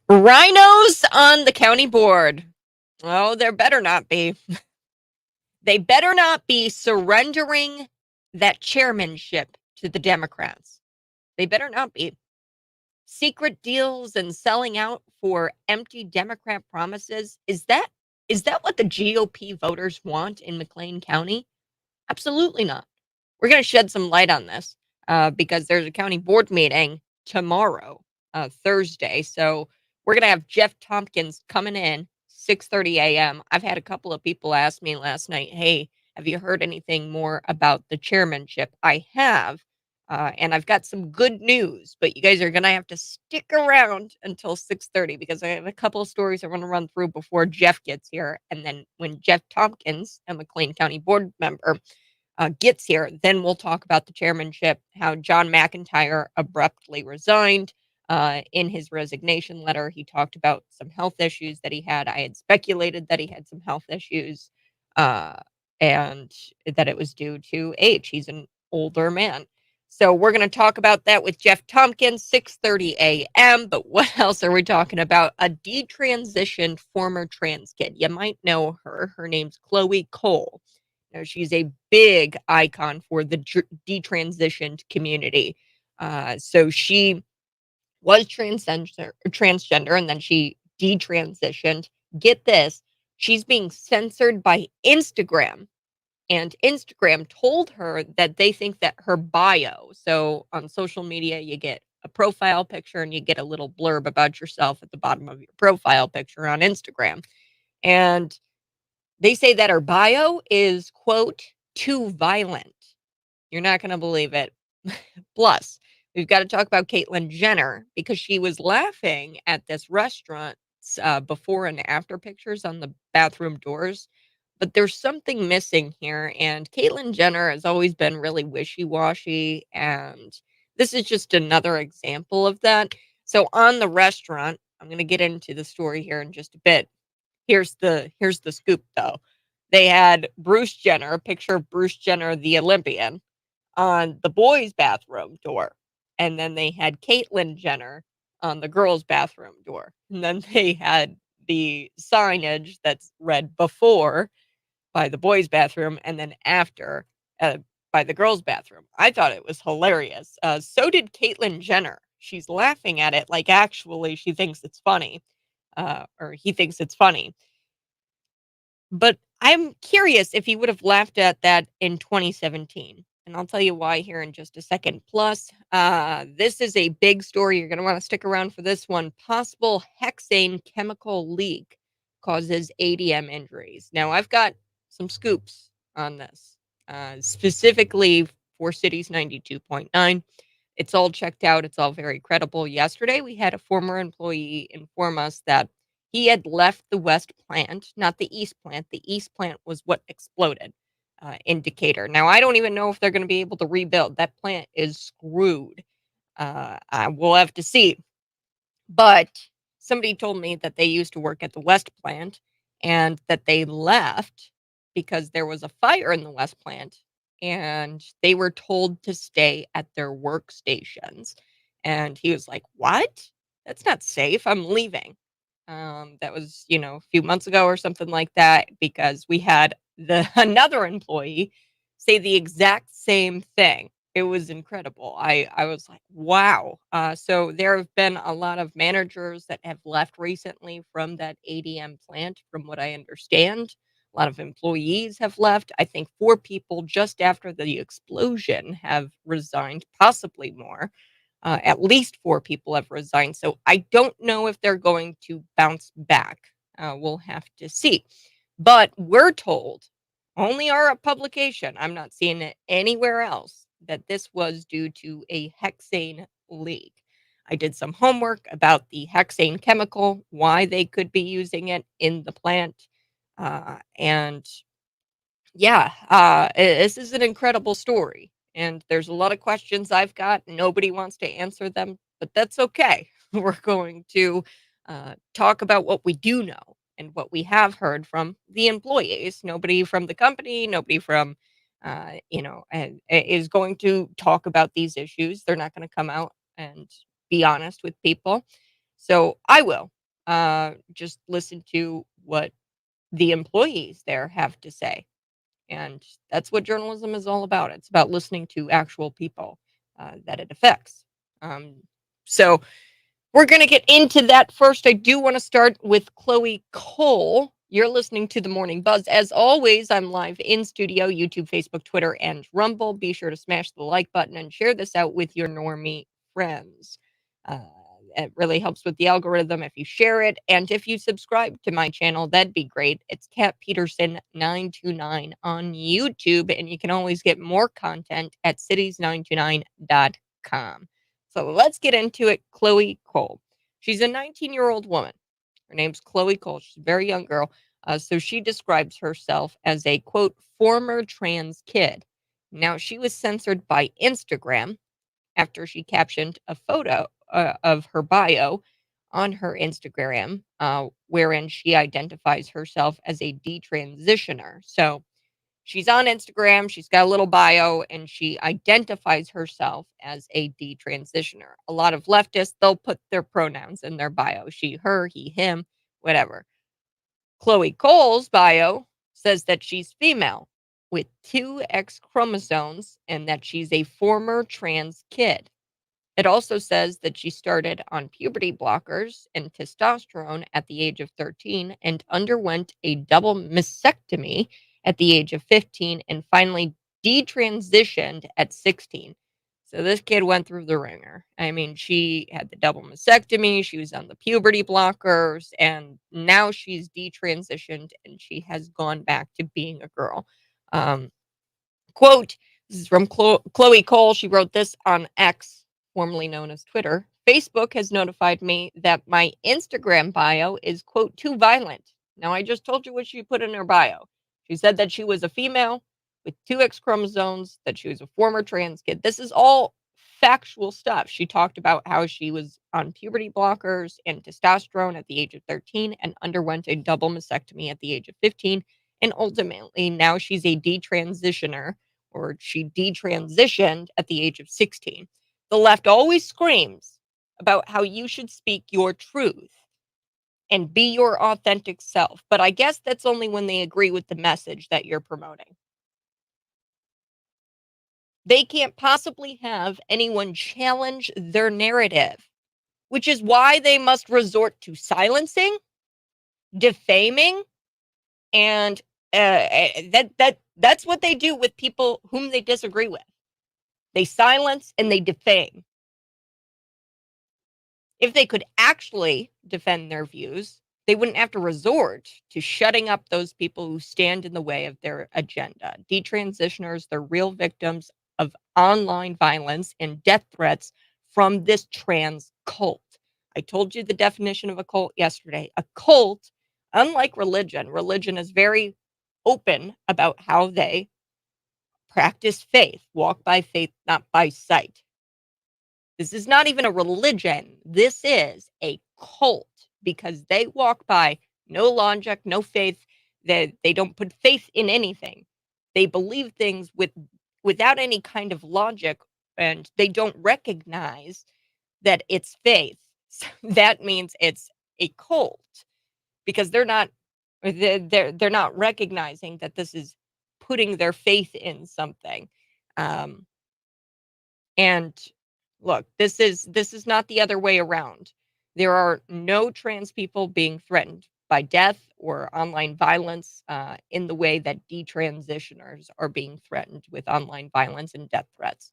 Rhinos on the county board. Oh, there better not be. They better not be surrendering that chairmanship to the Democrats. They better not be. Secret deals and selling out for empty Democrat promises. Is that what the GOP voters want in McLean County? Absolutely not. We're going to shed some light on this because there's a county board meeting tomorrow, Thursday. So we're going to have Jeff Tompkins coming in 6:30 a.m. I've had a couple of people ask me last night, "Hey, have you heard anything more about the chairmanship?" I have, and I've got some good news. But you guys are going to have to stick around until 6:30 because I have a couple of stories I want to run through before Jeff gets here, and then when Jeff Tompkins, a McLean County board member, gets here, then we'll talk about the chairmanship, how John McIntyre abruptly resigned. In his resignation letter, he talked about some health issues that he had. I had speculated that he had some health issues uh, and that it was due to age. He's an older man. So we're going to talk about that with Jeff Tompkins, 6:30 a.m. But what else are we talking about? A detransitioned former trans kid. You might know her. Her name's Chloe Cole. Now, she's a big icon for the detransitioned community. So she was transgender, and then she detransitioned. Get this, she's being censored by Instagram, and Instagram told her that they think that her bio. So on social media, you get a profile picture and you get a little blurb about yourself at the bottom of your profile picture on Instagram, and they say that her bio is, quote, "too violent." You're not gonna believe it. Plus, we've gotta talk about Caitlyn Jenner because she was laughing at this restaurant's, before and after pictures on the bathroom doors, but there's something missing here, and Caitlyn Jenner has always been really wishy-washy, and this is just another example of that. So on the restaurant, I'm gonna get into the story here in just a bit. Here's the scoop, though. They had Bruce Jenner, a picture of Bruce Jenner, the Olympian, on the boys' bathroom door, and then they had Caitlyn Jenner on the girls' bathroom door, and then they had the signage that's read "before" by the boys' bathroom, and then "after" by the girls' bathroom. I thought it was hilarious. So did Caitlyn Jenner. She's laughing at it like actually she thinks it's funny, or he thinks it's funny. But I'm curious if he would have laughed at that in 2017. And I'll tell you why here in just a second. Plus, this is a big story. You're going to want to stick around for this one. Possible hexane chemical leak causes ADM injuries. Now, I've got some scoops on this, specifically for Cities 92.9. It's all checked out. It's all very credible. Yesterday, we had a former employee inform us that he had left the West plant, not the East plant. The East plant was what exploded, indicator. Now, I don't even know if they're going to be able to rebuild. That plant is screwed. We'll have to see. But somebody told me that they used to work at the West plant and that they left because there was a fire in the West plant and they were told to stay at their workstations. And he was like, "What? That's not safe. I'm leaving." That was, a few months ago or something like that because we had the another employee say the exact same thing. It was incredible. I was like, "Wow." So there have been a lot of managers that have left recently from that ADM plant, from what I understand. A lot of employees have left. I think 4 people just after the explosion have resigned, possibly more. At least 4 people have resigned. So I don't know if they're going to bounce back. We'll have to see. But we're told, only our publication, I'm not seeing it anywhere else, that this was due to a hexane leak. I did some homework about the hexane chemical, why they could be using it in the plant. And yeah, this is an incredible story. And there's a lot of questions I've got. Nobody wants to answer them, but that's okay. We're going to talk about what we do know and what we have heard from the employees. Nobody from the company, nobody from, and is going to talk about these issues. They're not going to come out and be honest with people. So I will. just listen to what the employees there have to say. And that's what journalism is all about. It's about listening to actual people that it affects. Um, so we're going to get into that first. I do want to start with Chloe Cole. You're listening to The Morning Buzz. As always, I'm live in studio, YouTube, Facebook, Twitter, and Rumble. Be sure to smash the like button and share this out with your normie friends. It really helps with the algorithm if you share it. And if you subscribe to my channel, that'd be great. It's Kat Peterson 929 on YouTube. And you can always get more content at cities929.com. So let's get into it. Chloe Cole. She's a 19-year-old woman. Her name's Chloe Cole. She's a very young girl. So she describes herself as a, quote, former trans kid. Now, she was censored by Instagram after she captioned a photo of her bio on her Instagram, wherein she identifies herself as a detransitioner. So she's on Instagram, she's got a little bio, and she identifies herself as a detransitioner. A lot of leftists, they'll put their pronouns in their bio: she, her, he, him, whatever. Chloe Cole's bio says that she's female with 2 X chromosomes and that she's a former trans kid. It also says that she started on puberty blockers and testosterone at the age of 13 and underwent a double mastectomy at the age of 15 and finally detransitioned at 16. So this kid went through the ringer. I mean, she had the double mastectomy, she was on the puberty blockers, and now she's detransitioned and she has gone back to being a girl. Um, Quote, this is from Chloe Cole. She wrote this on X, formerly known as Twitter. Facebook has notified me that my Instagram bio is, quote, too violent. Now, I just told you what she put in her bio. She said that she was a female with 2 X chromosomes, that she was a former trans kid. This is all factual stuff. She talked about how she was on puberty blockers and testosterone at the age of 13 and underwent a double mastectomy at the age of 15. And ultimately, now she's a detransitioner, or she detransitioned at the age of 16. The left always screams about how you should speak your truth and be your authentic self. But I guess that's only when they agree with the message that you're promoting. They can't possibly have anyone challenge their narrative, which is why they must resort to silencing, defaming, and that's what they do with people whom they disagree with. They silence and they defame. If they could actually defend their views, they wouldn't have to resort to shutting up those people who stand in the way of their agenda. Detransitioners, they're real victims of online violence and death threats from this trans cult. I told you the definition of a cult yesterday. A cult, unlike religion is very open about how they practice faith, walk by faith, not by sight. This is not even a religion. This is a cult because they walk by no logic, no faith. They don't put faith in anything. They believe things without any kind of logic, and they don't recognize that it's faith. So that means it's a cult because they're not recognizing that this is putting their faith in something. Um, and look, this is not the other way around. There are no trans people being threatened by death or online violence in the way that detransitioners are being threatened with online violence and death threats.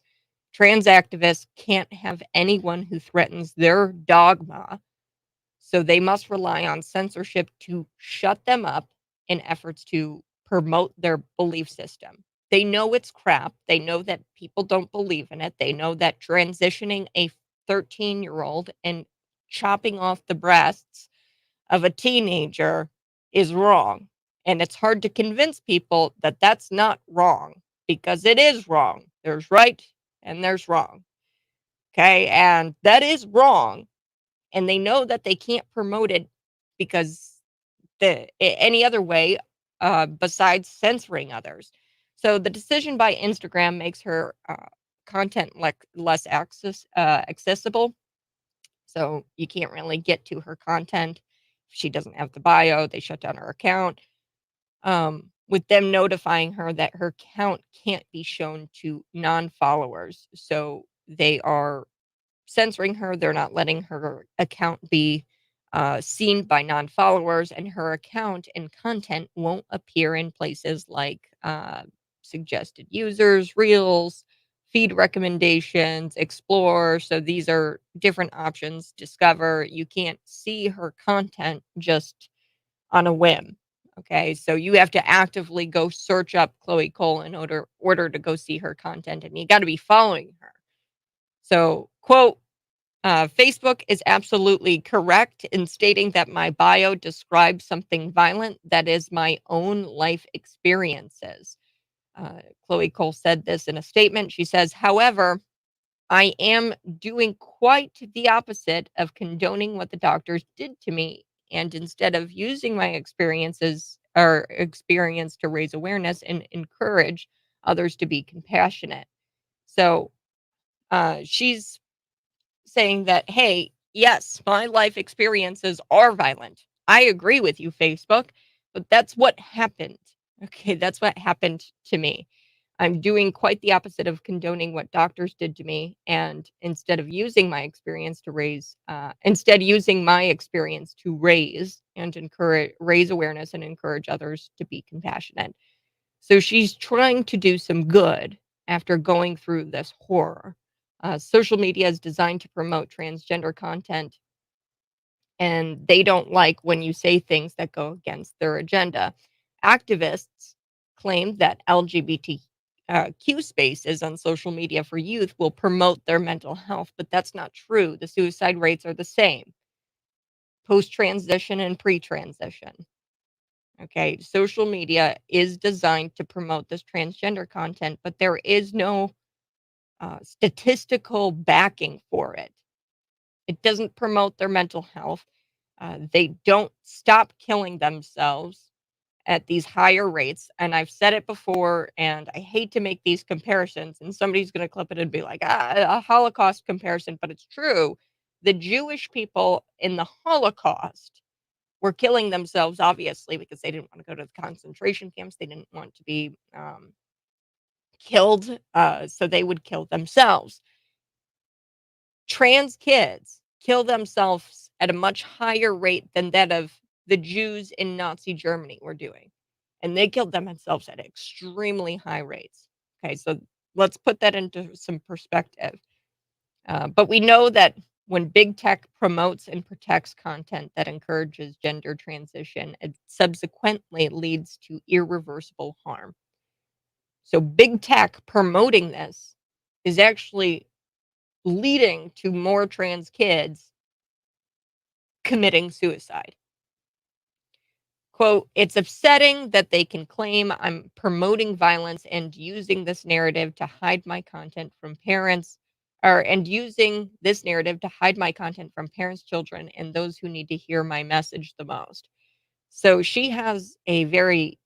Trans activists can't have anyone who threatens their dogma, so they must rely on censorship to shut them up in efforts to promote their belief system. They know it's crap. They know that people don't believe in it. They know that transitioning a 13-year-old and chopping off the breasts of a teenager is wrong. And it's hard to convince people that that's not wrong because it is wrong. There's right and there's wrong. Okay. And that is wrong. And they know that they can't promote it because any other way besides censoring others. So the decision by Instagram makes her content less accessible. So you can't really get to her content. she doesn't have the bio, they shut down her account, with them notifying her that her account can't be shown to non-followers. So they are censoring her. They're not letting her account be seen by non-followers, and her account and content won't appear in places like suggested users, reels, feed recommendations, explore. So these are different options. Discover. You can't see her content just on a whim. Okay, so you have to actively go search up Chloe Cole in order to go see her content, and you got to be following her. So, quote, Facebook is absolutely correct in stating that my bio describes something violent that is my own life experiences. Chloe Cole said this in a statement. She says, however, I am doing quite the opposite of condoning what the doctors did to me. And instead of using my experiences or experience to raise awareness and encourage others to be compassionate. So she's saying that, hey, yes, my life experiences are violent. I agree with you, Facebook, but that's what happened. Okay, that's what happened to me. I'm doing quite the opposite of condoning what doctors did to me, and instead using my experience to raise awareness and encourage others to be compassionate. So she's trying to do some good after going through this horror. Social media is designed to promote transgender content, and they don't like when you say things that go against their agenda. Activists claim that LGBTQ spaces on social media for youth will promote their mental health, but that's not true. The suicide rates are the same post transition and pre transition. Okay, social media is designed to promote this transgender content, but there is no statistical backing for it. It doesn't promote their mental health. They don't stop killing themselves at these higher rates. And I've said it before, and I hate to make these comparisons. And somebody's going to clip it and be like, a Holocaust comparison, but it's true. The Jewish people in the Holocaust were killing themselves, obviously, because they didn't want to go to the concentration camps. They didn't want to be killed. So they would kill themselves. Trans kids kill themselves at a much higher rate than that of the Jews in Nazi Germany were doing. And they killed themselves at extremely high rates. Okay, so let's put that into some perspective. But we know that when big tech promotes and protects content that encourages gender transition, it subsequently leads to irreversible harm. So big tech promoting this is actually leading to more trans kids committing suicide. Quote, it's upsetting that they can claim I'm promoting violence and using this narrative to hide my content from parents, and using this narrative to hide my content from parents, children, and those who need to hear my message the most. So she has a very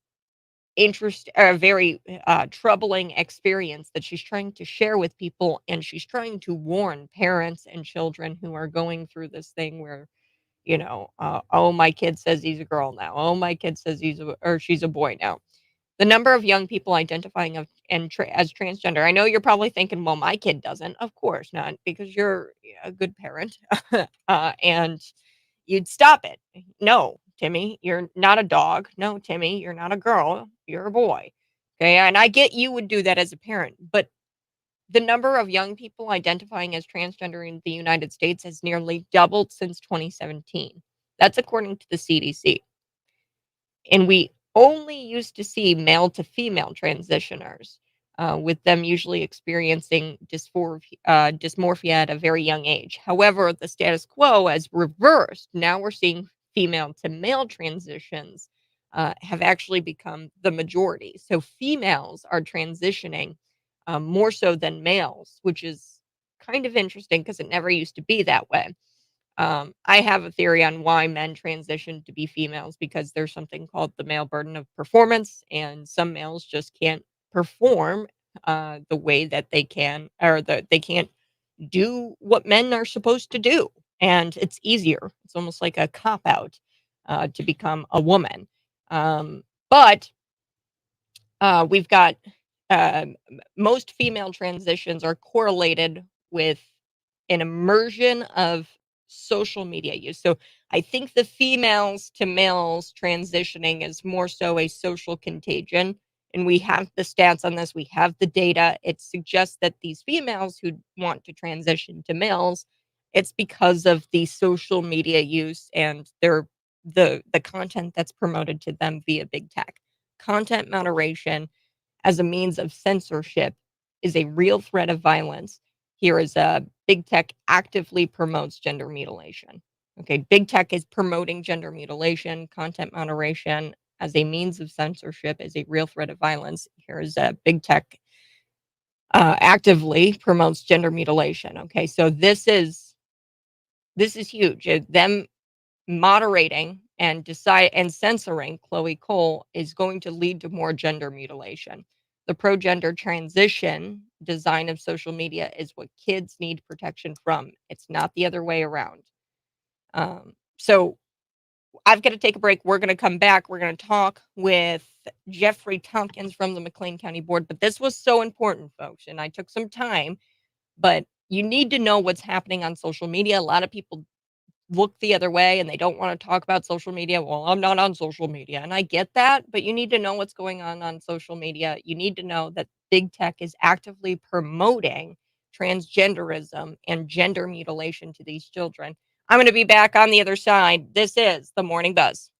troubling experience that she's trying to share with people, and she's trying to warn parents and children who are going through this thing where oh, my kid says he's a girl now. Oh, my kid says she's a boy now. The number of young people identifying as transgender. I know you're probably thinking, well, my kid doesn't. Of course not, because you're a good parent, and you'd stop it. No, Timmy, you're not a dog. No, Timmy, you're not a girl. You're a boy. Okay, and I get you would do that as a parent, but the number of young people identifying as transgender in the United States has nearly doubled since 2017. That's according to the CDC. And we only used to see male to female transitioners, with them usually experiencing dysmorphia at a very young age. However, the status quo has reversed. Now we're seeing female to male transitions have actually become the majority. So females are transitioning more so than males, which is kind of interesting because it never used to be that way. I have a theory on why men transition to be females because there's something called the male burden of performance, and some males just can't perform the way that they can, or that they can't do what men are supposed to do. And it's easier. It's almost like a cop out. to become a woman. But we've got most female transitions are correlated with an immersion of social media use. So I think the females to males transitioning is more so a social contagion. And we have the stats on this, we have the data. It suggests that these females who want to transition to males, it's because of the social media use and the content that's promoted to them via big tech. Content moderation as a means of censorship is a real threat of violence. Here is a big tech actively promotes gender mutilation. Okay, big tech is promoting gender mutilation, content moderation as a means of censorship is a real threat of violence. Here is a big tech actively promotes gender mutilation. Okay, so this is huge. Them moderating and decide and censoring Chloe Cole is going to lead to more gender mutilation. The pro gender transition design of social media is what kids need protection from. It's not the other way around. So I've got to take a break. We're going to come back. We're going to talk with Jeffrey Tompkins from the McLean County Board. But this was so important, folks. And I took some time, but you need to know what's happening on social media. A lot of people look the other way and they don't want to talk about social media. Well, I'm not on social media. And I get that, but you need to know what's going on social media. You need to know that big tech is actively promoting transgenderism and gender mutilation to these children. I'm going to be back on the other side. This is the Morning Buzz.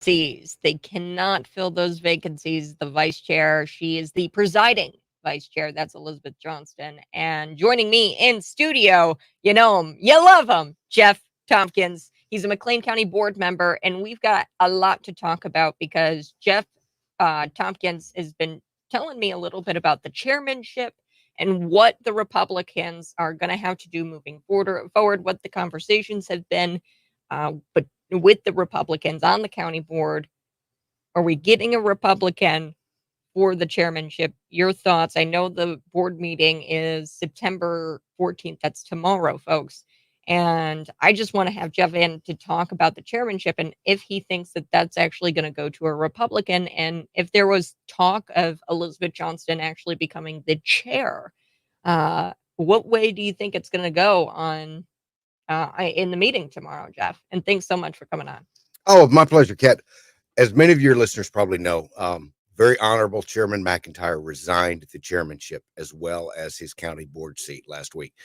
vacancies. They cannot fill those vacancies. The vice chair, she is the presiding vice chair. That's Elizabeth Johnston. And joining me in studio, you know him, you love him, Jeff Tompkins. He's a McLean County board member, and we've got a lot to talk about because Jeff Tompkins has been telling me a little bit about the chairmanship and what the Republicans are going to have to do moving forward, what the conversations have been. But with the Republicans on the county board, are we getting a Republican for the chairmanship? Your thoughts? I know the board meeting is September 14th. That's tomorrow, folks. And I just want to have Jeff in to talk about the chairmanship and if he thinks that that's actually going to go to a Republican, and if there was talk of Elizabeth Johnston actually becoming the chair. What way do you think it's going to go on in the meeting tomorrow, Jeff? And thanks so much for coming on. Oh, my pleasure, Kat. As many of your listeners probably know, very honorable Chairman McIntyre resigned the chairmanship as well as his county board seat last week.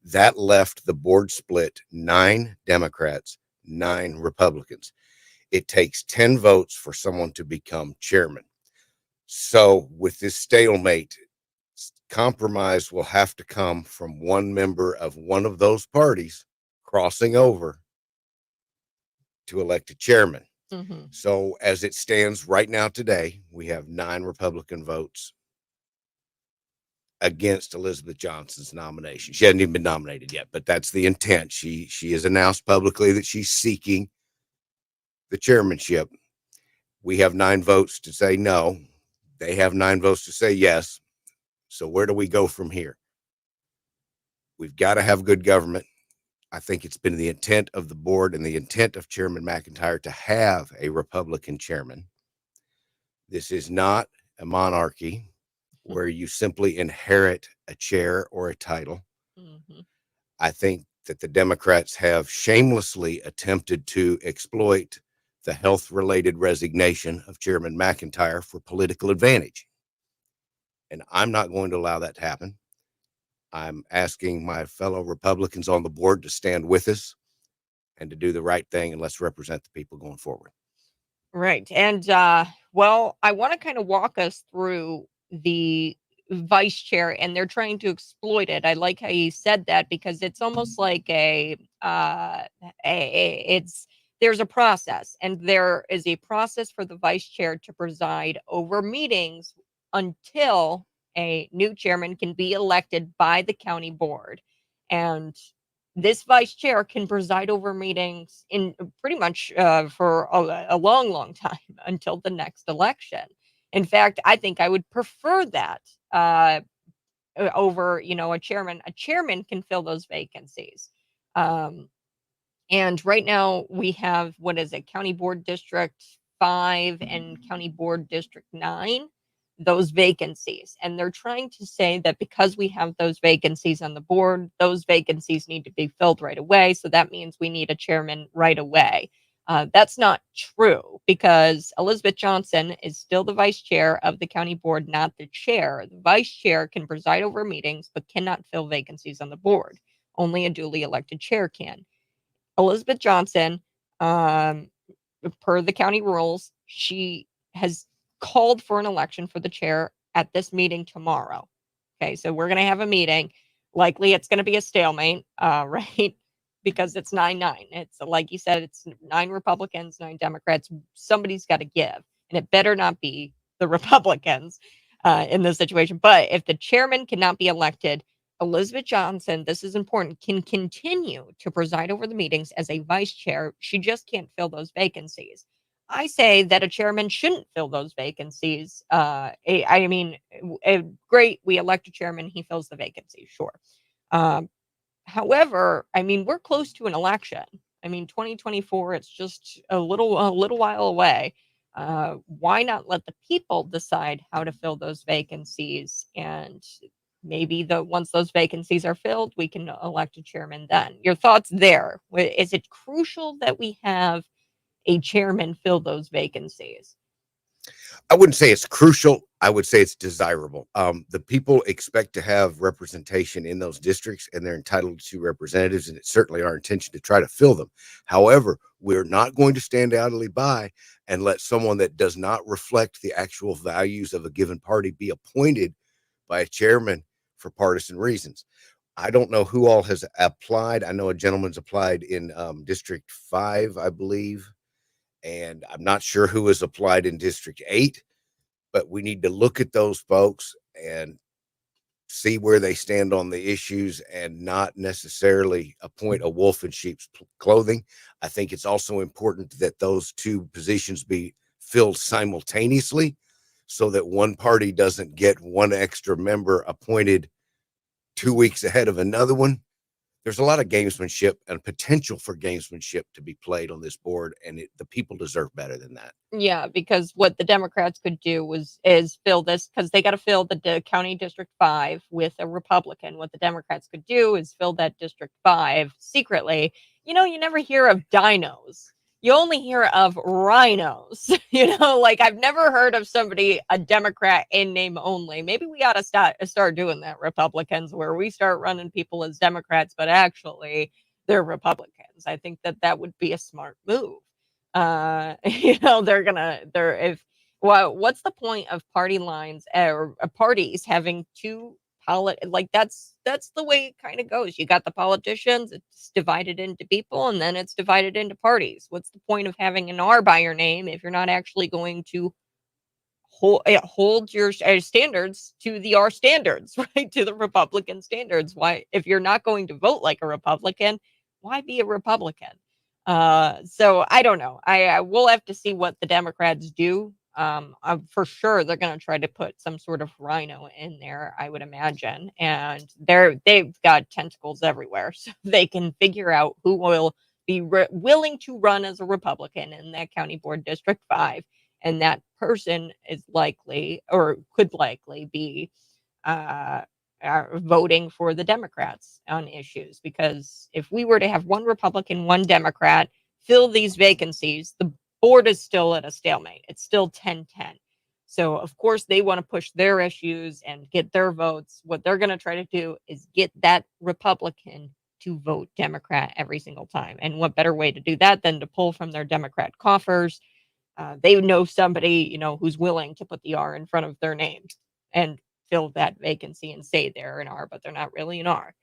That left the board split 9 Democrats, 9 Republicans. It takes 10 votes for someone to become chairman. So with this stalemate, compromise will have to come from one member of one of those parties crossing over to elect a chairman. Mm-hmm. So as it stands right now today, we have 9 Republican votes against Elizabeth Johnston's nomination. She hasn't even been nominated yet, but that's the intent. She has announced publicly that she's seeking the chairmanship. We have 9 votes to say no. They have 9 votes to say yes. So where do we go from here? We've got to have good government. I think it's been the intent of the board and the intent of Chairman McIntyre to have a Republican chairman. This is not a monarchy where you simply inherit a chair or a title. Mm-hmm. I think that the Democrats have shamelessly attempted to exploit the health-related resignation of Chairman McIntyre for political advantage. And I'm not going to allow that to happen. I'm asking my fellow Republicans on the board to stand with us and to do the right thing, and let's represent the people going forward. Right. And well, I want to kind of walk us through the vice chair, and they're trying to exploit it. I like how you said that because it's almost like it's there's a process, and there is a process for the vice chair to preside over meetings until a new chairman can be elected by the county board. And this vice chair can preside over meetings in pretty much for a long, long time until the next election. In fact, I think I would prefer that over, a chairman. A chairman can fill those vacancies. And right now we have, what is it, County Board District 5 and County Board District 9, those vacancies. And they're trying to say that because we have those vacancies on the board, those vacancies need to be filled right away. So that means we need a chairman right away. That's not true because Elizabeth Johnston is still the vice chair of the county board, not the chair. The vice chair can preside over meetings, but cannot fill vacancies on the board. Only a duly elected chair can. Elizabeth Johnston, per the county rules, she has called for an election for the chair at this meeting tomorrow. Okay, so we're going to have a meeting. Likely it's going to be a stalemate, right? Because it's 9-9. It's like you said, it's 9 Republicans, 9 Democrats. Somebody's got to give, and it better not be the Republicans in this situation. But if the chairman cannot be elected, Elizabeth Johnston, this is important, can continue to preside over the meetings as a vice chair. She just can't fill those vacancies. I say that a chairman shouldn't fill those vacancies. I mean, great, we elect a chairman, he fills the vacancies, sure. However, I mean, we're close to an election. I mean, 2024, it's just a little while away. Why not let the people decide how to fill those vacancies? And maybe once those vacancies are filled, we can elect a chairman then. Your thoughts there? Is it crucial that we have a chairman fill those vacancies? I wouldn't say it's crucial. I would say it's desirable. The people expect to have representation in those districts, and they're entitled to representatives, and it's certainly our intention to try to fill them. However, we're not going to stand idly by and let someone that does not reflect the actual values of a given party be appointed by a chairman for partisan reasons. I don't know who all has applied. I know a gentleman's applied in District 5, I believe, and I'm not sure who has applied in District 8, but we need to look at those folks and see where they stand on the issues and not necessarily appoint a wolf in sheep's clothing. I think it's also important that those two positions be filled simultaneously so that one party doesn't get one extra member appointed 2 weeks ahead of another one. There's a lot of gamesmanship and potential for gamesmanship to be played on this board, and the people deserve better than that. Yeah, because what the Democrats could do is fill this, because they got to fill the county District 5 with a Republican. What the Democrats could do is fill that District 5 secretly. You know, you never hear of dinos. You only hear of rhinos. You know, like I've never heard of somebody, a Democrat in name only. Maybe we ought to start doing that, Republicans, where we start running people as Democrats, but actually they're Republicans. I think that would be a smart move. You know, they're if well, what's the point of party lines or parties having two like that's the way it kind of goes. You got the politicians, it's divided into people, and then it's divided into parties. What's the point of having an R by your name if you're not actually going to hold your standards to the R standards, right? To the Republican standards. Why, if you're not going to vote like a Republican, why be a Republican? So I don't know. I will have to see what the Democrats do. For sure they're going to try to put some sort of rhino in there, I would imagine, and they've got tentacles everywhere, so they can figure out who will be willing to run as a Republican in that county board District 5, and that person is likely or could likely be uh, voting for the Democrats on issues. Because if we were to have one Republican, one Democrat fill these vacancies, the board is still at a stalemate. It's still 10-10. So, of course, they want to push their issues and get their votes. What they're going to try to do is get that Republican to vote Democrat every single time. And what better way to do that than to pull from their Democrat coffers? They know somebody, you know, who's willing to put the R in front of their name and fill that vacancy and say they're an R, but they're not really an R.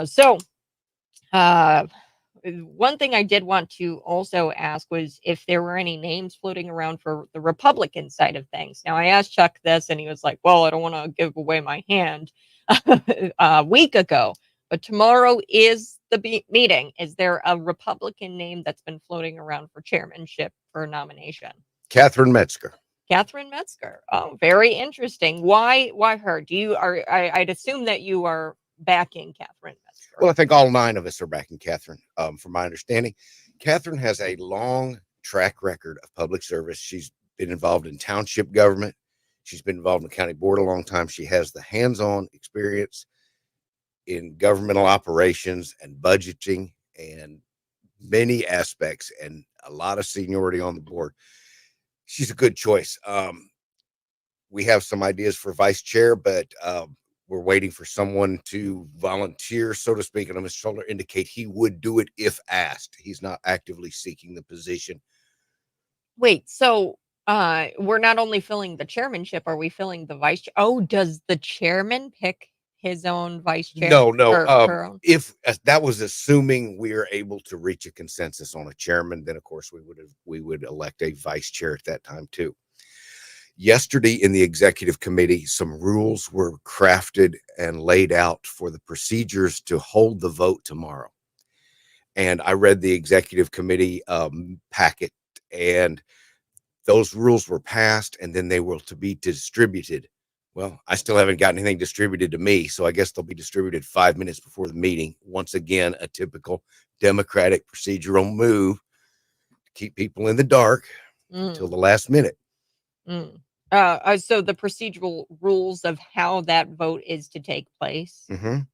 So one thing I did want to also ask was if there were any names floating around for the Republican side of things. Now, I asked Chuck this, and he was like, well, I don't want to give away my hand a week ago. But tomorrow is the meeting. Is there a Republican name that's been floating around for chairmanship for nomination? Catherine Metzger. Catherine Metzger. Oh, very interesting. Why her? I'd assume that you are backing Catherine Metzger. Well, I think all 9 of us are backing Catherine. From my understanding, Catherine has a long track record of public service. She's been involved in township government. She's been involved in the county board a long time. She has the hands-on experience in governmental operations and budgeting and many aspects, and a lot of seniority on the board. She's a good choice. We have some ideas for vice chair, but we're waiting for someone to volunteer, so to speak, and Mr. Schulter indicate he would do it if asked. He's not actively seeking the position. Wait, so we're not only filling the chairmanship, are we filling the vice chair? Oh, does the chairman pick his own vice chair? No. Her own? If that was assuming we are able to reach a consensus on a chairman, then of course we would elect a vice chair at that time too. Yesterday in the executive committee, some rules were crafted and laid out for the procedures to hold the vote tomorrow. And I read the executive committee packet, and those rules were passed, and then they were to be distributed. Well, I still haven't got anything distributed to me, so I guess they'll be distributed 5 minutes before the meeting. Once again, a typical Democratic procedural move to keep people in the dark until the last minute. So the procedural rules of how that vote is to take place.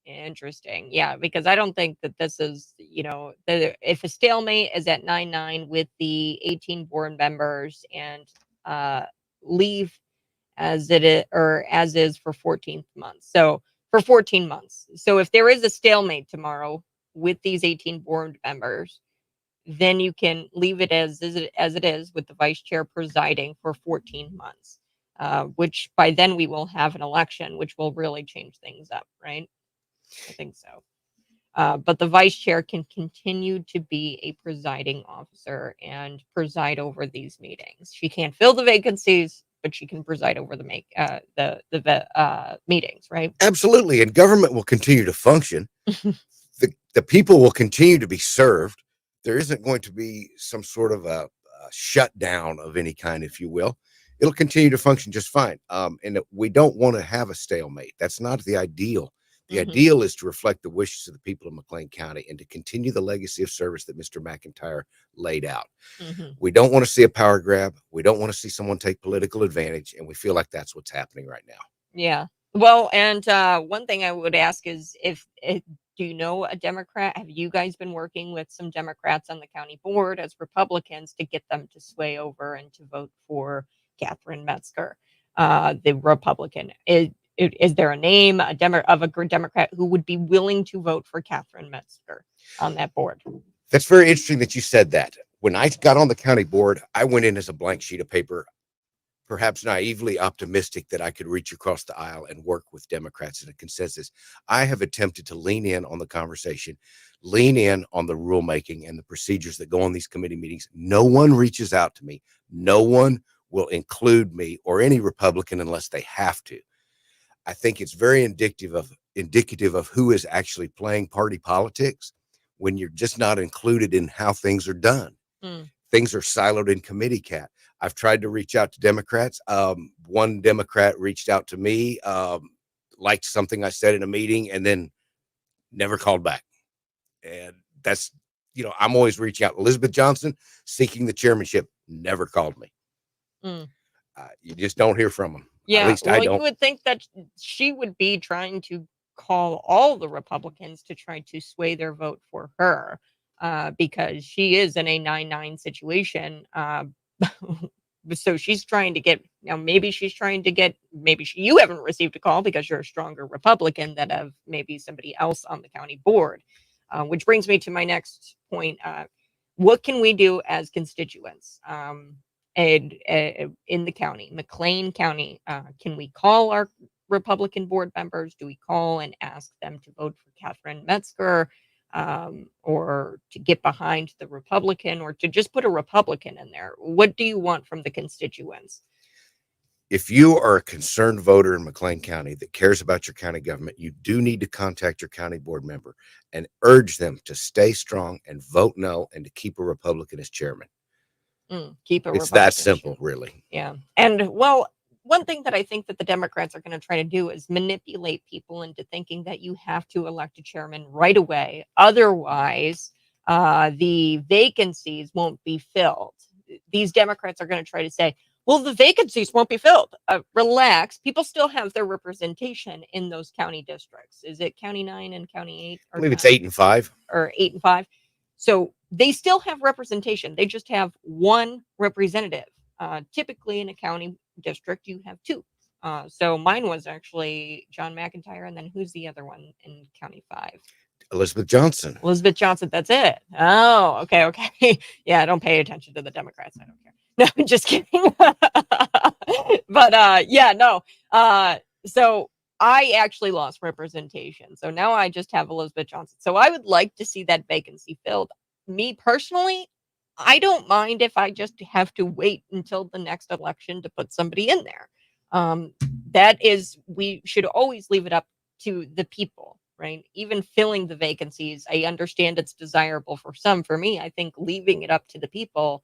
Interesting. Yeah, because I don't think that this is, you know, if a stalemate is at 9-9 with the 18 board members and leave as it is, or as is for 14 months. So for 14 months. So if there is a stalemate tomorrow with these 18 board members, then you can leave it as it is with the vice chair presiding for 14 months. Which by then we will have an election, which will really change things up, right? I think so. But the vice chair can continue to be a presiding officer and preside over these meetings. She can't fill the vacancies, but she can preside over the meetings, right? Absolutely. And government will continue to function. The people will continue to be served. There isn't going to be some sort of a shutdown of any kind, if you will. It'll continue to function just fine. And we don't want to have a stalemate. That's not the ideal. The ideal is to reflect the wishes of the people of McLean County and to continue the legacy of service that Mr. McIntyre laid out. We don't want to see a power grab. We don't want to see someone take political advantage. And we feel like that's what's happening right now. Yeah. Well, and one thing I would ask is if do you know a Democrat? Have you guys been working with some Democrats on the county board as Republicans to get them to sway over and to vote for Catherine Metzger, the Republican? Is there a name of a Democrat who would be willing to vote for Catherine Metzger on that board? That's very interesting that you said that. When I got on the county board, I went in as a blank sheet of paper, perhaps naively optimistic that I could reach across the aisle and work with Democrats in a consensus. I have attempted to lean in on the conversation, lean in on the rulemaking and the procedures that go on these committee meetings. No one reaches out to me. No one will include me or any Republican unless they have to. I think it's very indicative of who is actually playing party politics when you're just not included in how things are done. Things are siloed in committee, Cat. I've tried to reach out to Democrats. One Democrat reached out to me, liked something I said in a meeting, and then never called back. And that's, I'm always reaching out. Elizabeth Johnson, seeking the chairmanship, never called me. You just don't hear from them. Yeah, At least I don't. You would think that she would be trying to call all the Republicans to try to sway their vote for her, because she is in a 9-9 situation. So she's trying to get, maybe you haven't received a call because you're a stronger Republican than of maybe somebody else on the county board, which brings me to my next point. What can we do as constituents? And in the county, McLean County, can we call our Republican board members? Do we call and ask them to vote for Catherine Metzger, or to get behind the Republican, or to just put a Republican in there? What do you want from the constituents? If you are a concerned voter in McLean County that cares about your county government, you do need to contact your county board member and urge them to stay strong and vote no and to keep a Republican as chairman. It's that simple, really. Yeah. And well, one thing that I think that the Democrats are going to try to do is manipulate people into thinking that you have to elect a chairman right away. Otherwise, the vacancies won't be filled. These Democrats are going to try to say, well, the vacancies won't be filled. Relax. People still have their representation in those county districts. Is it County 9 and County 8? I believe it's 8 and 5. Or 8 and 5. So they still have representation. They just have one representative. Typically in a county district, you have 2. So mine was actually John McIntyre. And then who's the other one in County 5? Elizabeth Johnson. Elizabeth Johnson. That's it. Oh, okay. Okay. Yeah, I don't pay attention to the Democrats. I don't care. No, just kidding. But yeah, no. So I actually lost representation. So now I just have Elizabeth Johnson. So I would like to see that vacancy filled. Me personally, I don't mind if I just have to wait until the next election to put somebody in there. We should always leave it up to the people, right? Even filling the vacancies, I understand it's desirable for some. For me, I think leaving it up to the people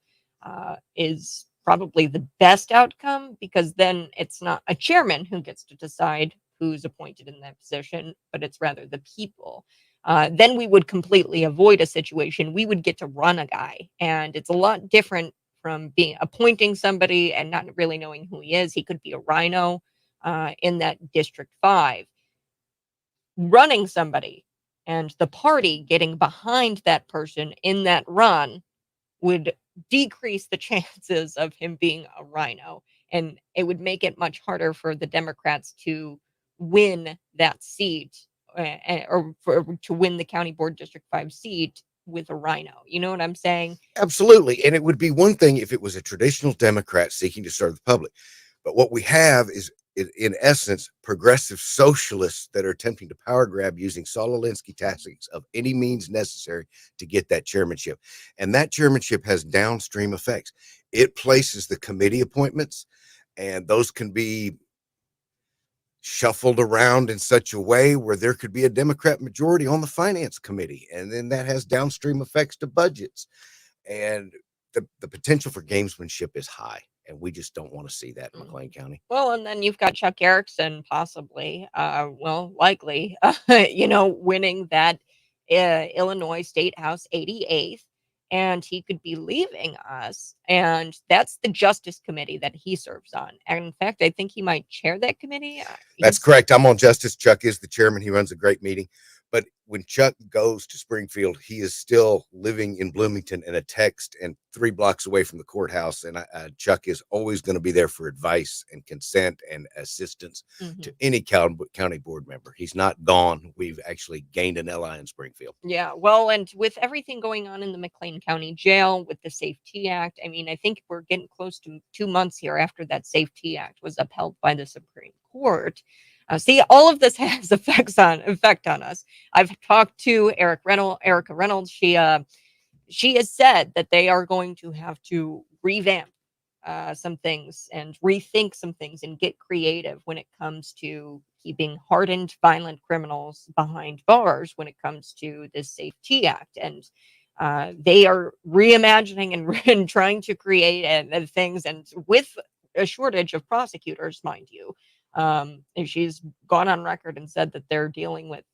is probably the best outcome, because then it's not a chairman who gets to decide who's appointed in that position, but it's rather the people. Then we would completely avoid a situation. We would get to run a guy, and it's a lot different from appointing somebody and not really knowing who he is. He could be a rhino in that District 5. Running somebody and the party getting behind that person in that run would decrease the chances of him being a rhino. and it would make it much harder for the Democrats to win that seat, to win the County Board District 5 seat with a rhino. You know what I'm saying? Absolutely. And it would be one thing if it was a traditional Democrat seeking to serve the public. But what we have is, in essence, progressive socialists that are attempting to power grab using Saul Alinsky tactics of any means necessary to get that chairmanship. And that chairmanship has downstream effects. It places the committee appointments, and those can be shuffled around in such a way where there could be a Democrat majority on the finance committee. And then that has downstream effects to budgets. And the potential for gamesmanship is high, and we just don't want to see that in McLean County. Well, and then you've got Chuck Erickson possibly, likely, winning that Illinois State House 88th, and he could be leaving us. And that's the Justice Committee that he serves on. And in fact, I think he might chair that committee. That's correct. I'm on Justice. Chuck is the chairman. He runs a great meeting. But when Chuck goes to Springfield, he is still living in Bloomington in a text and 3 blocks away from the courthouse. And Chuck is always going to be there for advice and consent and assistance to any county board member. He's not gone. We've actually gained an ally in Springfield. Yeah, well, and with everything going on in the McLean County Jail with the Safety Act, I mean, I think we're getting close to 2 months here after that Safety Act was upheld by the Supreme Court. See, all of this has effect on us. I've talked to Erica Reynolds. She has said that they are going to have to revamp some things and rethink some things and get creative when it comes to keeping hardened, violent criminals behind bars when it comes to this Safety Act. And they are reimagining and trying to create things, and with a shortage of prosecutors, mind you. And she's gone on record and said that they're dealing with,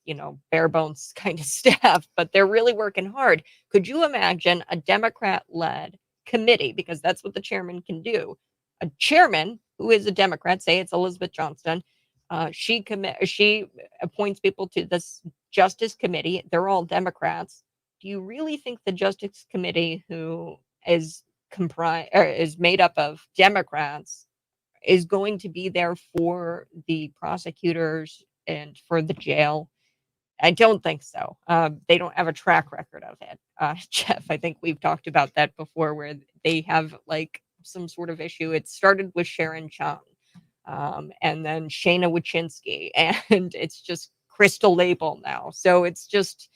bare bones kind of staff, but they're really working hard. Could you imagine a Democrat-led committee, because that's what the chairman can do? A chairman who is a Democrat, say it's Elizabeth Johnston, she appoints people to this Justice Committee. They're all Democrats. Do you really think the Justice Committee, who is made up of Democrats, is going to be there for the prosecutors and for the jail? I don't think so. They don't have a track record of it. Jeff, I think we've talked about that before, where they have like some sort of issue. It started with Sharon Chung, and then Shana Wachinski, and it's just Crystal Label now. So it's just,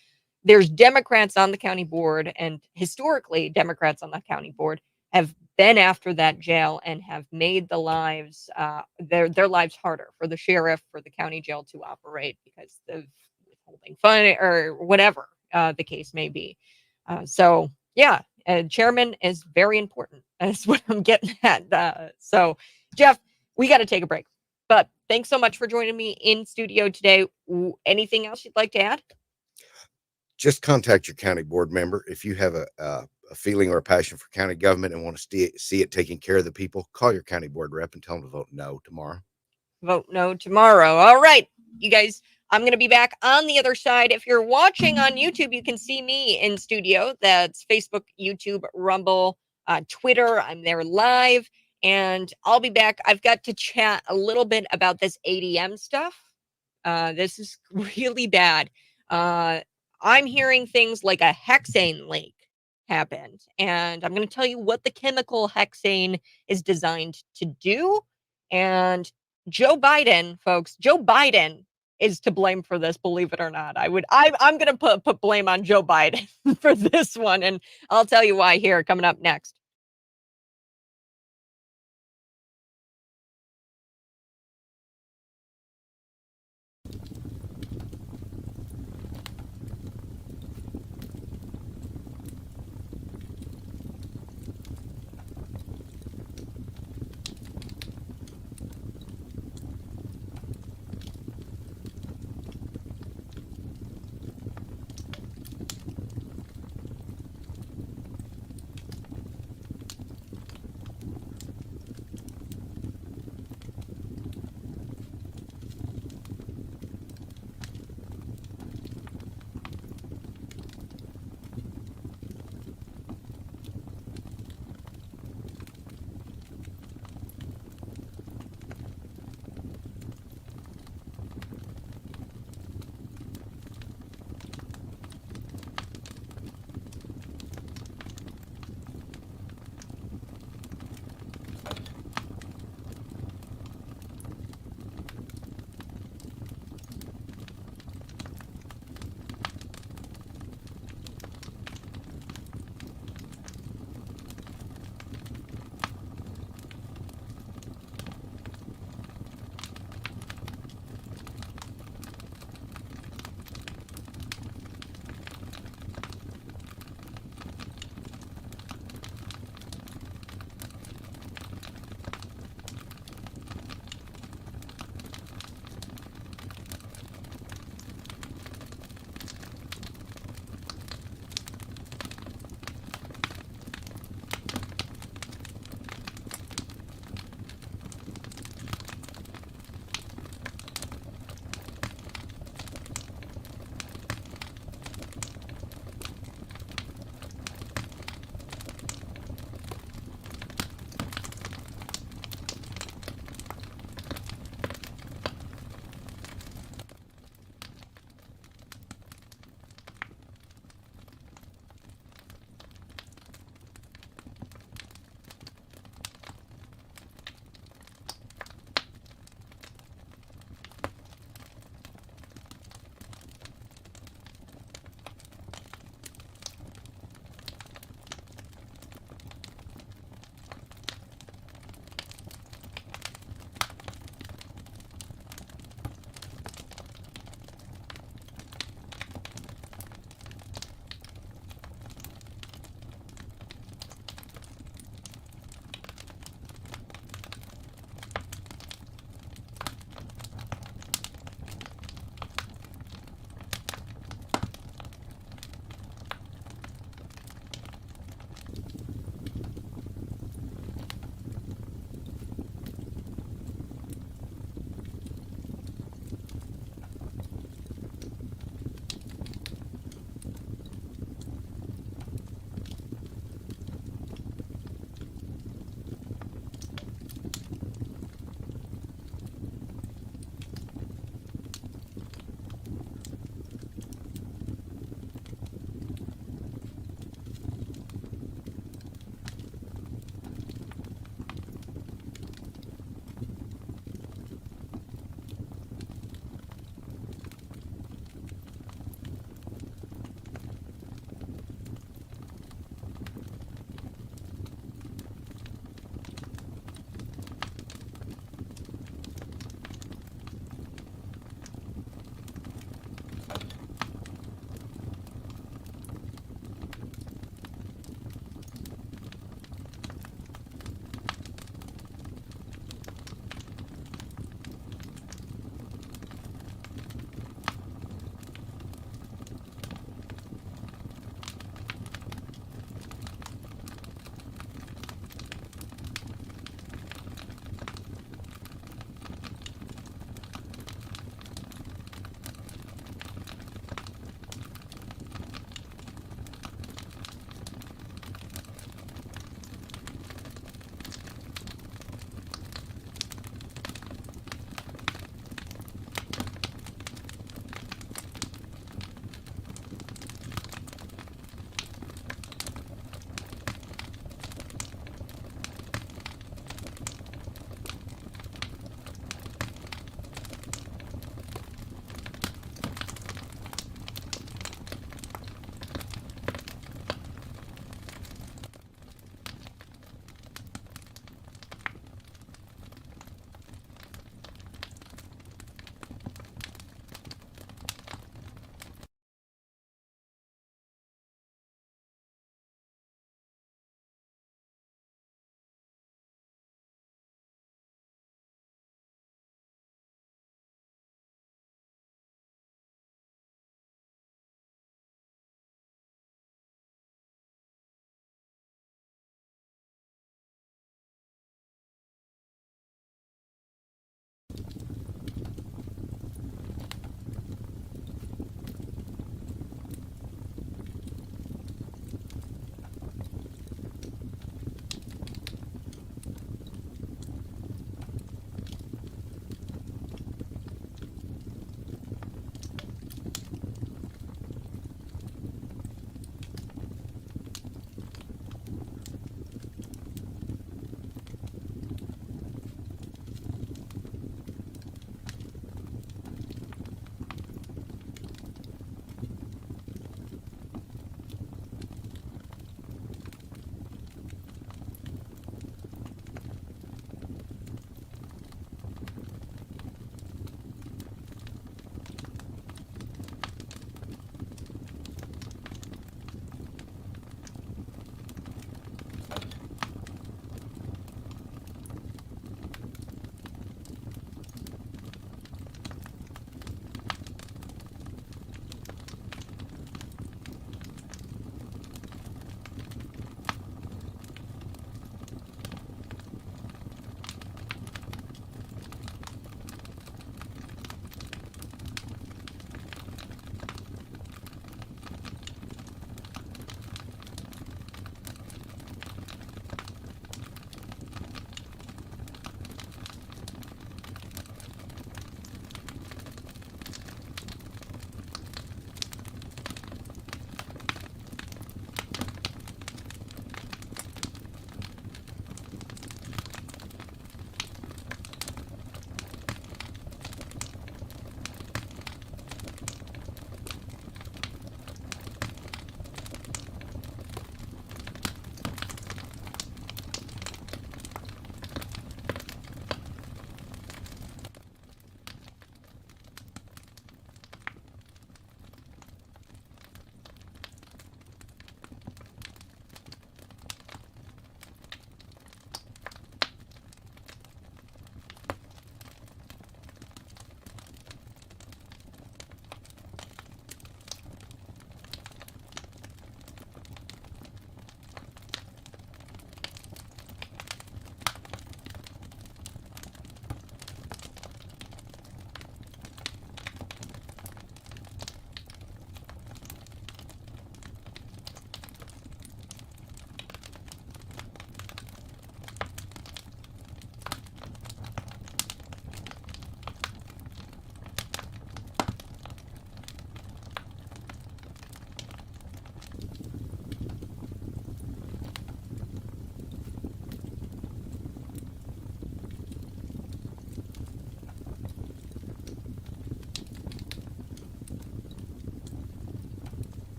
there's Democrats on the county board, and historically Democrats on the county board have been after that jail and have made the lives, their lives harder for the sheriff, for the county jail to operate because of withholding fund or whatever the case may be. So yeah, chairman is very important. That's what I'm getting at. So Jeff, we got to take a break, but thanks so much for joining me in studio today. Anything else you'd like to add? Just contact your county board member. If you have a feeling or a passion for county government and want to see it taking care of the people, call your county board rep and tell them to vote no tomorrow. Vote no tomorrow. All right, you guys, I'm going to be back on the other side. If you're watching on YouTube, you can see me in studio. That's Facebook, YouTube, Rumble, Twitter. I'm there live, and I'll be back. I've got to chat a little bit about this ADM stuff. This is really bad. I'm hearing things like a hexane leak happened, and I'm going to tell you what the chemical hexane is designed to do. And Joe Biden, folks, Joe Biden is to blame for this, believe it or not. I'm going to put blame on Joe Biden for this one, and I'll tell you why here coming up next.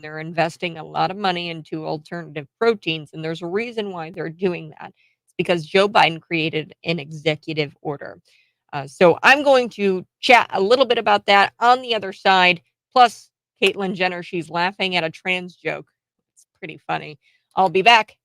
They're investing a lot of money into alternative proteins, and there's a reason why they're doing that. It's because Joe Biden created an executive order. So I'm going to chat a little bit about that on the other side. Plus, Caitlyn Jenner, she's laughing at a trans joke. It's pretty funny. I'll be back.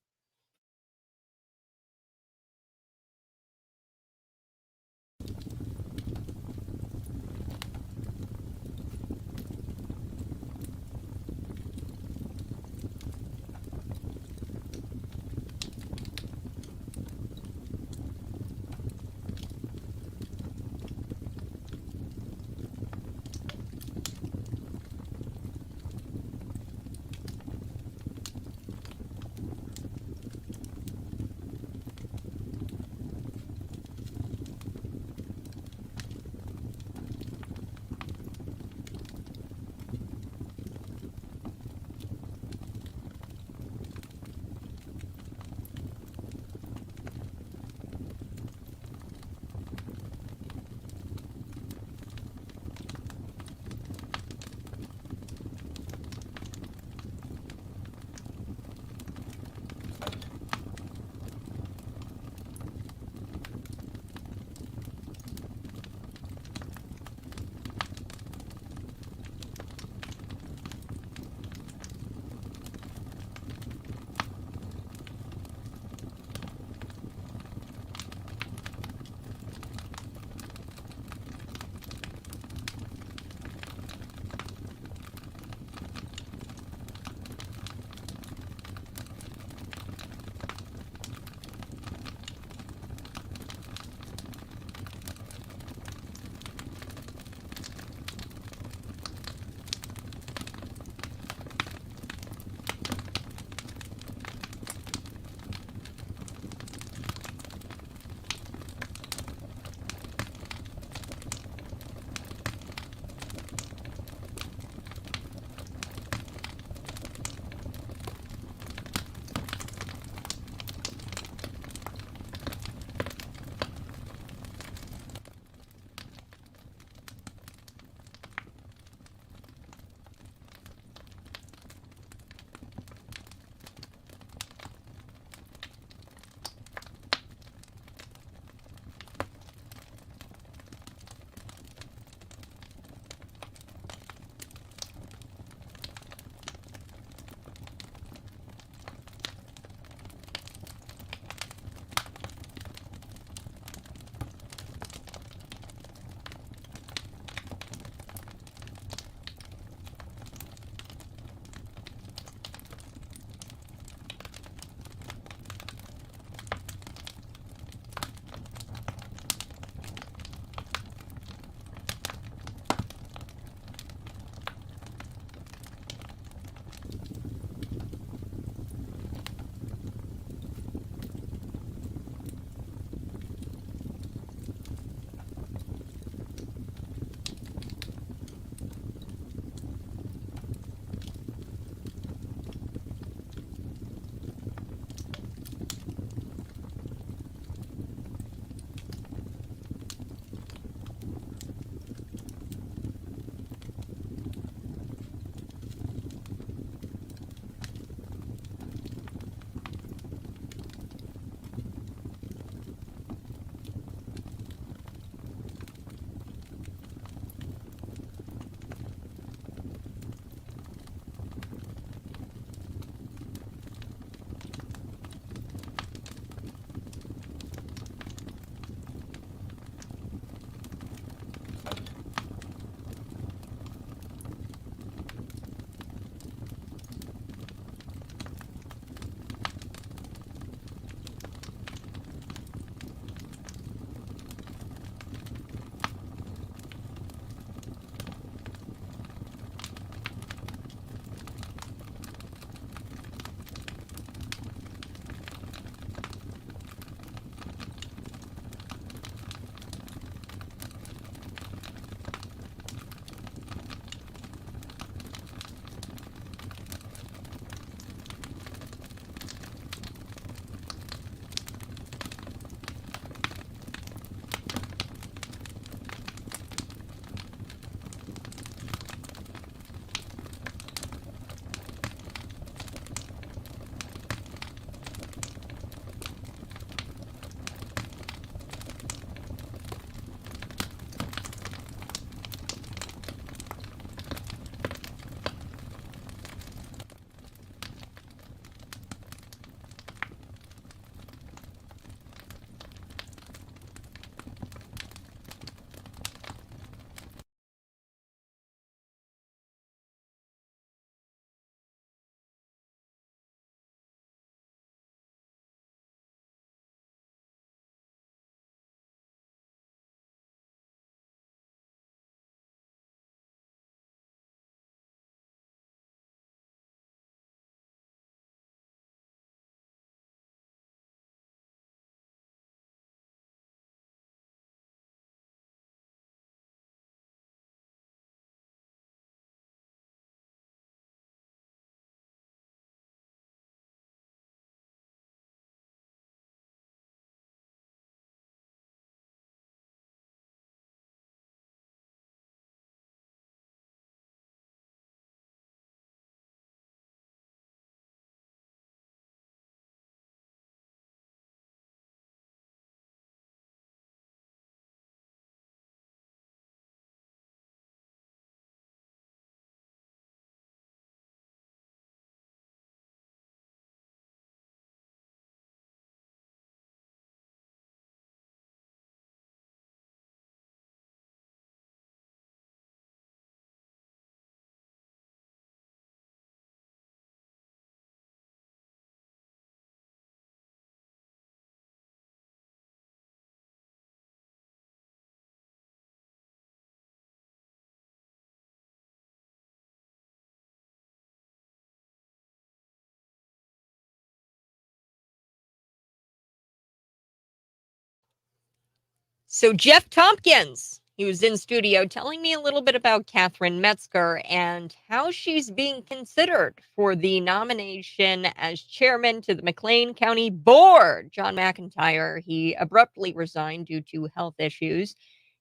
So Jeff Tompkins, he was in studio telling me a little bit about Catherine Metzger and how she's being considered for the nomination as chairman to the McLean County Board. John McIntyre, he abruptly resigned due to health issues.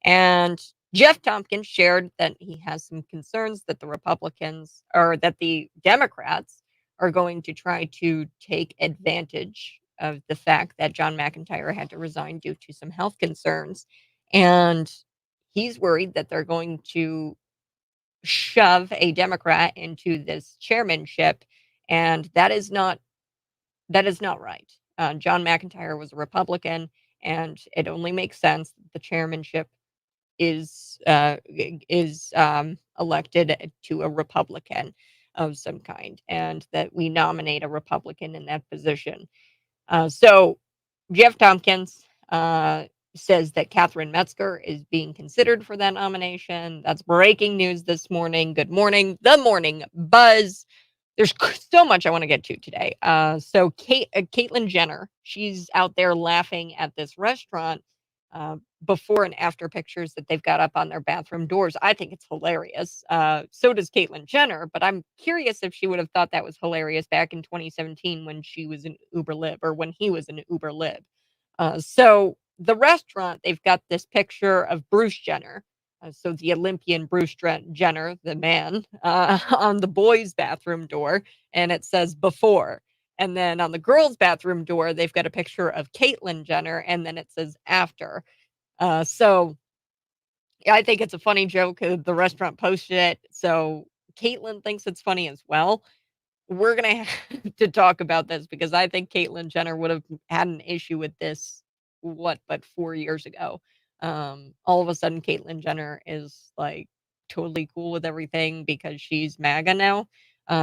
And Jeff Tompkins shared that he has some concerns that the Republicans or that the Democrats are going to try to take advantage of the fact that John McIntyre had to resign due to some health concerns. And he's worried that they're going to shove a Democrat into this chairmanship. And that is not right. John McIntyre was a Republican, and it only makes sense that the chairmanship is elected to a Republican of some kind, and that we nominate a Republican in that position. So Jeff Tompkins says that Catherine Metzger is being considered for that nomination. That's breaking news this morning. Good morning, the morning buzz. There's so much I want to get to today. So Caitlyn Jenner, she's out there laughing at this restaurant before and after pictures that they've got up on their bathroom doors. I think it's hilarious. So does Caitlyn Jenner, but I'm curious if she would have thought that was hilarious back in 2017 when she was an Uber Lib or when he was an Uber Lib. So the restaurant, they've got this picture of Bruce Jenner. So the Olympian Bruce Jenner, the man, on the boys' bathroom door, and it says before. And then on the girls' bathroom door, they've got a picture of Caitlyn Jenner, and then it says after. So yeah, I think it's a funny joke. The restaurant posted it, so Caitlyn thinks it's funny as well. We're gonna have to talk about this because I think Caitlyn Jenner would have had an issue with this, but 4 years ago. All of a sudden, Caitlyn Jenner is like totally cool with everything because she's MAGA now.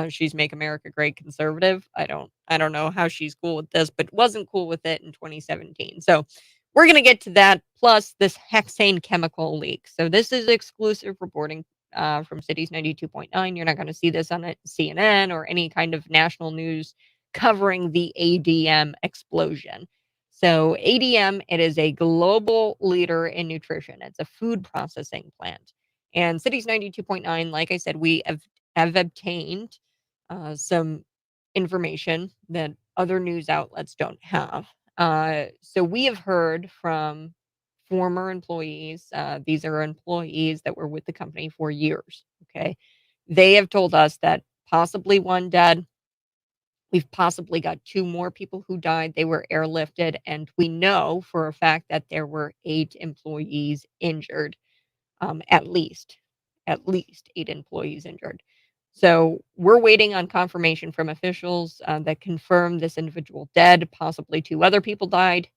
She's Make America Great Conservative. I don't know how she's cool with this, but wasn't cool with it in 2017. So we're gonna get to that. Plus this hexane chemical leak. So this is exclusive reporting from Cities 92.9. You're not going to see this on CNN or any kind of national news covering the ADM explosion. So ADM, it is a global leader in nutrition. It's a food processing plant. And Cities 92.9, like I said, we have obtained some information that other news outlets don't have. So we have heard from former employees. These are employees that were with the company for years. Okay. They have told us that possibly one dead. We've possibly got two more people who died. They were airlifted. And we know for a fact that there were 8 employees injured, at least 8 employees injured. So we're waiting on confirmation from officials that confirm this individual dead. Possibly 2 other people died.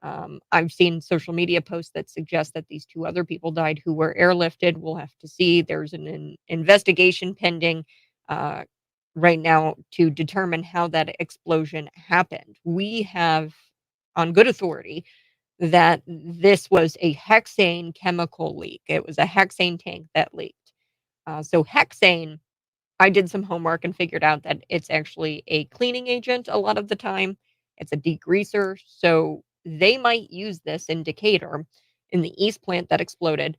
I've seen social media posts that suggest that these 2 other people died who were airlifted. We'll have to see. There's an investigation pending uh, right now to determine how that explosion happened. We have, on good authority, that this was a hexane chemical leak. It was a hexane tank that leaked. So hexane, I did some homework and figured out that it's actually a cleaning agent a lot of the time. It's a degreaser. So they might use this in Decatur in the East plant that exploded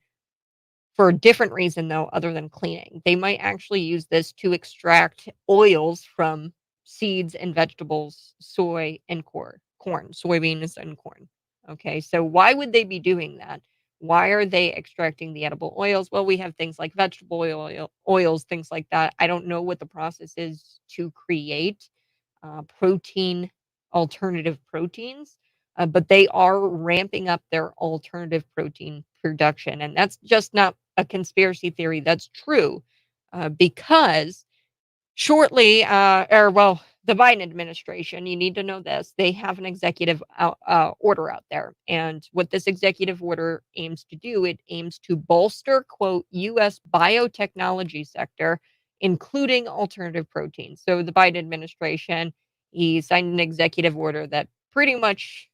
for a different reason, though, other than cleaning. They might actually use this to extract oils from seeds and vegetables, soy and corn, soybeans and corn. Okay, so why would they be doing that? Why are they extracting the edible oils? Well, we have things like vegetable oils, things like that. I don't know what the process is to create protein, alternative proteins, but they are ramping up their alternative protein production. And that's just not a conspiracy theory. That's true because shortly, the Biden administration, you need to know this, they have an executive order out there. And what this executive order aims to do, it aims to bolster, quote, U.S. biotechnology sector, including alternative proteins. So the Biden administration, he signed an executive order that pretty much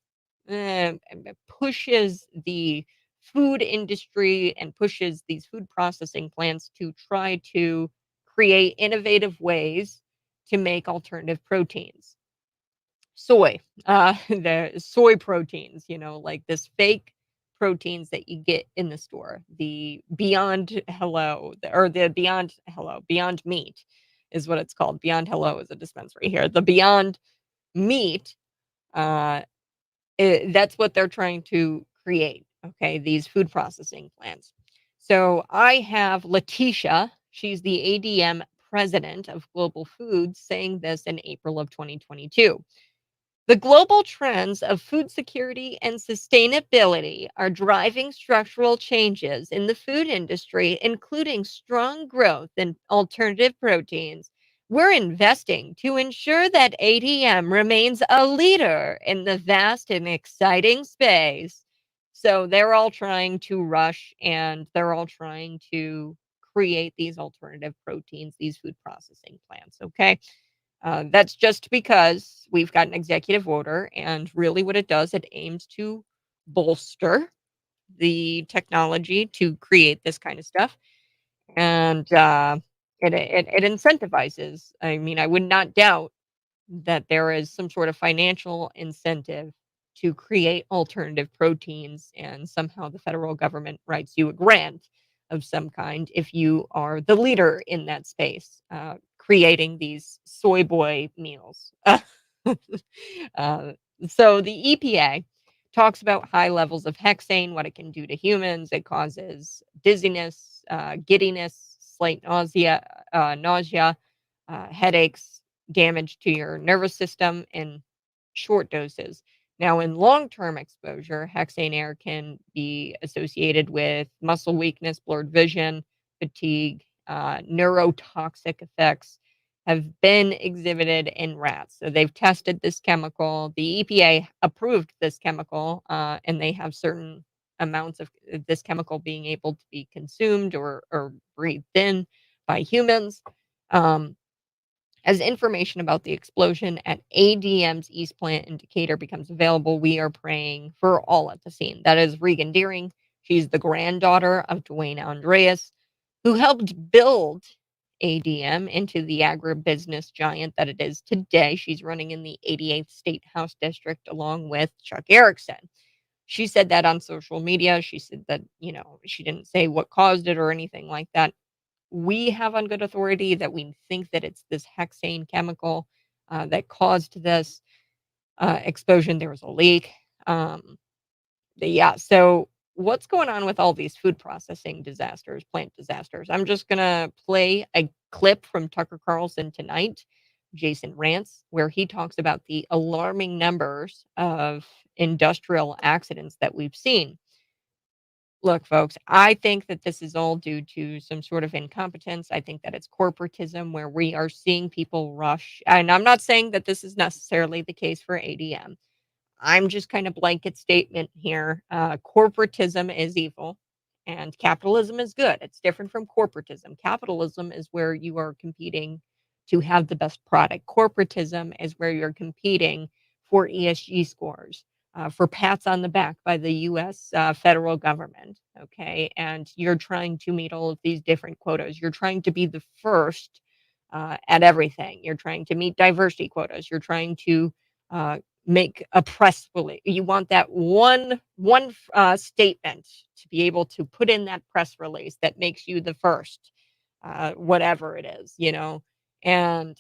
pushes the food industry and pushes these food processing plants to try to create innovative ways to make alternative proteins. Soy, the soy proteins, like this fake proteins that you get in the store. The Beyond Hello, or the Beyond Hello, Beyond Meat is what it's called. Beyond Hello is a dispensary here. The Beyond Meat, uh, that's what they're trying to create. Okay, these food processing plants. So I have Letitia. She's the ADM president of Global Foods saying this in April of 2022. The global trends of food security and sustainability are driving structural changes in the food industry, including strong growth in alternative proteins. We're investing to ensure that ADM remains a leader in the vast and exciting space. So they're all trying to rush and they're all trying to create these alternative proteins, these food processing plants. Okay. That's just because we've got an executive order, and really what it does, it aims to bolster the technology to create this kind of stuff, and it incentivizes. I mean, I would not doubt that there is some sort of financial incentive to create alternative proteins, and somehow the federal government writes you a grant of some kind if you are the leader in that space, creating these soy boy meals. uh, so the EPA talks about high levels of hexane, what it can do to humans. It causes dizziness, giddiness, slight nausea, headaches, damage to your nervous system in short doses. Now, in long term exposure, hexane air can be associated with muscle weakness, blurred vision, fatigue, neurotoxic effects have been exhibited in rats. So they've tested this chemical. The EPA approved this chemical, and they have certain amounts of this chemical being able to be consumed or breathed in by humans. Um, as information about the explosion at ADM's East Plant in Decatur becomes available, we are praying for all at the scene. That is Regan Deering. She's the granddaughter of Dwayne Andreas, who helped build ADM into the agribusiness giant that it is today. She's running in the 88th State House District along with Chuck Erickson. She said that on social media. She said that, she didn't say what caused it or anything like that. We have on good authority that we think that it's this hexane chemical that caused this explosion. There was a leak. Yeah. So what's going on with all these food processing disasters, plant disasters? I'm just gonna play a clip from Tucker Carlson tonight, Jason Rants, where he talks about the alarming numbers of industrial accidents that we've seen. Look, folks, I think that this is all due to some sort of incompetence. I think that it's corporatism where we are seeing people rush. And I'm not saying that this is necessarily the case for ADM. I'm just kind of blanket statement here. Corporatism is evil and capitalism is good. It's different from corporatism. Capitalism is where you are competing to have the best product. Corporatism is where you're competing for ESG scores, for pats on the back by the US federal government. Okay. And you're trying to meet all of these different quotas. You're trying to be the first at everything. You're trying to meet diversity quotas. You're trying to uh, make a press release. You want that one statement to be able to put in that press release that makes you the first, whatever it is. And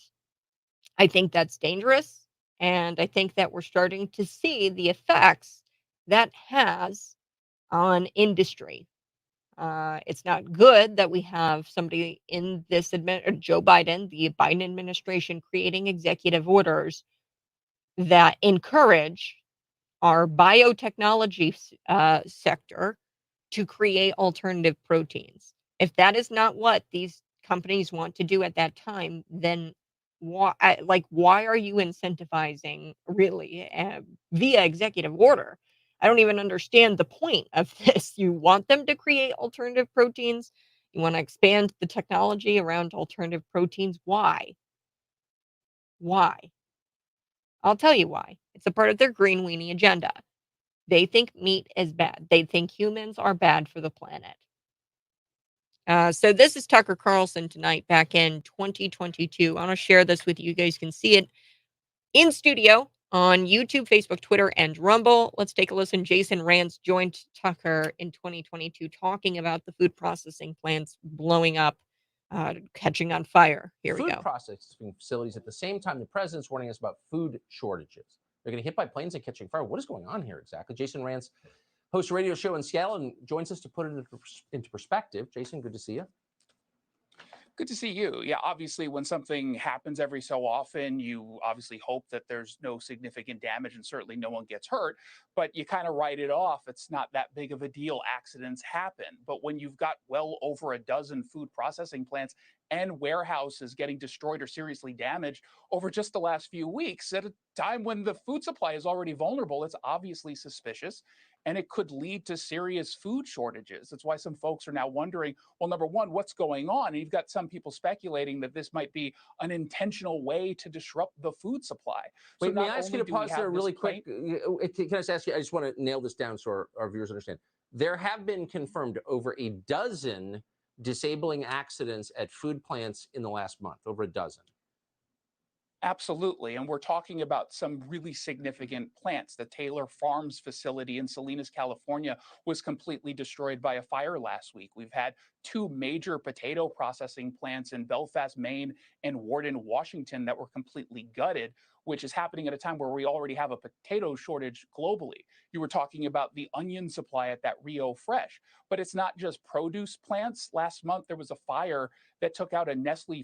I think that's dangerous, and I think that we're starting to see the effects that has on industry. It's not good that we have somebody in this Joe Biden, the Biden administration, creating executive orders that encourage our biotechnology sector to create alternative proteins. If that is not what these companies want to do at that time, then why are you incentivizing really via executive order? I don't even understand the point of this. You want them to create alternative proteins. You want to expand the technology around alternative proteins. Why? I'll tell you why. It's a part of their green weenie agenda. They think meat is bad. They think humans are bad for the planet. So this is Tucker Carlson tonight back in 2022. I want to share this with you. You guys can see it in studio on YouTube, Facebook, Twitter, and Rumble. Let's take a listen. Jason Rantz joined Tucker in 2022 talking about the food processing plants blowing up, catching on fire. Here we Food go. processing facilities at the same time the president's warning us about food shortages. They're getting hit by planes and catching fire. What is going on here exactly? Jason Rantz hosts a radio show in Seattle and joins us to put it into perspective. Jason, good to see you. Good to see you. Yeah, obviously, when something happens every so often, you obviously hope that there's no significant damage and certainly no one gets hurt, but you kind of write it off. It's not that big of a deal. Accidents happen. But when you've got well over a dozen food processing plants and warehouses getting destroyed or seriously damaged over just the last few weeks, at a time when the food supply is already vulnerable, it's obviously suspicious. And it could lead to serious food shortages. That's why some folks are now wondering, well, number one, what's going on? And you've got some people speculating that this might be an intentional way to disrupt the food supply. Wait, may I ask you to pause there really quick? Can I just ask you, I just want to nail this down so our viewers understand. There have been confirmed over a dozen disabling accidents at food plants in the last month, over a dozen. Absolutely. And we're talking about some really significant plants. The Taylor Farms facility in Salinas, California was completely destroyed by a fire last week. We've had two major potato processing plants in Belfast, Maine and Warden, Washington that were completely gutted, which is happening at a time where we already have a potato shortage globally. You were talking about the onion supply at that Rio Fresh, but it's not just produce plants. Last month, there was a fire that took out a Nestle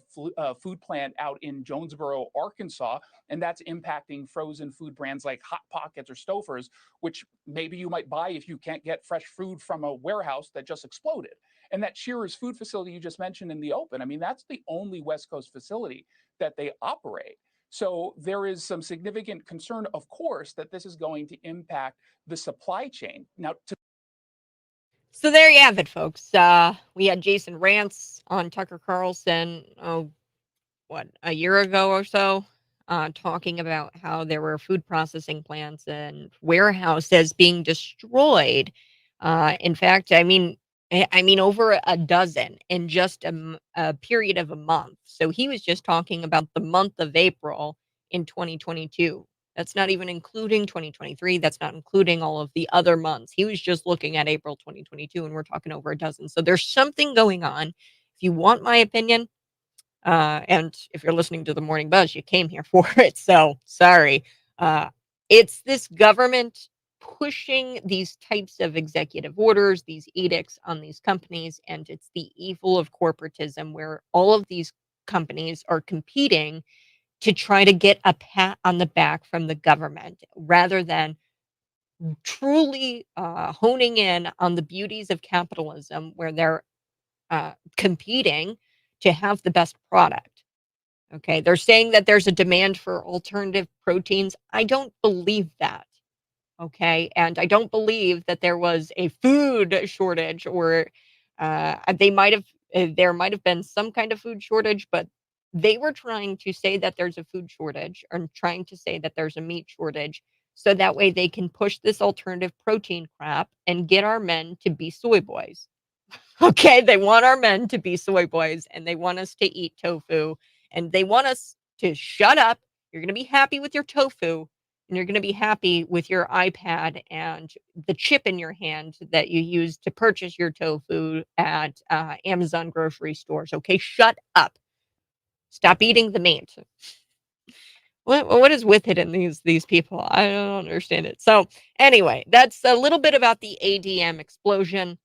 food plant out in Jonesboro, Arkansas, and that's impacting frozen food brands like Hot Pockets or Stouffer's, which maybe you might buy if you can't get fresh food from a warehouse that just exploded. And that Shearer's food facility you just mentioned in the open, I mean, that's the only West Coast facility that they operate. So there is some significant concern, of course, that this is going to impact the supply chain. Now, So there you have it, folks. We had Jason Rantz on Tucker Carlson, a year ago or so, talking about how there were food processing plants and warehouses being destroyed. In fact, I mean, over a dozen in just a period of a month. So he was just talking about the month of April in 2022. That's not even including 2023. That's not including all of the other months. He was just looking at April 2022, and we're talking over a dozen. So there's something going on. If you want my opinion, and if you're listening to the Morning Buzz, you came here for it. So sorry. It's this government pushing these types of executive orders, these edicts on these companies, and it's the evil of corporatism where all of these companies are competing to try to get a pat on the back from the government rather than truly honing in on the beauties of capitalism where they're competing to have the best product. Okay. They're saying that there's a demand for alternative proteins. I don't believe that. Okay. And I don't believe that there was a food shortage or there might have been some kind of food shortage, but they were trying to say that there's a food shortage or trying to say that there's a meat shortage. So that way they can push this alternative protein crap and get our men to be soy boys. Okay, they want our men to be soy boys and they want us to eat tofu and they want us to shut up. You're going to be happy with your tofu and you're going to be happy with your iPad and the chip in your hand that you use to purchase your tofu at Amazon grocery stores. Okay, shut up. Stop eating the meat. What is with it in these people? I don't understand it. So anyway, that's a little bit about the ADM explosion.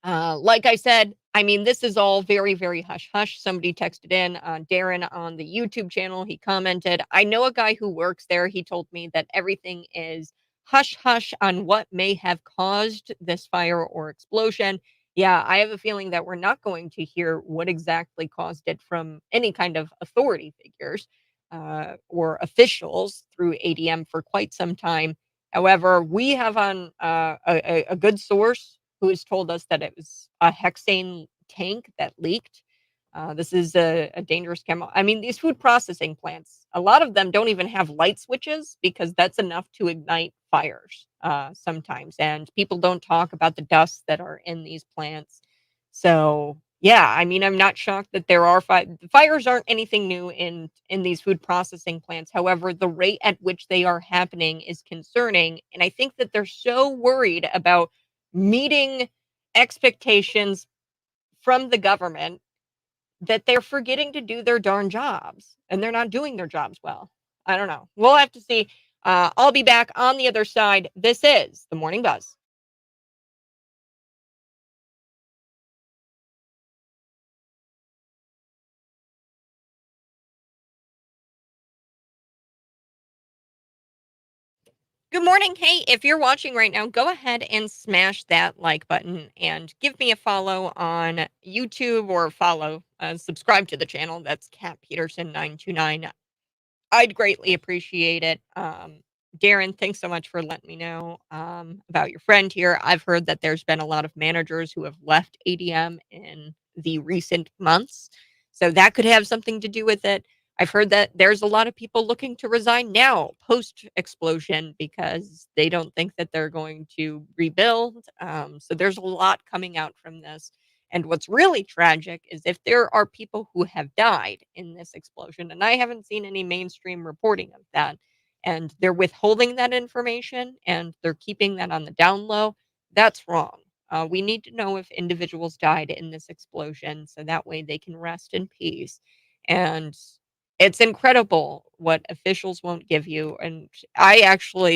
Like I said, I mean, this is all very, very hush hush. Somebody texted in, Darren on the YouTube channel. He commented, I know a guy who works there. He told me that everything is hush hush on what may have caused this fire or explosion. Yeah, I have a feeling that we're not going to hear what exactly caused it from any kind of authority figures or officials through ADM for quite some time. However, we have on a good source who has told us that it was a hexane tank that leaked. This is a dangerous chemical. I mean, these food processing plants, a lot of them don't even have light switches because that's enough to ignite fires sometimes. And people don't talk about the dust that are in these plants. So Yeah, I mean, I'm not shocked that there are fires aren't anything new in these food processing plants. However, the rate at which they are happening is concerning, and I think that they're so worried about meeting expectations from the government that they're forgetting to do their darn jobs, and they're not doing their jobs well. I don't know. We'll have to see. I'll be back on the other side. This is the Morning Buzz. Good morning. Hey, if you're watching right now, go ahead and smash that like button and give me a follow on YouTube or subscribe to the channel. That's Cat Peterson 929. I'd greatly appreciate it. Darren, thanks so much for letting me know about your friend here. I've heard that there's been a lot of managers who have left ADM in the recent months. So that could have something to do with it. I've heard that there's a lot of people looking to resign now post explosion because they don't think that they're going to rebuild. So there's a lot coming out from this. And what's really tragic is if there are people who have died in this explosion, and I haven't seen any mainstream reporting of that, and they're withholding that information and they're keeping that on the down low, that's wrong. We need to know if individuals died in this explosion so that way they can rest in peace. And it's incredible what officials won't give you. And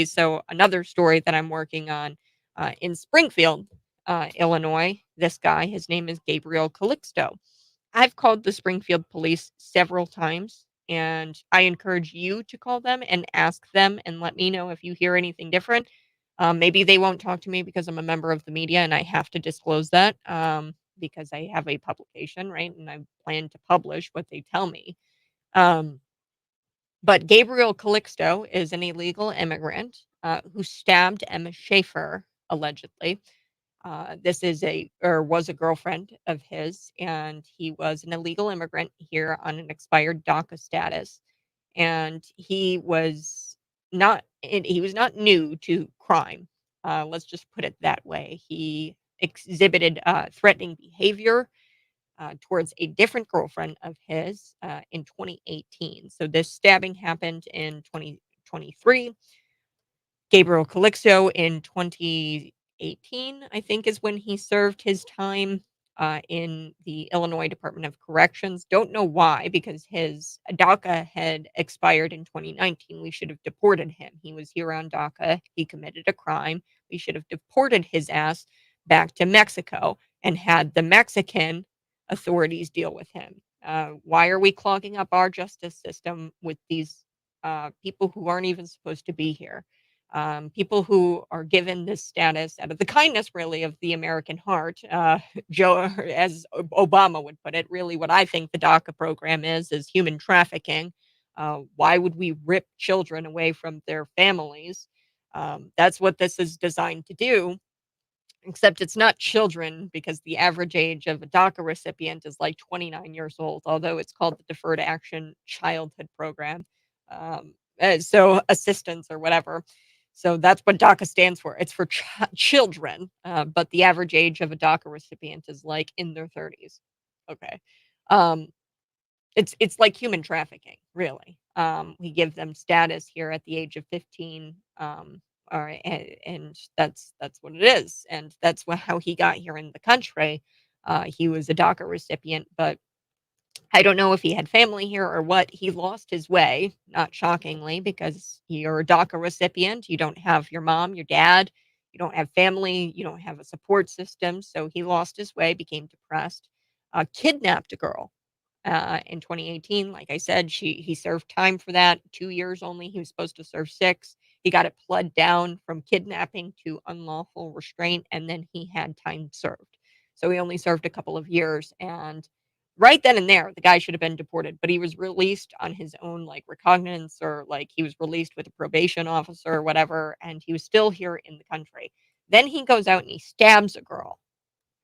so another story that I'm working on in Springfield, Illinois. This guy, his name is Gabriel Calixto. I've called the Springfield police several times, and I encourage you to call them and ask them and let me know if you hear anything different. Maybe they won't talk to me because I'm a member of the media and I have to disclose that because I have a publication, right? And I plan to publish what they tell me. Um, but Gabriel Calixto is an illegal immigrant who stabbed Emma Schaefer, allegedly. This was a girlfriend of his, and he was an illegal immigrant here on an expired DACA status. And he was not new to crime. Let's just put it that way. He exhibited threatening behavior towards a different girlfriend of his in 2018. So this stabbing happened in 2023. Gabriel Calixto in 2018, I think, is when he served his time in the Illinois Department of Corrections. Don't know why, because his DACA had expired in 2019. We should have deported him. He was here on DACA. He committed a crime. We should have deported his ass back to Mexico and had the Mexican authorities deal with him. Why are we clogging up our justice system with these people who aren't even supposed to be here? People who are given this status out of the kindness, really, of the American heart. Joe, as Obama would put it, really what I think the DACA program is human trafficking. Why would we rip children away from their families? That's what this is designed to do. Except it's not children because the average age of a DACA recipient is like 29 years old, although it's called the Deferred Action Childhood Program. So assistance or whatever. So that's what DACA stands for. It's for children, but the average age of a DACA recipient is like in their 30s. Okay. Um, it's like human trafficking, really. We give them status here at the age of 15, and that's what it is, and that's how he got here in the country. He was a DACA recipient, but I don't know if he had family here or what. He lost his way, not shockingly, because you're a DACA recipient. You don't have your mom, your dad, you don't have family, you don't have a support system. So he lost his way, became depressed, kidnapped a girl in 2018. Like I said, he served time for that, 2 years only. He was supposed to serve 6. He got it pled down from kidnapping to unlawful restraint, and then he had time served. So he only served a couple of years, and right then and there, the guy should have been deported, but he was released on his own, like, recognizance, or like he was released with a probation officer or whatever, and he was still here in the country. Then he goes out and he stabs a girl.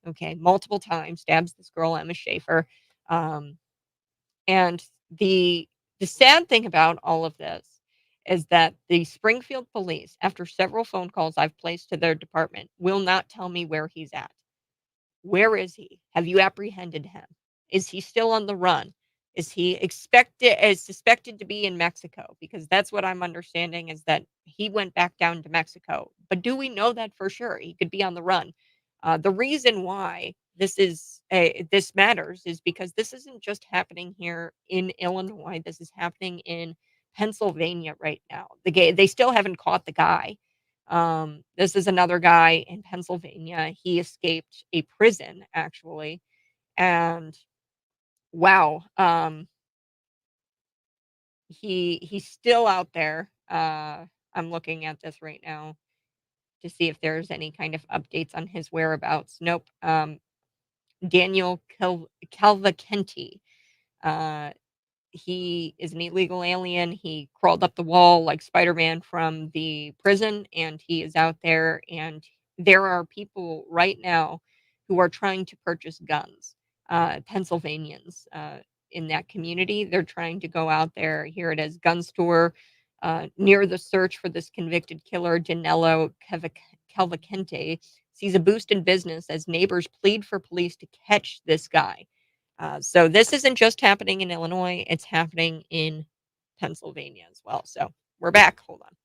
Okay, multiple times, stabs this girl, Emma Schaefer. Um, and the sad thing about all of this is that the Springfield police, after several phone calls I've placed to their department, will not tell me where he's at. Where is he? Have you apprehended him? Is he still on the run? Is he suspected to be in Mexico? Because that's what I'm understanding, is that he went back down to Mexico. But do we know that for sure? He could be on the run. The reason why this matters is because this isn't just happening here in Illinois. This is happening in Pennsylvania right now. They still haven't caught the guy. This is another guy in Pennsylvania. He escaped a prison, actually, and wow, he's still out there. I'm looking at this right now to see if there's any kind of updates on his whereabouts. Nope. Daniel Calvacenti. Uh, he is an illegal alien. He crawled up the wall like Spider-Man from the prison, and he is out there. And there are people right now who are trying to purchase guns. Pennsylvanians in that community, they're trying to go out there. Here it is, gun store near the search for this convicted killer, Danilo Calvacente, sees a boost in business as neighbors plead for police to catch this guy. So this isn't just happening in Illinois, it's happening in Pennsylvania as well. So we're back. Hold on.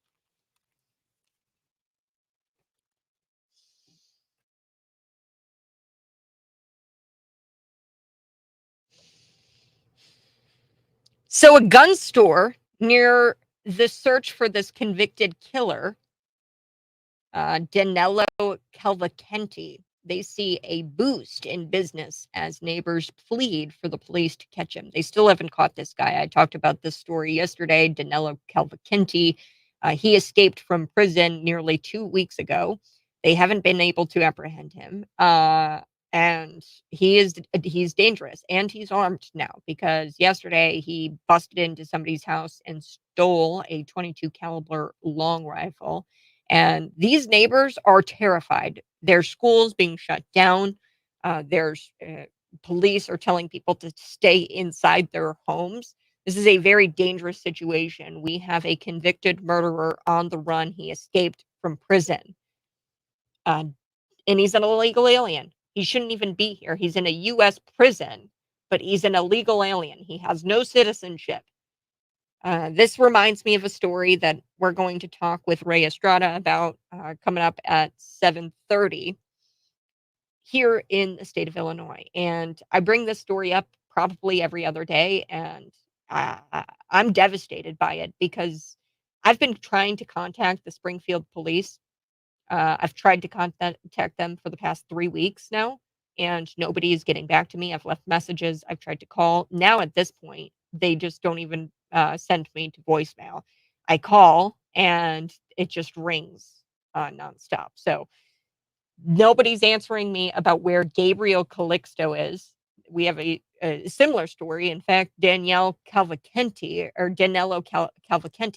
So a gun store near the search for this convicted killer, Danilo Calvacenti, they see a boost in business as neighbors plead for the police to catch him. They still haven't caught this guy. I talked about this story yesterday. Danilo Calvacenti, he escaped from prison nearly 2 weeks ago. They haven't been able to apprehend him. And he's dangerous, and he's armed now, because yesterday he busted into somebody's house and stole a 22 caliber long rifle. And these neighbors are terrified. Their schools being shut down. There's police are telling people to stay inside their homes. This is a very dangerous situation. We have a convicted murderer on the run. He escaped from prison, and he's an illegal alien. He shouldn't even be here. He's in a U.S. prison, but he's an illegal alien. He has no citizenship. This reminds me of a story that we're going to talk with Ray Estrada about coming up at 7:30 here in the state of Illinois. And I bring this story up probably every other day, and I'm devastated by it because I've been trying to contact the Springfield police. I've tried to contact them for the past 3 weeks now, and nobody is getting back to me. I've left messages. I've tried to call. Now at this point, they just don't even send me to voicemail. I call and it just rings nonstop. So nobody's answering me about where Gabriel Calixto is. We have a similar story. In fact, Danilo Calvacenti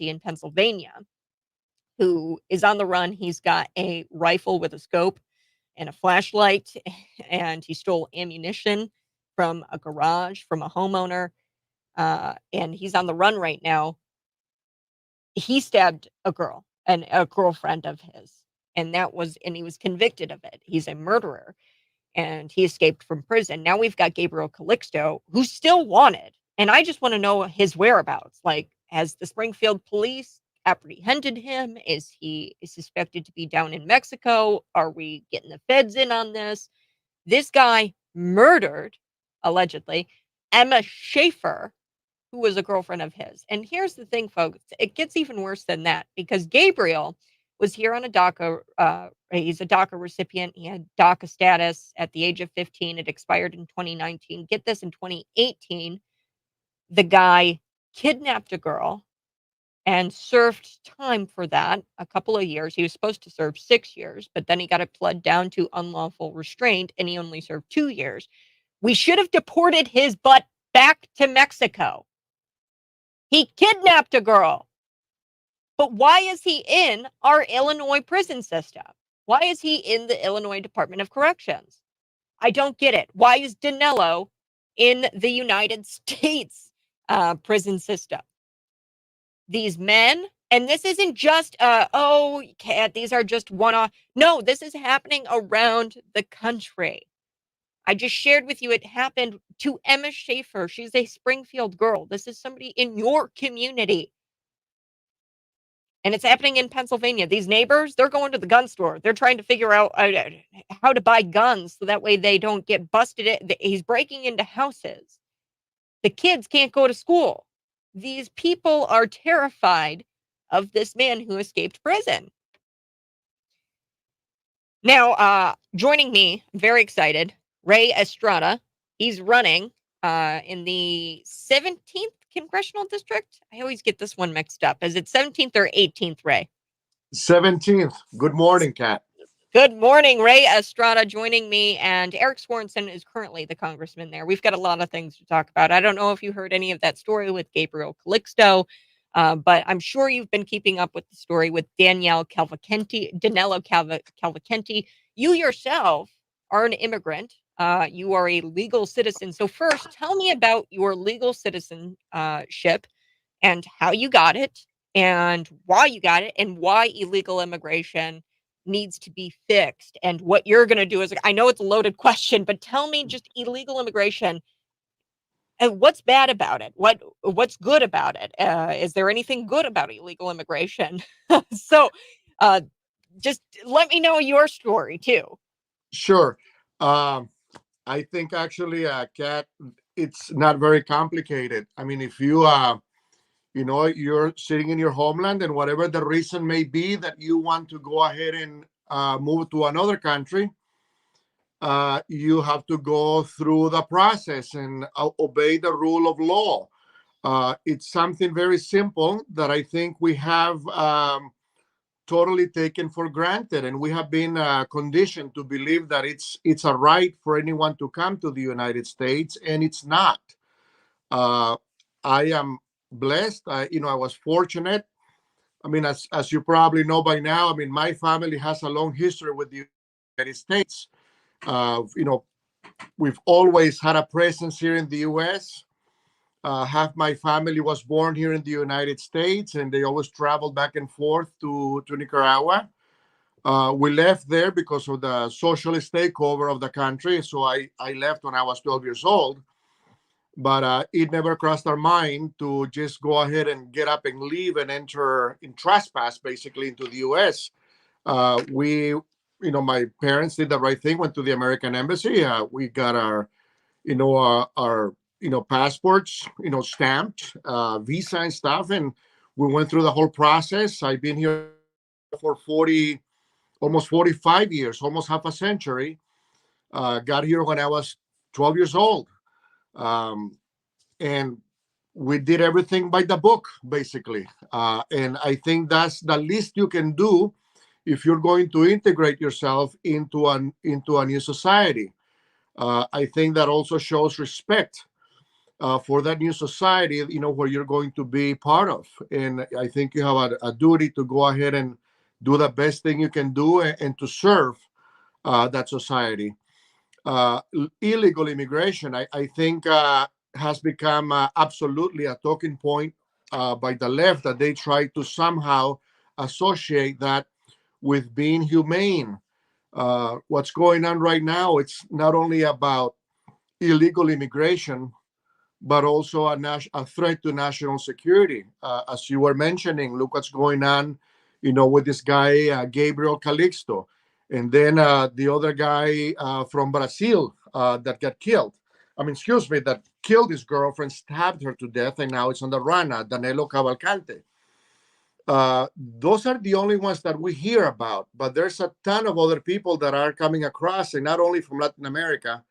in Pennsylvania, who is on the run. He's got a rifle with a scope and a flashlight, and he stole ammunition from a garage from a homeowner, and he's on the run right now. He stabbed a girl and a girlfriend of his, and he was convicted of it. He's a murderer, and he escaped from prison. Now we've got Gabriel Calixto, who's still wanted, and I just want to know his whereabouts. Like, has the Springfield police apprehended him? Is he suspected to be down in Mexico? Are we getting the feds in on this? This guy murdered, allegedly, Emma Schaefer, who was a girlfriend of his. And here's the thing, folks, it gets even worse than that, because Gabriel was here on a DACA. He's a DACA recipient. He had DACA status at the age of 15. It expired in 2019. Get this, in 2018, the guy kidnapped a girl and served time for that, a couple of years. He was supposed to serve 6 years, but then he got it pled down to unlawful restraint, and he only served 2 years. We should have deported his butt back to Mexico. He kidnapped a girl. But why is he in our Illinois prison system? Why is he in the Illinois Department of Corrections? I don't get it. Why is Danilo in the United States prison system? These men, and this isn't just, these are just one-off. No, this is happening around the country. I just shared with you it happened to Emma Schaefer. She's a Springfield girl. This is somebody in your community. And it's happening in Pennsylvania. These neighbors, they're going to the gun store. They're trying to figure out how to buy guns so that way they don't get busted. He's breaking into houses. The kids can't go to school. These people are terrified of this man who escaped prison. Now, joining me, I'm very excited, Ray Estrada. He's running in the 17th Congressional District. I always get this one mixed up. Is it 17th or 18th, Ray? 17th. Good morning, Kat. Good morning, Ray Estrada joining me, and Eric Swanson is currently the congressman there. We've got a lot of things to talk about. I don't know if you heard any of that story with Gabriel Calixto, but I'm sure you've been keeping up with the story with Danilo Cavalcanti. You yourself are an immigrant. You are a legal citizen. So first, tell me about your legal citizenship and how you got it and why you got it and why illegal immigration needs to be fixed and what you're going to do. I know it's a loaded question, but tell me just illegal immigration and what's bad about it? What's good about it? Is there anything good about illegal immigration? So just let me know your story too. Sure. I think actually, Kat, it's not very complicated. I mean, if you're sitting in your homeland and whatever the reason may be that you want to go ahead and move to another country, you have to go through the process and obey the rule of law. It's something very simple that I think we have totally taken for granted, and we have been conditioned to believe that it's a right for anyone to come to the United States, and it's not. I am blessed. I was fortunate. I mean, as you probably know by now, I mean, my family has a long history with the United States. We've always had a presence here in the U.S. Half my family was born here in the United States, and they always traveled back and forth to Nicaragua. We left there because of the socialist takeover of the country. So I left when I was 12 years old. But it never crossed our mind to just go ahead and get up and leave and enter in trespass, basically, into the U.S. My parents did the right thing, went to the American Embassy. We got our passports, stamped, visa and stuff. And we went through the whole process. I've been here for almost 45 years, almost half a century. Got here when I was 12 years old. And we did everything by the book, basically. And I think that's the least you can do if you're going to integrate yourself into a new society. I think that also shows respect for that new society, where you're going to be part of. And I think you have a duty to go ahead and do the best thing you can do and to serve that society. Illegal immigration, I think, has become absolutely a talking point by the left, that they try to somehow associate that with being humane. What's going on right now, it's not only about illegal immigration, but also a threat to national security. As you were mentioning, look what's going on, with this guy, Gabriel Calixto. And then the other guy from Brazil that got killed. That killed his girlfriend, stabbed her to death, and now it's on the run, Danilo Cavalcanti. Those are the only ones that we hear about, but there's a ton of other people that are coming across, and not only from Latin America,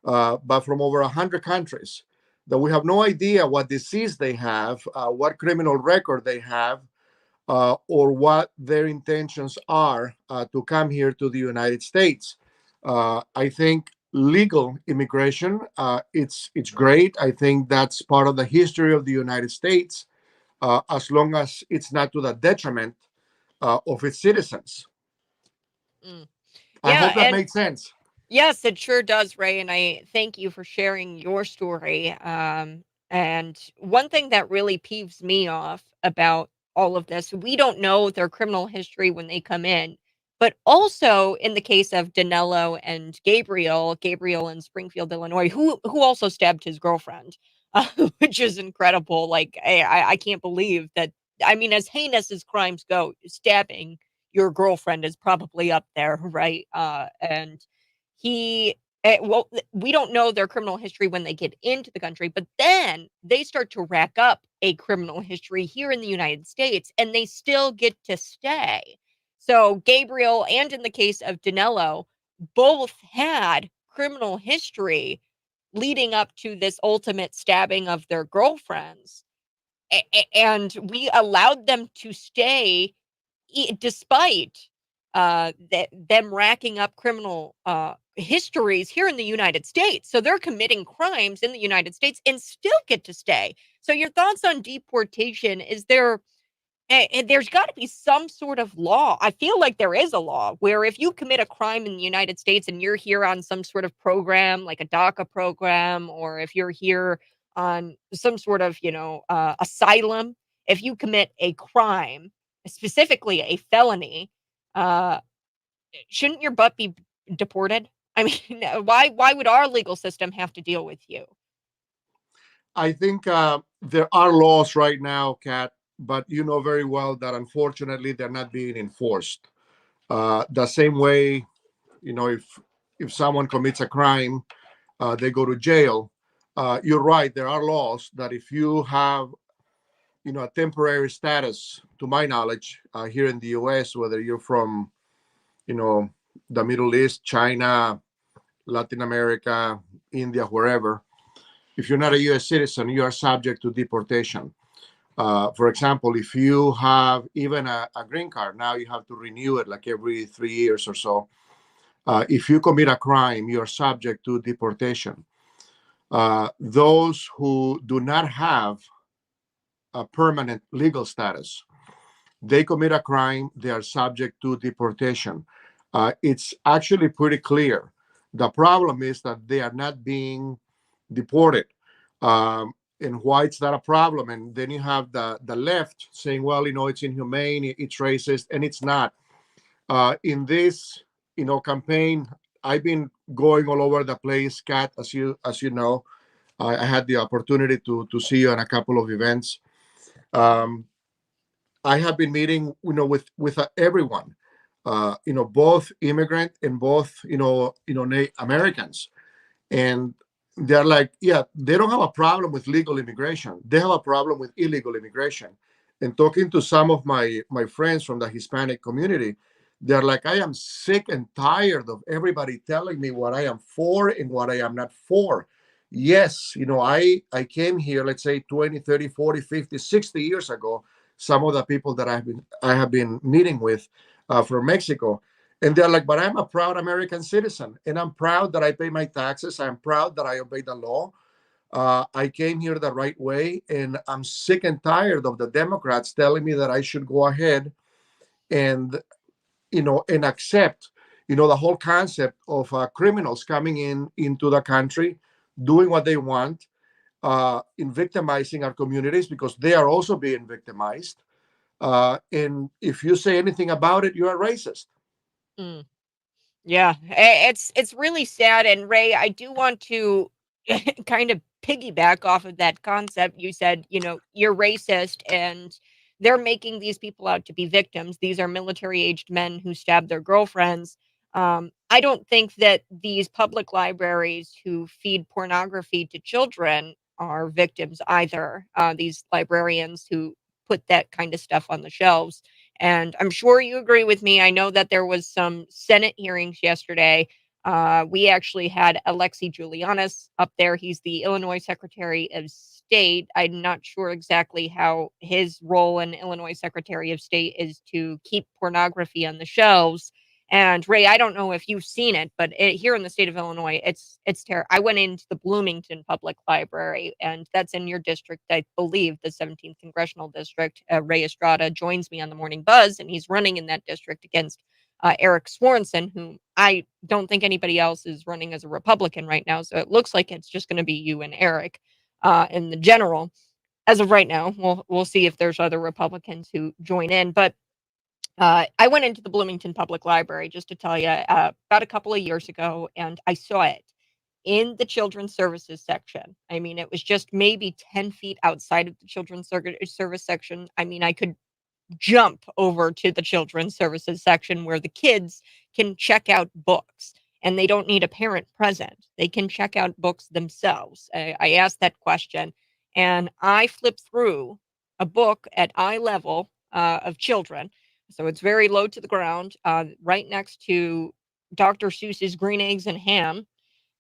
but from over 100 countries, that we have no idea what disease they have, what criminal record they have, or what their intentions are to come here to the United States. I think legal immigration, it's great. I think that's part of the history of the United States, as long as it's not to the detriment of its citizens. Mm. I Yeah, hope that and made sense. yes, it sure does, Ray. And I thank you for sharing your story. And one thing that really peeves me off about all of this, we don't know their criminal history when they come in, But also in the case of Danilo and Gabriel in Springfield, Illinois, who also stabbed his girlfriend, which is incredible. Like I can't believe that. I mean, as heinous as crimes go, stabbing your girlfriend is probably up there, right? And he, well, we don't know their criminal history when they get into the country, but then they start to rack up a criminal history here in the United States, and they still get to stay. So Gabriel and in the case of Danilo, both had criminal history leading up to this ultimate stabbing of their girlfriends. And we allowed them to stay despite them racking up criminal histories here in the United States. So they're committing crimes in the United States and still get to stay. So your thoughts on deportation? Is there and there's got to be some sort of law. I feel like there is a law where if you commit a crime in the United States and you're here on some sort of program, like a DACA program, or if you're here on some sort of, asylum, if you commit a crime, specifically a felony, uh, shouldn't your butt be deported? I mean, why would our legal system have to deal with you? I think there are laws right now, Kat, but you know very well that unfortunately they're not being enforced. The same way, if someone commits a crime, they go to jail. You're right. There are laws that if you have, a temporary status, to my knowledge, here in the U.S., whether you're from, the Middle East, China, Latin America, India, wherever, if you're not a U.S. citizen, you are subject to deportation. For example, if you have even a green card, now you have to renew it like every 3 years or so. If you commit a crime, you're subject to deportation. Those who do not have a permanent legal status, they commit a crime, they are subject to deportation. It's actually pretty clear. The problem is that they are not being deported. And why it's not a problem? And then you have the left saying, well, it's inhumane, it's racist, and it's not. In this, campaign, I've been going all over the place, Kat, as you know. I had the opportunity to see you on a couple of events. I have been meeting, with everyone, both immigrant and both, Americans. And they're like, yeah, they don't have a problem with legal immigration. They have a problem with illegal immigration. And talking to some of my friends from the Hispanic community, they're like, I am sick and tired of everybody telling me what I am for and what I am not for. Yes, I came here, let's say 20, 30, 40, 50, 60 years ago. Some of the people that I have been meeting with from Mexico, and they're like, but I'm a proud American citizen, and I'm proud that I pay my taxes. I'm proud that I obey the law. I came here the right way, and I'm sick and tired of the Democrats telling me that I should go ahead and, and accept, the whole concept of criminals coming into the country, doing what they want, in victimizing our communities because they are also being victimized. And if you say anything about it, you're a racist. Mm. Yeah, it's really sad. And Ray, I do want to kind of piggyback off of that concept. You said, you're racist and they're making these people out to be victims. These are military-aged men who stabbed their girlfriends. I don't think that these public libraries who feed pornography to children are victims either. These librarians who put that kind of stuff on the shelves. And I'm sure you agree with me. I know that there was some Senate hearings yesterday. We actually had Alexi Julianis up there. He's the Illinois Secretary of State. I'm not sure exactly how his role in Illinois Secretary of State is to keep pornography on the shelves. And Ray, I don't know if you've seen it, but here in the state of Illinois, it's terrible. I went into the Bloomington Public Library, and that's in your district, I believe, the 17th Congressional District. Ray Estrada joins me on the Morning Buzz, and he's running in that district against Eric Swanson, whom I don't think anybody else is running as a Republican right now. So it looks like it's just going to be you and Eric in the general. As of right now, we'll see if there's other Republicans who join in, but I went into the Bloomington Public Library, just to tell you, about a couple of years ago, and I saw it in the children's services section. I mean, it was just maybe 10 feet outside of the children's service section. I mean, I could jump over to the children's services section where the kids can check out books, and they don't need a parent present. They can check out books themselves. I asked that question, and I flipped through a book at eye level of children. So it's very low to the ground, right next to Dr. Seuss's Green Eggs and Ham.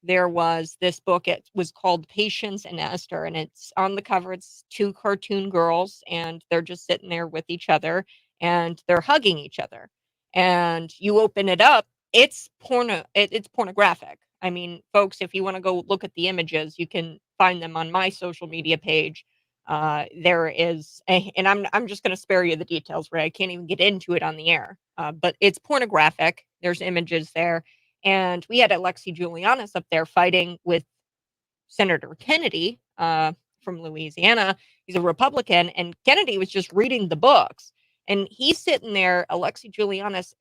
There was this book. It was called Patience and Esther, and it's on the cover. It's two cartoon girls, and they're just sitting there with each other, and they're hugging each other. And you open it up, it's it's pornographic. I mean, folks, if you want to go look at the images, you can find them on my social media page. There is, and I'm just going to spare you the details, Ray. I can't even get into it on the air. But it's pornographic. There's images there. And we had Alexi Julianis up there fighting with Senator Kennedy from Louisiana. He's a Republican, and Kennedy was just reading the books. And he's sitting there, Alexi Julianis,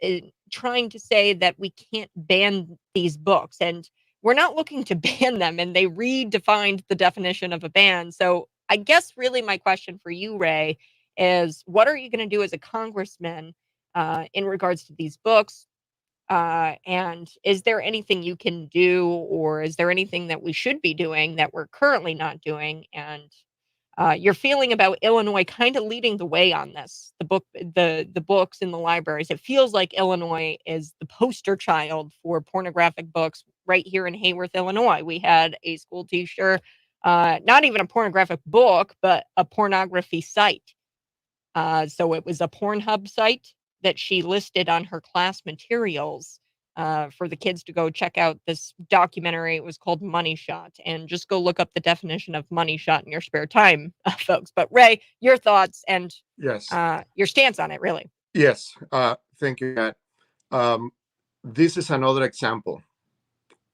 trying to say that we can't ban these books. And we're not looking to ban them. And they redefined the definition of a ban. So I guess really my question for you, Ray, is what are you going to do as a congressman in regards to these books? And is there anything you can do, or is there anything that we should be doing that we're currently not doing? And your feeling about Illinois kind of leading the way on this, the books in the libraries. It feels like Illinois is the poster child for pornographic books right here in Hayworth, Illinois. We had a school teacher, not even a pornographic book, but a pornography site. So it was a Pornhub site that she listed on her class materials for the kids to go check out this documentary. It was called Money Shot, and just go look up the definition of money shot in your spare time, folks. But Ray, your thoughts and Yes. your stance on it, really. Yes. Thank you, Matt. This is another example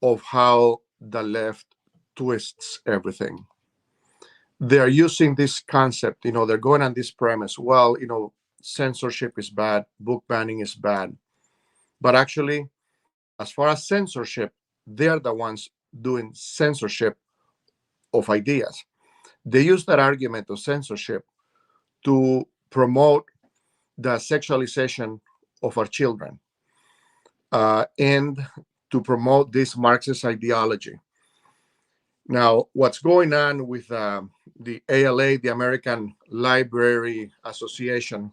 of how the left twists everything. They're using this concept, they're going on this premise. Well, censorship is bad, book banning is bad. But actually, as far as censorship, they're the ones doing censorship of ideas. They use that argument of censorship to promote the sexualization of our children and to promote this Marxist ideology. Now, what's going on with the ALA, the American Library Association,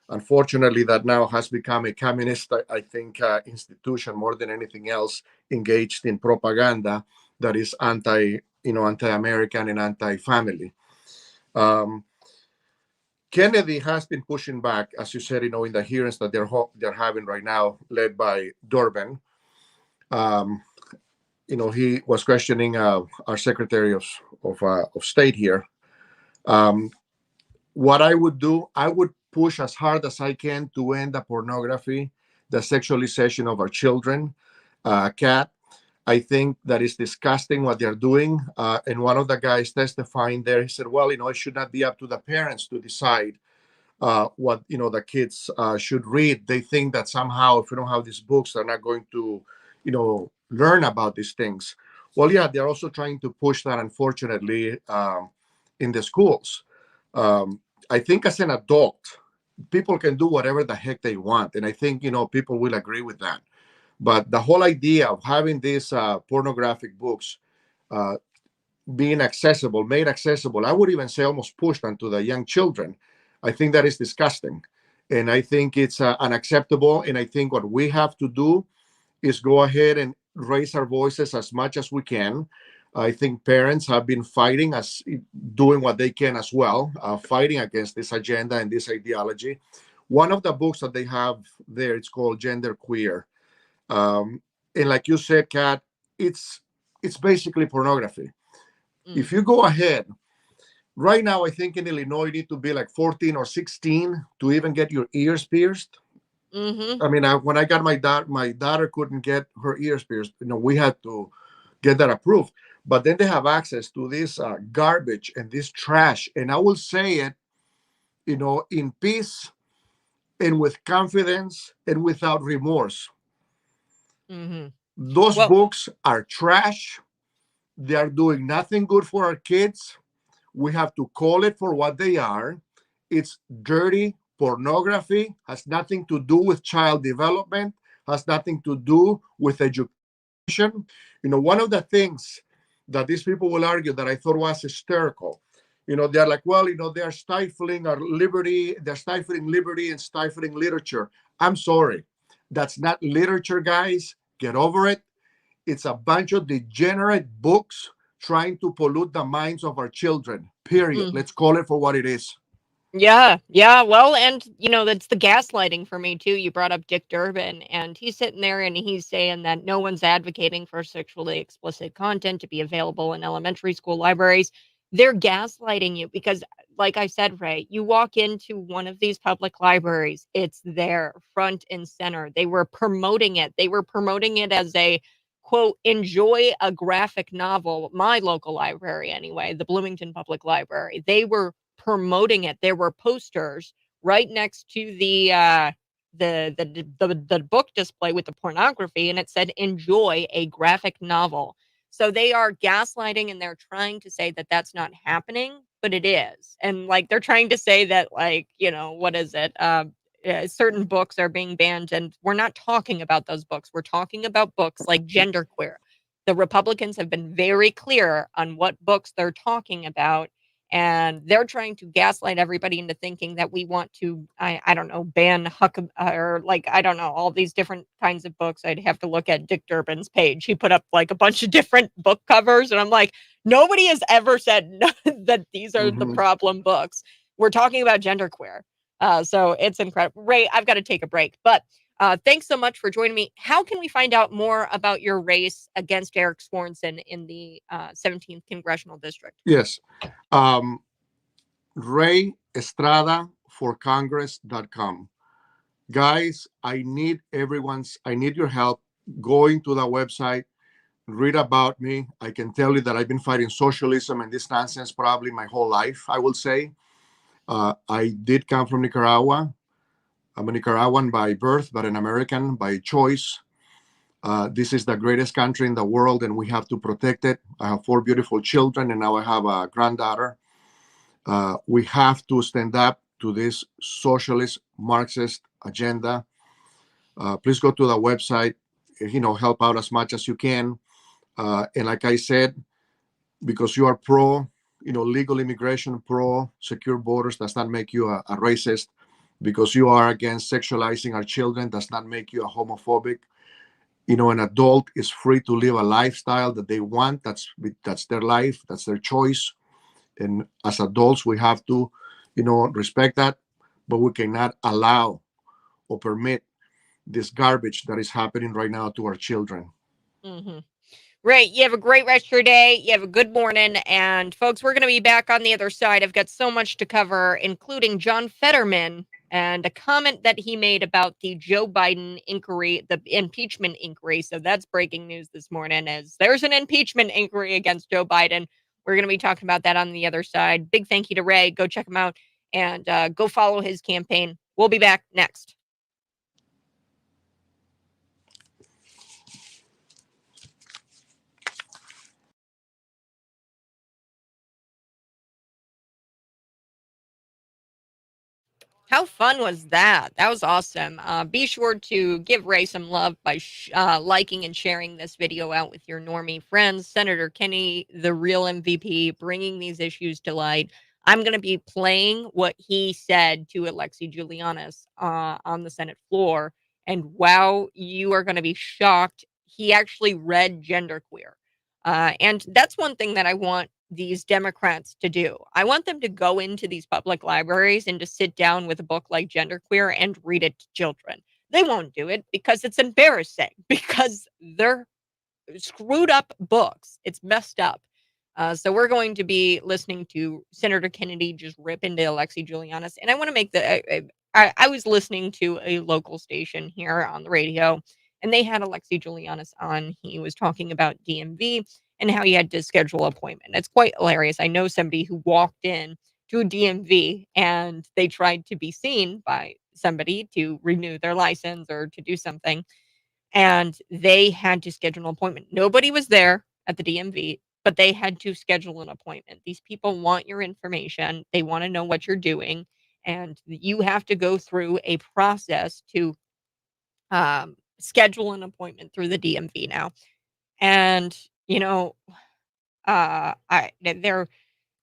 unfortunately, that now has become a communist, I think, institution more than anything else, engaged in propaganda that is anti-American and anti-family. Kennedy has been pushing back, as you said, in the hearings that they're having right now, led by Durbin. He was questioning our Secretary of State here. What I would do, I would push as hard as I can to end the pornography, the sexualization of our children. Kat, I think that is disgusting what they're doing. And one of the guys testifying there, he said, well, it should not be up to the parents to decide what, the kids should read. They think that somehow if we don't have these books, they're not going to, learn about these things. Well, yeah, they're also trying to push that, unfortunately, in the schools. I think as an adult, people can do whatever the heck they want. And I think, people will agree with that. But the whole idea of having these pornographic books being accessible, made accessible, I would even say almost pushed onto the young children, I think that is disgusting. And I think it's unacceptable. And I think what we have to do is go ahead and raise our voices as much as we can. I think parents have been fighting, doing what they can as well, fighting against this agenda and this ideology. One of the books that they have there, it's called Gender Queer. And like you said, Kat, it's basically pornography. If you go ahead, right now, I think in Illinois, you need to be like 14 or 16 to even get your ears pierced. I mean, when I got my daughter couldn't get her ears pierced. We had to get that approved. But then they have access to this garbage and this trash. And I will say it, in peace, and with confidence and without remorse. Mm-hmm. Those Well, books are trash. They are doing nothing good for our kids. We have to call it for what they are. It's dirty pornography, has nothing to do with child development, has nothing to do with education. One of the things that these people will argue that I thought was hysterical, they're like, well, they're stifling our liberty, they're stifling liberty and stifling literature. I'm sorry. That's not literature, guys. Get over it. It's a bunch of degenerate books trying to pollute the minds of our children. Period. mhm. Let's call it for what it is. Yeah, yeah. Well, and that's the gaslighting for me too. You brought up Dick Durbin, and he's sitting there and he's saying that no one's advocating for sexually explicit content to be available in elementary school libraries. They're gaslighting you because, like I said, Ray, you walk into one of these public libraries, it's there, front and center. They were promoting it. They were promoting it as a quote, enjoy a graphic novel. My local library, anyway, the Bloomington Public Library, they were promoting it. There were posters right next to the book display with the pornography, and it said enjoy a graphic novel. So they are gaslighting, and they're trying to say that that's not happening, but it is. And like they're trying to say that, like, what is it, certain books are being banned, and we're not talking about those books. We're talking about books like genderqueer. The Republicans have been very clear on what books they're talking about, and they're trying to gaslight everybody into thinking that we want to, I don't know, ban or like, I don't know, all these different kinds of books. I'd have to look at Dick Durbin's page. He put up like a bunch of different book covers, and I'm like, nobody has ever said that these are the problem books. We're talking about genderqueer. So it's incredible. Ray, I've got to take a break, but thanks so much for joining me. How can we find out more about your race against Eric Swanson in the 17th Congressional District? Yes. RayEstradaForCongress.com. Guys, I need your help. Going to the website, read about me. I can tell you that I've been fighting socialism and this nonsense probably my whole life, I will say. I did come from Nicaragua. I'm a Nicaraguan by birth, but an American by choice. This is the greatest country in the world, and we have to protect it. I have 4 beautiful children, and now I have a granddaughter. We have to stand up to this socialist Marxist agenda. Please go to the website, help out as much as you can. And like I said, because you are pro, legal immigration, pro secure borders does not make you a racist. Because you are against sexualizing our children does not make you a homophobic. An adult is free to live a lifestyle that they want. That's their life. That's their choice. And as adults, we have to, respect that. But we cannot allow or permit this garbage that is happening right now to our children. Mm-hmm. Right. You have a great rest of your day. You have a good morning. And folks, we're going to be back on the other side. I've got so much to cover, including John Fetterman and a comment that he made about the Joe Biden inquiry, the impeachment inquiry. So that's breaking news this morning, as there's an impeachment inquiry against Joe Biden. We're going to be talking about that on the other side. Big thank you to Ray. Go check him out and go follow his campaign. We'll be back next. How fun was that? That was awesome. Be sure to give Ray some love by liking and sharing this video out with your normie friends. Senator Kenny, the real MVP, bringing these issues to light. I'm going to be playing what he said to Alexi Giulianis on the Senate floor. And wow, you are going to be shocked. He actually read genderqueer. And that's one thing that I want these Democrats to do. I want them to go into these public libraries and to sit down with a book like Genderqueer and read it to children. They won't do it because it's embarrassing, because they're screwed up books. It's messed up. So we're going to be listening to Senator Kennedy just rip into Alexi Giulianis. And I want to make I was listening to a local station here on the radio, and they had Alexi Giulianis on. He was talking about DMV and how he had to schedule an appointment. It's quite hilarious. I know somebody who walked in to a DMV and they tried to be seen by somebody to renew their license or to do something, and they had to schedule an appointment. Nobody was there at the DMV, but they had to schedule an appointment. These people want your information. They want to know what you're doing, and you have to go through a process to schedule an appointment through the DMV now. And they're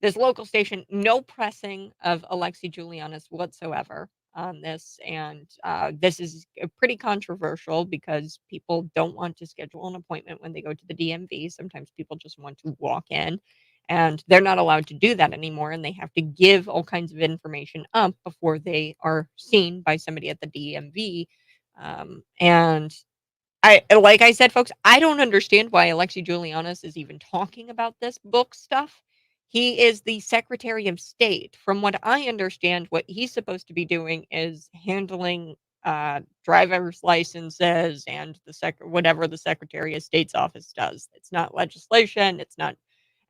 this local station, no pressing of Alexi Julianis whatsoever on this. And this is pretty controversial because people don't want to schedule an appointment when they go to the DMV. Sometimes people just want to walk in, and they're not allowed to do that anymore. And they have to give all kinds of information up before they are seen by somebody at the DMV. And like I said, folks, I don't understand why Alexi Julianis is even talking about this book stuff. He is the Secretary of State. From what I understand, what he's supposed to be doing is handling driver's licenses and whatever the Secretary of State's office does. It's not legislation. It's not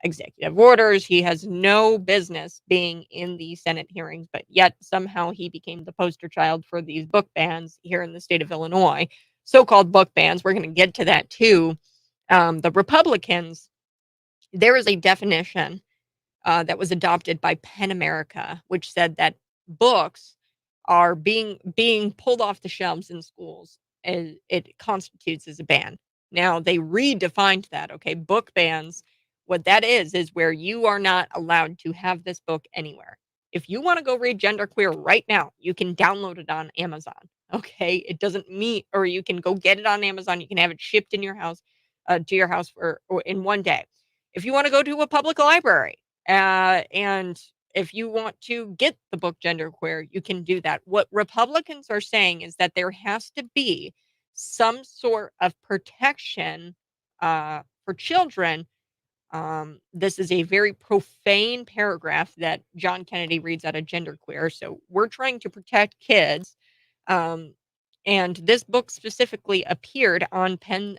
executive orders. He has no business being in the Senate hearings, but yet somehow he became the poster child for these book bans here in the state of Illinois. So-called book bans. We're going to get to that too. The Republicans, there is a definition that was adopted by PEN America, which said that books are being pulled off the shelves in schools. It constitutes as a ban. Now they redefined that. Okay, book bans. What that is where you are not allowed to have this book anywhere. If you want to go read Genderqueer right now, you can download it on Amazon. Okay, it doesn't mean, or you can go get it on Amazon. You can have it shipped in your house, to your house or in one day. If you want to go to a public library, and if you want to get the book Genderqueer, you can do that. What Republicans are saying is that there has to be some sort of protection for children. This is a very profane paragraph that John Kennedy reads out of Genderqueer. So we're trying to protect kids. And this book specifically appeared on PEN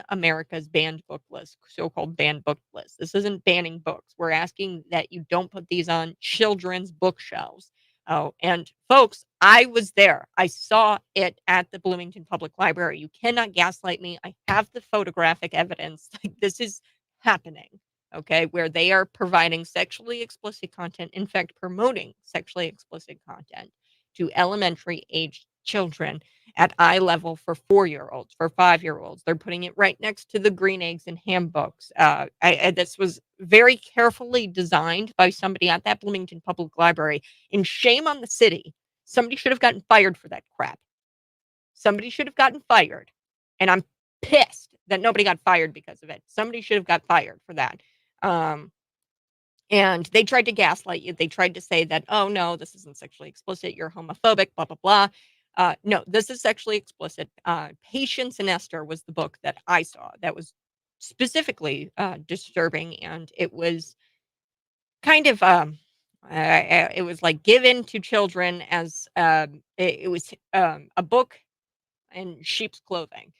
America's banned book list, so-called banned book list. This isn't banning books. We're asking that you don't put these on children's bookshelves. Oh, and folks, I was there. I saw it at the Bloomington Public Library. You cannot gaslight me. I have the photographic evidence. Like, this is happening, okay, where they are providing sexually explicit content, in fact, promoting sexually explicit content to elementary age children at eye level for 4-year-olds, for 5-year-olds. They're putting it right next to the green eggs and ham books. This was very carefully designed by somebody at that Bloomington Public Library. And shame on the city. Somebody should have gotten fired for that crap. Somebody should have gotten fired. And I'm pissed that nobody got fired because of it. Somebody should have got fired for that. And they tried to gaslight you. They tried to say that, oh, no, this isn't sexually explicit. You're homophobic, blah, blah, blah. No, this is sexually explicit. Patience and Esther was the book that I saw that was specifically disturbing. And it was kind of, it was like given to children as it was a book in sheep's clothing.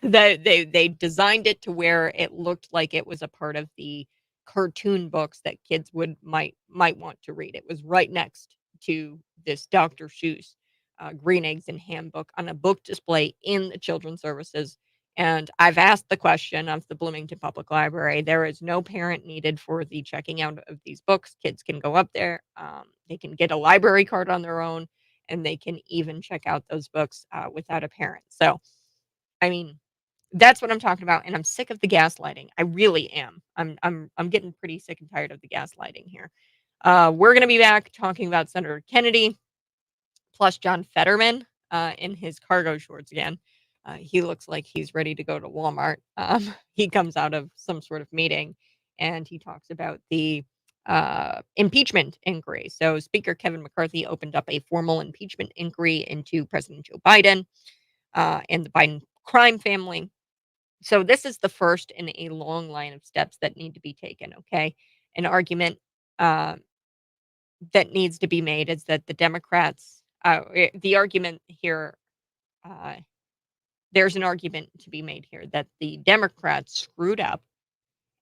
They designed it to where it looked like it was a part of the cartoon books that kids might want to read. It was right next to this Dr. Seuss Green Eggs and Ham book on a book display in the children's services. And I've asked the question of the Bloomington Public Library. There is no parent needed for the checking out of these books. Kids can go up there. They can get a library card on their own, and they can even check out those books without a parent. So, I mean, that's what I'm talking about, and I'm sick of the gaslighting. I really am. I'm getting pretty sick and tired of the gaslighting here. We're going to be back talking about Senator Kennedy, plus John Fetterman in his cargo shorts again. He looks like he's ready to go to Walmart. He comes out of some sort of meeting, and he talks about the impeachment inquiry. So Speaker Kevin McCarthy opened up a formal impeachment inquiry into President Joe Biden and the Biden crime family. So this is the first in a long line of steps that need to be taken, okay? An argument that needs to be made is that the Democrats, the argument here, there's an argument to be made here that the Democrats screwed up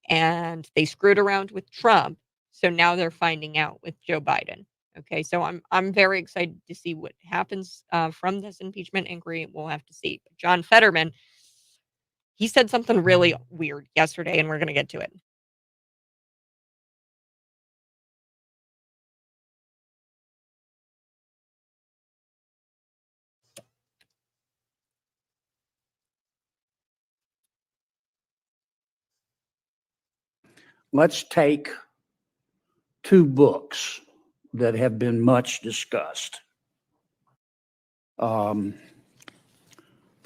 and they screwed around with Trump. So now they're finding out with Joe Biden. Okay, so I'm very excited to see what happens from this impeachment inquiry. We'll have to see. But John Fetterman, he said something really weird yesterday, and we're going to get to it. Let's take two books that have been much discussed. The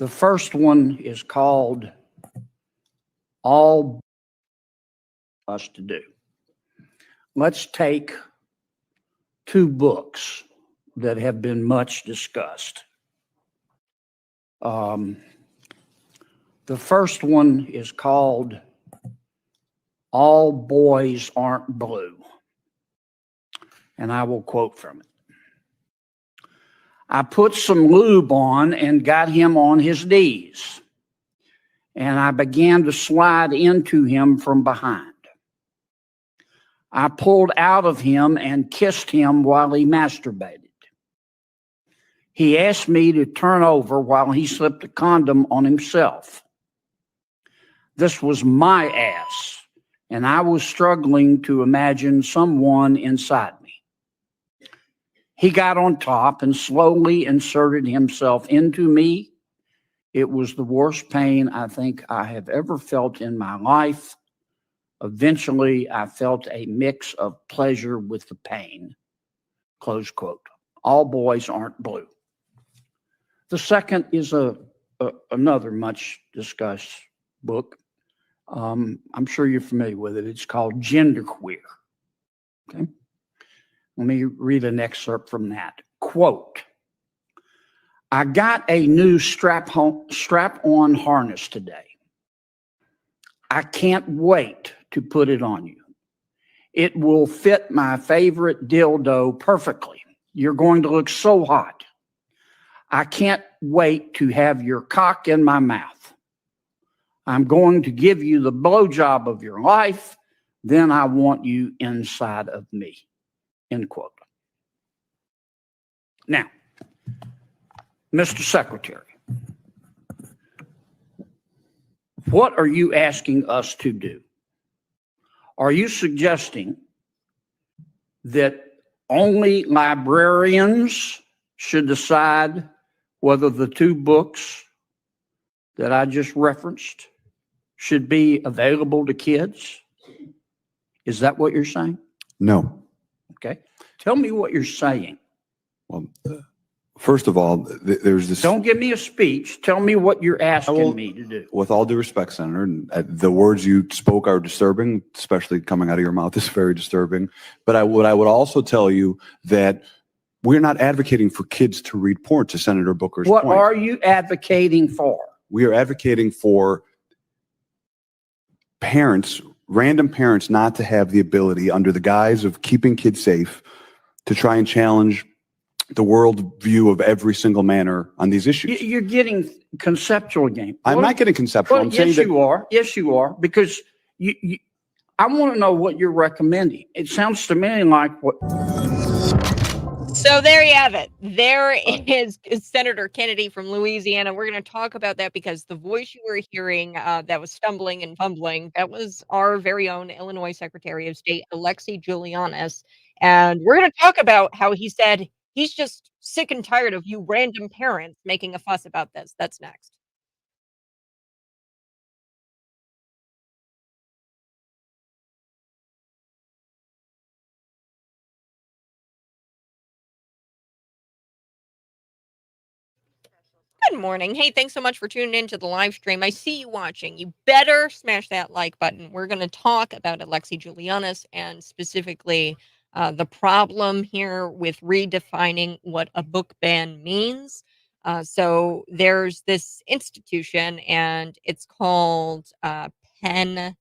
first one is called All Us to Do. Let's take two books that have been much discussed. The first one is called All Boys Aren't Blue. And I will quote from it. I put some lube on and got him on his knees, and I began to slide into him from behind. I pulled out of him and kissed him while he masturbated. He asked me to turn over while he slipped a condom on himself. This was my ass, and I was struggling to imagine someone inside me. He got on top and slowly inserted himself into me. It was the worst pain I think I have ever felt in my life. Eventually, I felt a mix of pleasure with the pain. Close quote. All Boys Aren't Blue. The second is another much discussed book. I'm sure you're familiar with it. It's called Genderqueer. Okay. Let me read an excerpt from that. Quote, I got a new strap-on harness today. I can't wait to put it on you. It will fit my favorite dildo perfectly. You're going to look so hot. I can't wait to have your cock in my mouth. I'm going to give you the blowjob of your life. Then I want you inside of me. End quote. Now, Mr. Secretary, what are you asking us to do? Are you suggesting that only librarians should decide whether the two books that I just referenced should be available to kids? Is that what you're saying? No. Okay. Tell me what you're saying. Well, first of all, there's this. Don't give me a speech. Tell me what you're asking me to do. With all due respect, Senator, and the words you spoke are disturbing, especially coming out of your mouth is very disturbing. But what I would also tell you that we're not advocating for kids to read porn, to Senator Booker's point. What are you advocating for? We are advocating for parents, random parents, not to have the ability, under the guise of keeping kids safe, to try and challenge the world view of every single manner on these issues. You're getting conceptual game. I'm not getting conceptual. I'm saying yes, you are. Yes, you are. Because I want to know what you're recommending. It sounds to me like what. So there you have it. There is Senator Kennedy from Louisiana. We're going to talk about that because the voice you were hearing that was stumbling and fumbling, that was our very own Illinois Secretary of State, Alexi Giulianis. And we're going to talk about how he said he's just sick and tired of you random parents making a fuss about this. That's next. Good morning. Hey, thanks so much for tuning in to the live stream. I see you watching. You better smash that like button. We're going to talk about Alexi Giulianis and specifically the problem here with redefining what a book ban means. So there's this institution and it's called PEN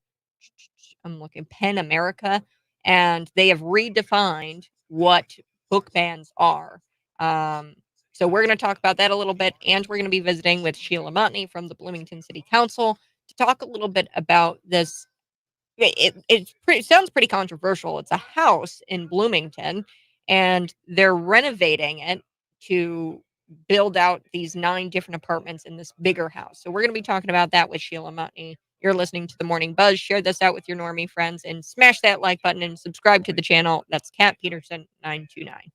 America, and they have redefined what book bans are. So we're going to talk about that a little bit, and we're going to be visiting with Sheila Montney from the Bloomington City Council to talk a little bit about this. It sounds pretty controversial. It's a house in Bloomington, and they're renovating it to build out these 9 different apartments in this bigger house. So we're going to be talking about that with Sheila Mutney. You're listening to The Morning Buzz. Share this out with your normie friends and smash that like button and subscribe to the channel. That's Kat Peterson 929.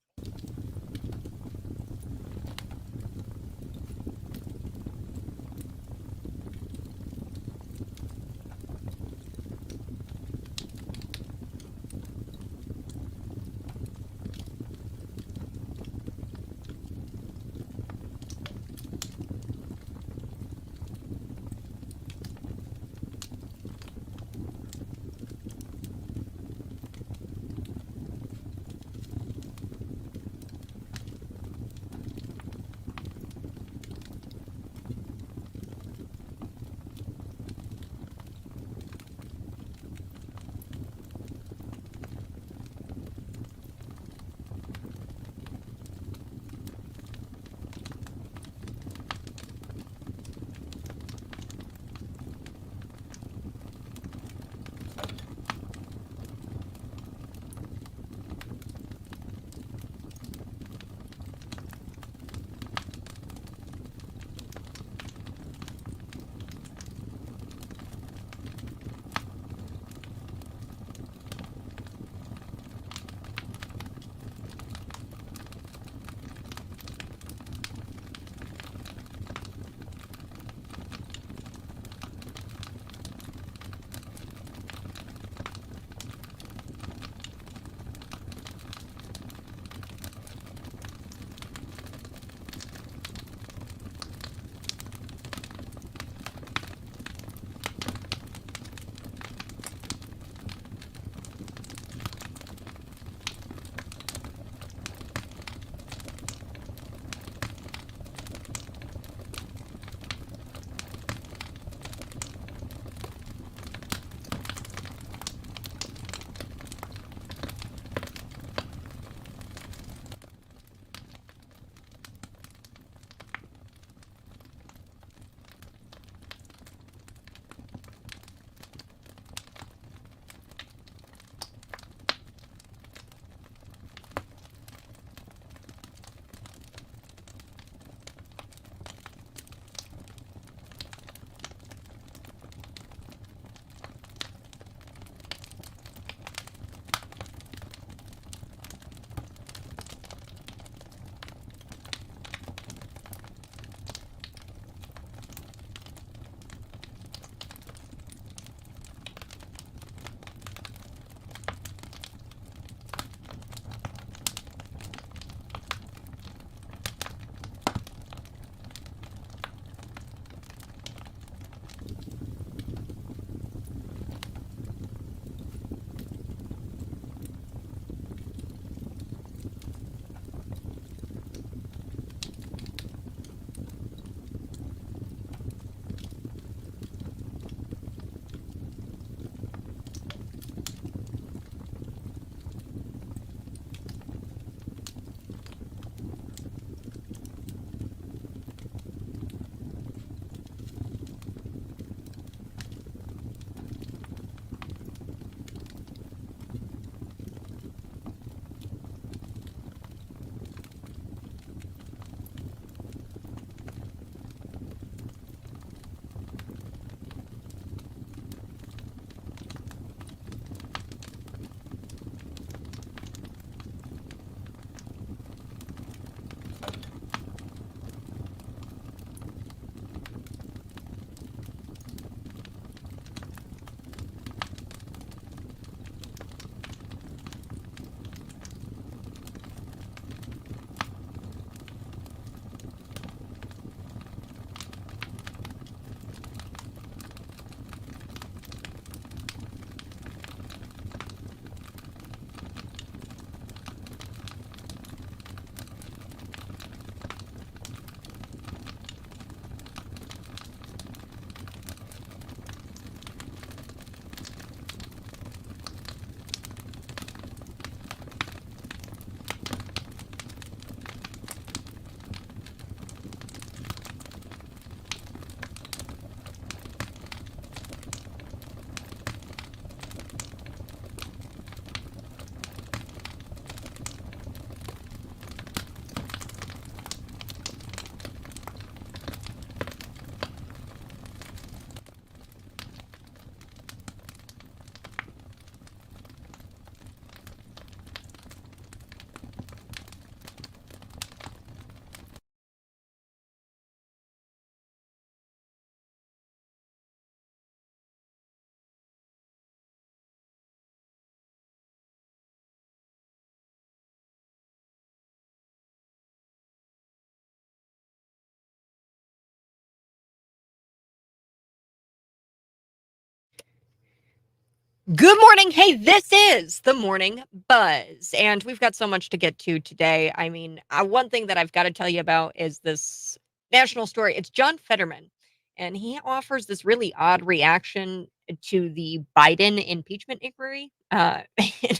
Good morning. Hey, this is the Morning Buzz, and we've got so much to get to today. I mean, one thing that I've got to tell you about is this national story. It's John Fetterman, and he offers this really odd reaction to the Biden impeachment inquiry. And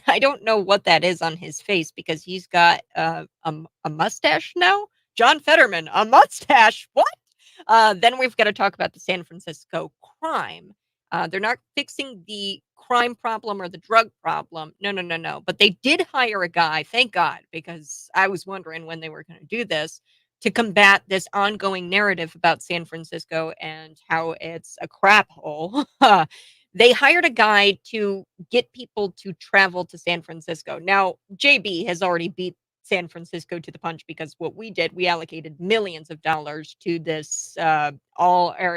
I don't know what that is on his face because he's got a mustache now. John Fetterman, a mustache. What? Then we've got to talk about the San Francisco crime. They're not fixing the crime problem or the drug problem. No, no, no, no. But they did hire a guy, thank God, because I was wondering when they were going to do this to combat this ongoing narrative about San Francisco and how it's a crap hole. They hired a guy to get people to travel to San Francisco. Now, JB has already beat San Francisco to the punch because what we did, we allocated millions of dollars to this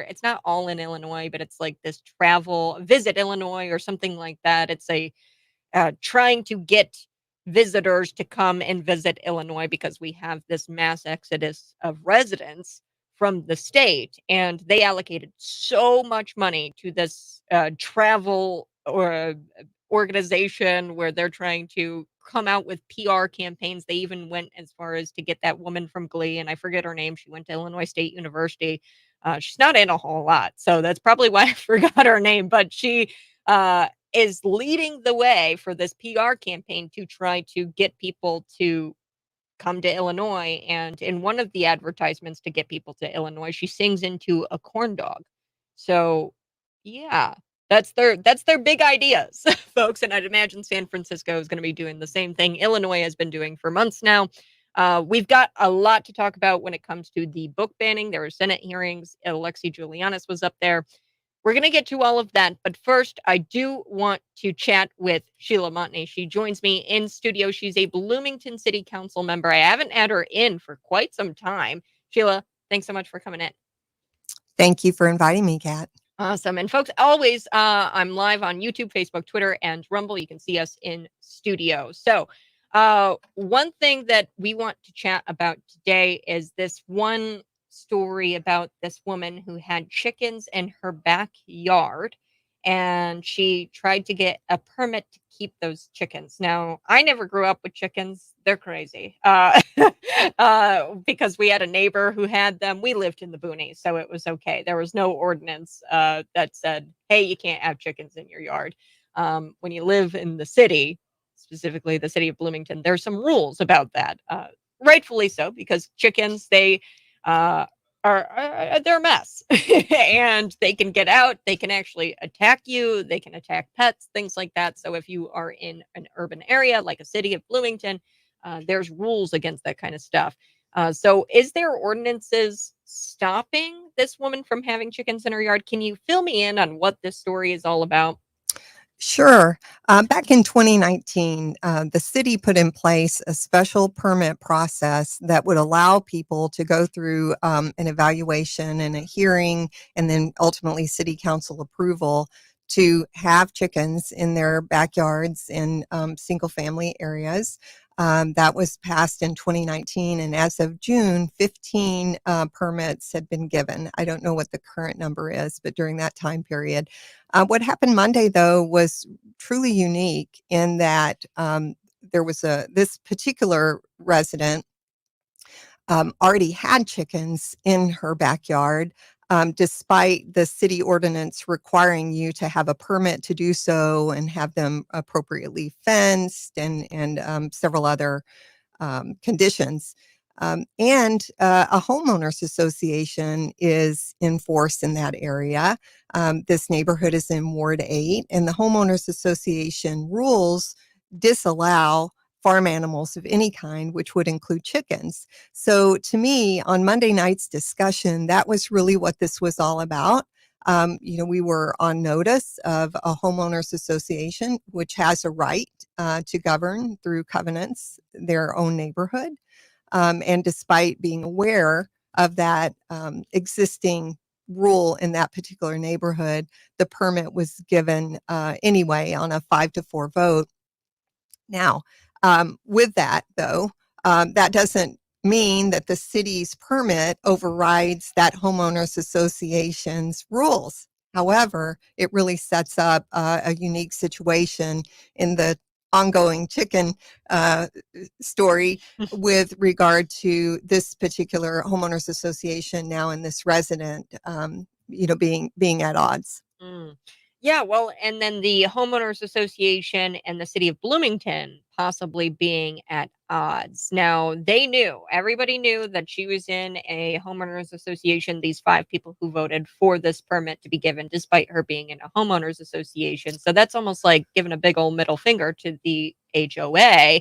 it's not all in Illinois, but it's like this travel visit Illinois or something like that. It's a trying to get visitors to come and visit Illinois because we have this mass exodus of residents from the state, and they allocated so much money to this travel or organization where they're trying to come out with PR campaigns. They even went as far as to get that woman from Glee, and I forget her name. She went to Illinois State University. She's not in a whole lot, so that's probably why I forgot her name, but she is leading the way for this PR campaign to try to get people to come to Illinois. And in one of the advertisements to get people to Illinois, she sings into a corn dog. So yeah, that's their big ideas, folks. And I'd imagine San Francisco is going to be doing the same thing Illinois has been doing for months now. We've got a lot to talk about when it comes to the book banning. There were Senate hearings. Alexi Julianis was up there. We're going to get to all of that. But first, I do want to chat with Sheila Montney. She joins me in studio. She's a Bloomington City Council member. I haven't had her in for quite some time. Sheila, thanks so much for coming in. Thank you for inviting me, Kat. Awesome. And folks, always, I'm live on YouTube, Facebook, Twitter, and Rumble. You can see us in studio. So one thing that we want to chat about today is this one story about this woman who had chickens in her backyard, and she tried to get a permit to keep those chickens. Now, I never grew up with chickens. They're crazy. Because we had a neighbor who had them. We lived in the boonies, so it was okay. There was no ordinance that said, hey, you can't have chickens in your yard. When you live in the city, specifically the city of Bloomington, there's some rules about that. Rightfully so, because chickens, they're a mess. And they can get out, they can actually attack you, they can attack pets, things like that. So if you are in an urban area like a city of Bloomington, there's rules against that kind of stuff. So is there ordinances stopping this woman from having chickens in her yard? Can you fill me in on what this story is all about? Sure. Back in 2019, the city put in place a special permit process that would allow people to go through an evaluation and a hearing, and then ultimately city council approval to have chickens in their backyards in single family areas. That was passed in 2019, and as of June, 15 permits had been given. I don't know what the current number is, but during that time period. What happened Monday, though, was truly unique in that there was this particular resident already had chickens in her backyard, despite the city ordinance requiring you to have a permit to do so and have them appropriately fenced and several other conditions. And a homeowners association is in force in that area. This neighborhood is in Ward 8, and the homeowners association rules disallow farm animals of any kind, which would include chickens. So to me, on Monday night's discussion, that was really what this was all about. We were on notice of a homeowners association, which has a right to govern through covenants their own neighborhood. And despite being aware of that existing rule in that particular neighborhood, the permit was given anyway on a 5-4 vote. Now, with that, though, that doesn't mean that the city's permit overrides that homeowners association's rules. However, it really sets up a unique situation in the ongoing chicken story with regard to this particular homeowners association now and this resident, being at odds. Mm. Yeah, well, and then the homeowners association and the city of Bloomington possibly being at odds. Now, everybody knew that she was in a homeowners association, these 5 people who voted for this permit to be given despite her being in a homeowners association. So that's almost like giving a big old middle finger to the HOA.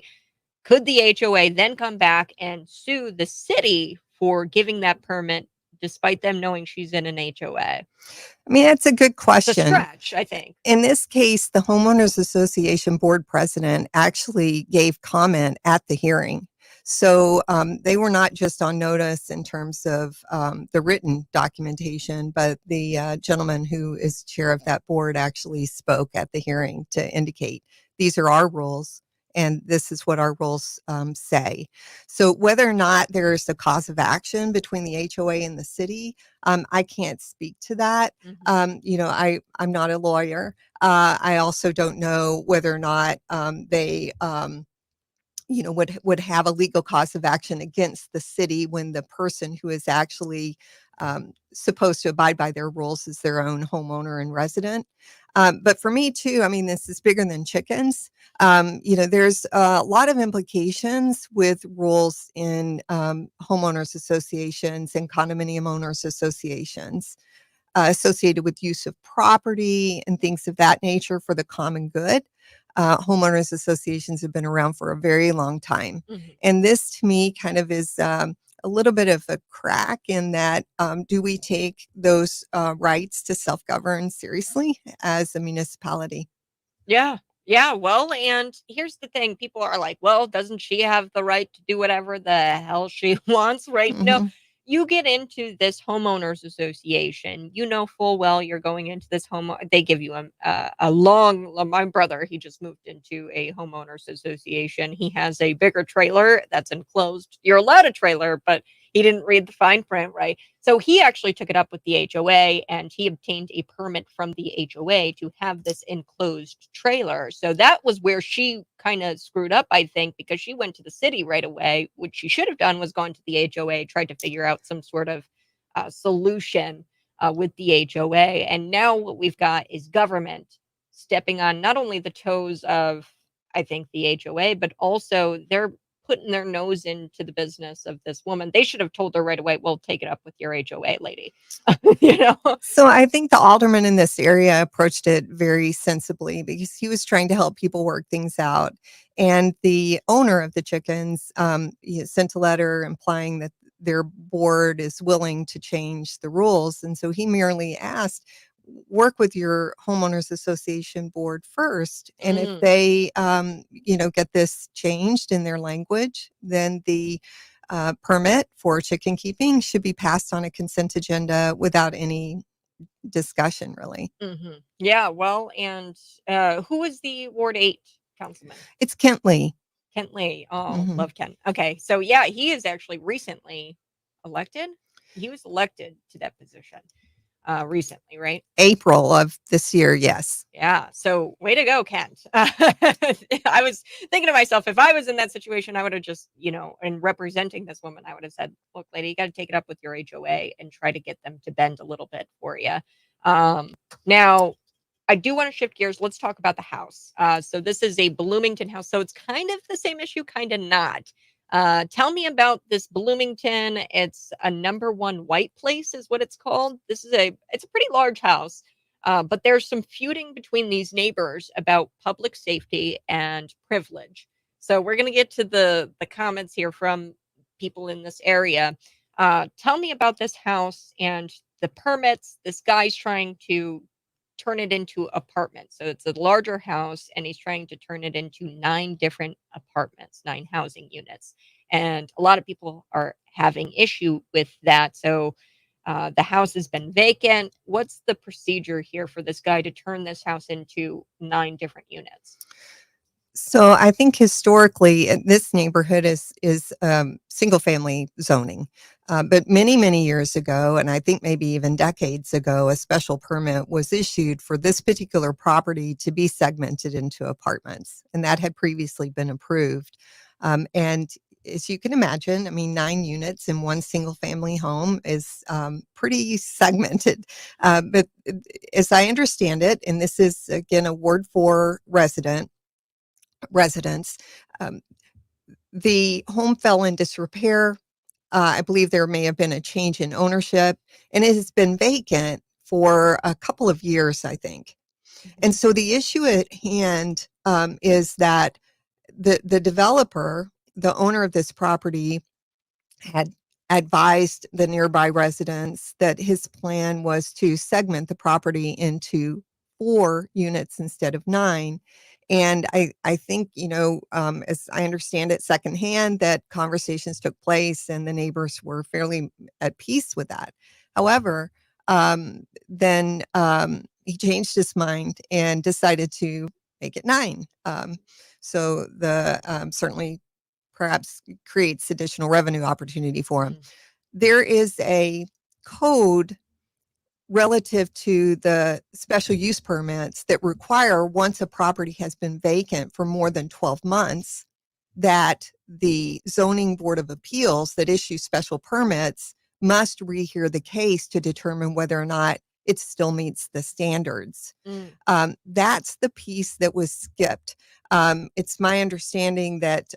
Could the HOA then come back and sue the city for giving that permit despite them knowing she's in an HOA? I mean, that's a good It's a question. stretch, I think. In this case, the homeowners association board president actually gave comment at the hearing. So they were not just on notice in terms of the written documentation, but the gentleman who is chair of that board actually spoke at the hearing to indicate these are our rules and this is what our rules say. So whether or not there's a cause of action between the HOA and the city, I can't speak to that. Mhm. I'm not a lawyer. I also don't know whether or not they would have a legal cause of action against the city when the person who is actually supposed to abide by their rules is their own homeowner and resident. But for me too, I mean, this is bigger than chickens. There's a lot of implications with rules in homeowners associations and condominium owners associations associated with use of property and things of that nature for the common good. Homeowners associations have been around for a very long time. Mhm. And this to me kind of is a little bit of a crack in that do we take those rights to self-govern seriously as a municipality? Yeah. Yeah. Well, and here's the thing. People are like, well, doesn't she have the right to do whatever the hell she wants? Right. No, Mhm. you get into this homeowners association, you know full well you're going into this they give you my brother, he just moved into a homeowners association. He has a bigger trailer that's enclosed. You're allowed a trailer, but he didn't read the fine print, right? So he actually took it up with the HOA and he obtained a permit from the HOA to have this enclosed trailer. So that was where she kind of screwed up, I think, because she went to the city right away. What she should have done was gone to the HOA, tried to figure out some sort of solution with the HOA. And now what we've got is government stepping on not only the toes of, I think, the HOA, but also they're putting their nose into the business of this woman. They should have told her right away, well, take it up with your HOA lady. you know? So I think the alderman in this area approached it very sensibly because he was trying to help people work things out. And the owner of the chickens sent a letter implying that their board is willing to change the rules. And so he merely asked, work with your homeowners association board first. And if Mm, they, get this changed in their language, then the permit for chicken keeping should be passed on a consent agenda without any discussion, really. mhm. Yeah, well, and who is the Ward 8 councilman? It's Kent Lee. Kent Lee. Oh, Mhm. love Kent. Okay, so yeah, he is actually recently elected. He was elected to that position recently, right? April of this year, yes. Yeah. So way to go, Kent. I was thinking to myself, if I was in that situation, I would have just, in representing this woman, I would have said, look, lady, you got to take it up with your HOA and try to get them to bend a little bit for you. Now, I do want to shift gears. Let's talk about the house. So this is a Bloomington house. So it's kind of the same issue, kind of not. Tell me about this Bloomington. It's a number 1 White Place is what it's called. It's a pretty large house. But there's some feuding between these neighbors about public safety and privilege. So we're going to get to the comments here from people in this area. Tell me about this house and the permits. This guy's trying to turn it into apartments. So it's a larger house and he's trying to turn it into 9 different apartments, 9 housing units. And a lot of people are having issue with that. So the house has been vacant. What's the procedure here for this guy to turn this house into 9 different units? So I think historically, this neighborhood is single family zoning. But many, many years ago, and I think maybe even decades ago, a special permit was issued for this particular property to be segmented into apartments, and that had previously been approved. And as you can imagine, I mean, 9 units in one single family home is pretty segmented. But as I understand it, and this is again a Ward 4 residence, the home fell in disrepair. I believe there may have been a change in ownership, and it has been vacant for a couple of years, I think. And so the issue at hand is that the developer, the owner of this property, had advised the nearby residents that his plan was to segment the property into 4 units instead of 9. And I think, as I understand it secondhand, that conversations took place and the neighbors were fairly at peace with that. However, then he changed his mind and decided to make it 9. So the certainly perhaps creates additional revenue opportunity for them. There is a code relative to the special use permits that require, once a property has been vacant for more than 12 months, that the zoning board of appeals that issues special permits must rehear the case to determine whether or not it still meets the standards. That's the piece that was skipped. It's my understanding that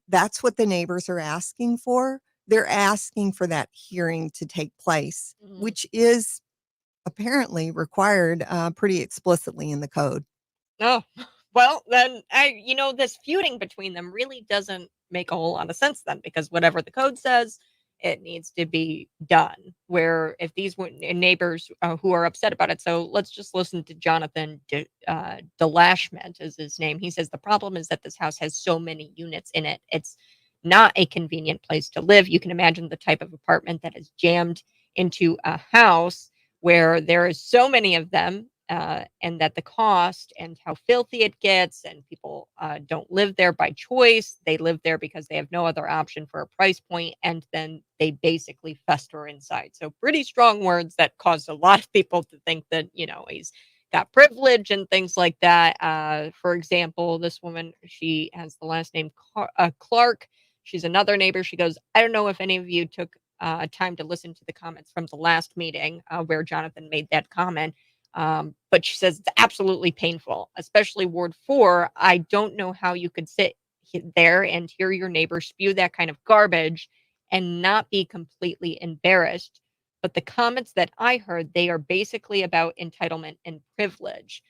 that's what the neighbors are asking for. They're asking for that hearing to take place, which is apparently required pretty explicitly in the code. Oh, well, then this feuding between them really doesn't make a whole lot of sense then, because whatever the code says, it needs to be done. Where if these neighbors who are upset about it, so let's just listen to Jonathan DeLashment is his name. He says the problem is that this house has so many units in it. It's not a convenient place to live. You can imagine the type of apartment that is jammed into a house where there is so many of them, and that the cost and how filthy it gets, and people don't live there by choice. They live there because they have no other option for a price point, and then they basically fester inside. So pretty strong words that caused a lot of people to think that, he's got privilege and things like that. For example, this woman, she has the last name Clark. She's another neighbor. She goes, I don't know if any of you took time to listen to the comments from the last meeting where Jonathan made that comment. But she says it's absolutely painful, especially Ward 4. I don't know how you could sit there and hear your neighbor spew that kind of garbage and not be completely embarrassed. But the comments that I heard, they are basically about entitlement and privilege.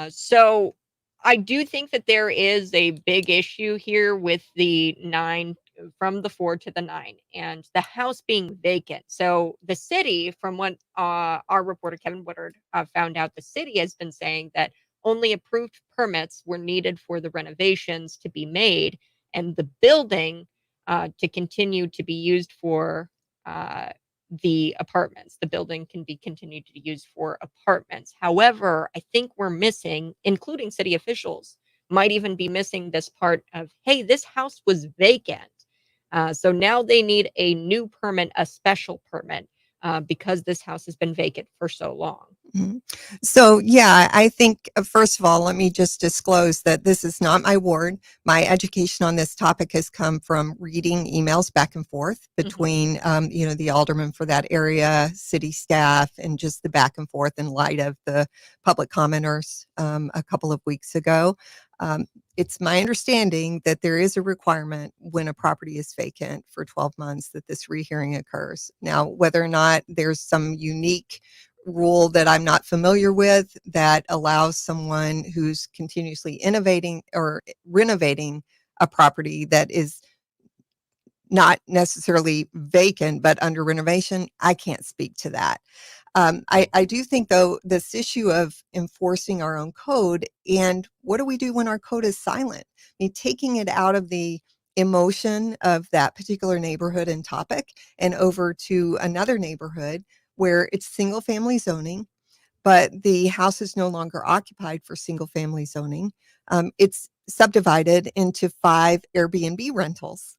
So I do think that there is a big issue here with the 9, from the 4 to the 9, and the house being vacant. So the city, from what our reporter Kevin Woodard found out, the city has been saying that only approved permits were needed for the renovations to be made, and the building to continue to be used for the apartments. The building can be continued to use for apartments. However, I think we're missing, including city officials, might even be missing this part of, hey, this house was vacant. So now they need a new permit, a special permit, because this house has been vacant for so long. So, yeah, I think, first of all, let me just disclose that this is not my ward. My education on this topic has come from reading emails back and forth between, the alderman for that area, city staff, and just the back and forth in light of the public commenters a couple of weeks ago. It's my understanding that there is a requirement when a property is vacant for 12 months that this rehearing occurs. Now, whether or not there's some unique rule that I'm not familiar with that allows someone who's continuously innovating or renovating a property that is not necessarily vacant but under renovation, I can't speak to that. I do think, though, this issue of enforcing our own code, and what do we do when our code is silent? I mean, taking it out of the emotion of that particular neighborhood and topic and over to another neighborhood where it's single family zoning, but the house is no longer occupied for single family zoning. It's subdivided into 5 Airbnb rentals.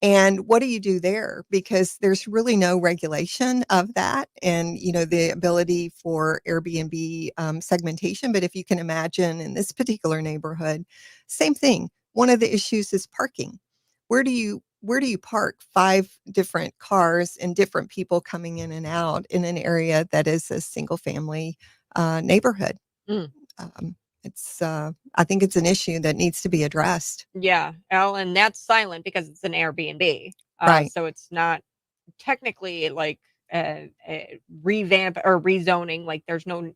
And what do you do there? Because there's really no regulation of that and, the ability for Airbnb segmentation. But if you can imagine in this particular neighborhood, same thing. One of the issues is parking. Where do you park 5 different cars and different people coming in and out in an area that is a single family neighborhood? Mm. I think it's an issue that needs to be addressed. Yeah. And that's silent because it's an Airbnb. Right. So it's not technically like a revamp or rezoning. Like there's no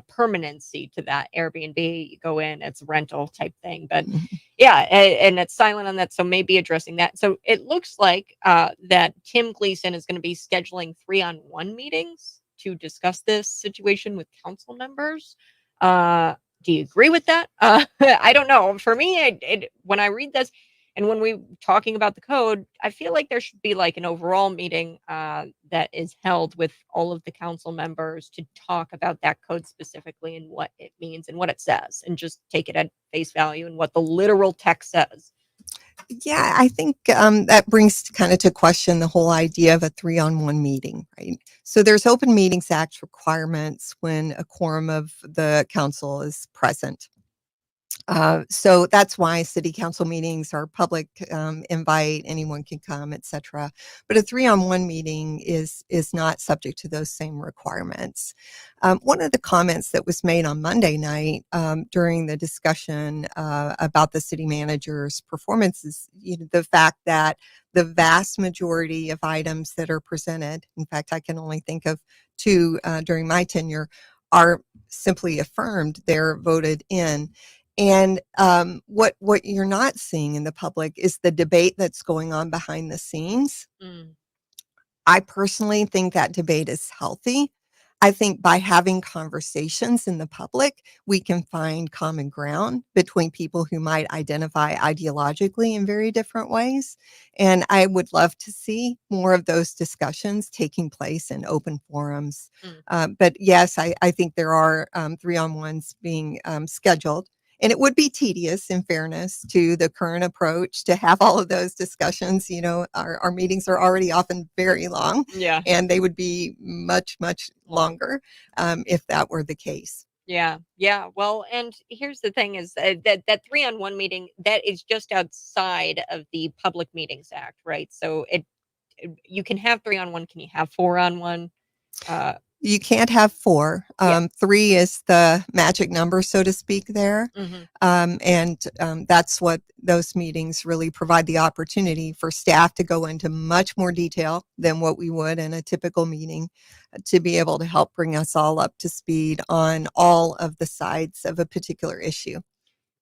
permanency to that Airbnb. You go in, it's a rental type thing. But Mhm. yeah, and it's silent on that. So maybe addressing that. So it looks like that Tim Gleason is going to be scheduling 3-on-1 meetings to discuss this situation with council members. Do you agree with that? I don't know. For me, when I read this and when we talking about the code, I feel like there should be like an overall meeting that is held with all of the council members to talk about that code specifically and what it means and what it says, and just take it at face value and what the literal text says. Yeah, I think that brings kind of to question the whole idea of a 3-on-1 meeting, right? So there's Open Meetings Act requirements when a quorum of the council is present. So that's why city council meetings are public, invite, anyone can come, etc. But a 3-on-1 meeting is not subject to those same requirements. One of the comments that was made on Monday night during the discussion about the city manager's performance is the fact that the vast majority of items that are presented, in fact, I can only think of 2 during my tenure, are simply affirmed. They're voted in. And what you're not seeing in the public is the debate that's going on behind the scenes. Mm. I personally think that debate is healthy. I think by having conversations in the public, we can find common ground between people who might identify ideologically in very different ways. And I would love to see more of those discussions taking place in open forums. But yes, I think there are 3-on-1s being scheduled. And it would be tedious, in fairness to the current approach, to have all of those discussions. Our meetings are already often very long, Yeah. and they would be much, much longer if that were the case. Yeah. Yeah. Well, and here's the thing is that 3-on-1 meeting, that is just outside of the Public Meetings Act, right? So you can have 3-on-1. Can you have 4-on-1? You can't have 4. Yeah. 3 is the magic number, so to speak, there. Mhm. And that's what those meetings really provide the opportunity for staff to go into much more detail than what we would in a typical meeting, to be able to help bring us all up to speed on all of the sides of a particular issue.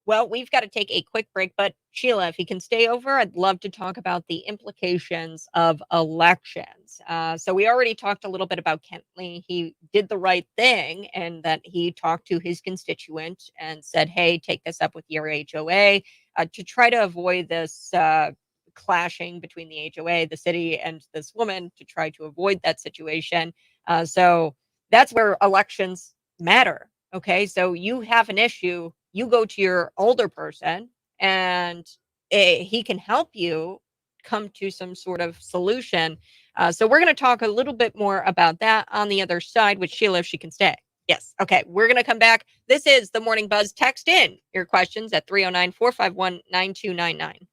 Well, we've got to take a quick break, but Sheila, if you can stay over, I'd love to talk about the implications of elections. So we already talked a little bit about Kentley. He did the right thing, and that he talked to his constituent and said, hey, take this up with your HOA to try to avoid this clashing between the HOA, the city, and this woman, to try to avoid that situation. So that's where elections matter. Okay, so you have an issue, you go to your older person, and he can help you come to some sort of solution. So we're going to talk a little bit more about that on the other side with Sheila, if she can stay. Yes. Okay. We're going to come back. This is the Morning Buzz. Text in your questions at 309-451-9299.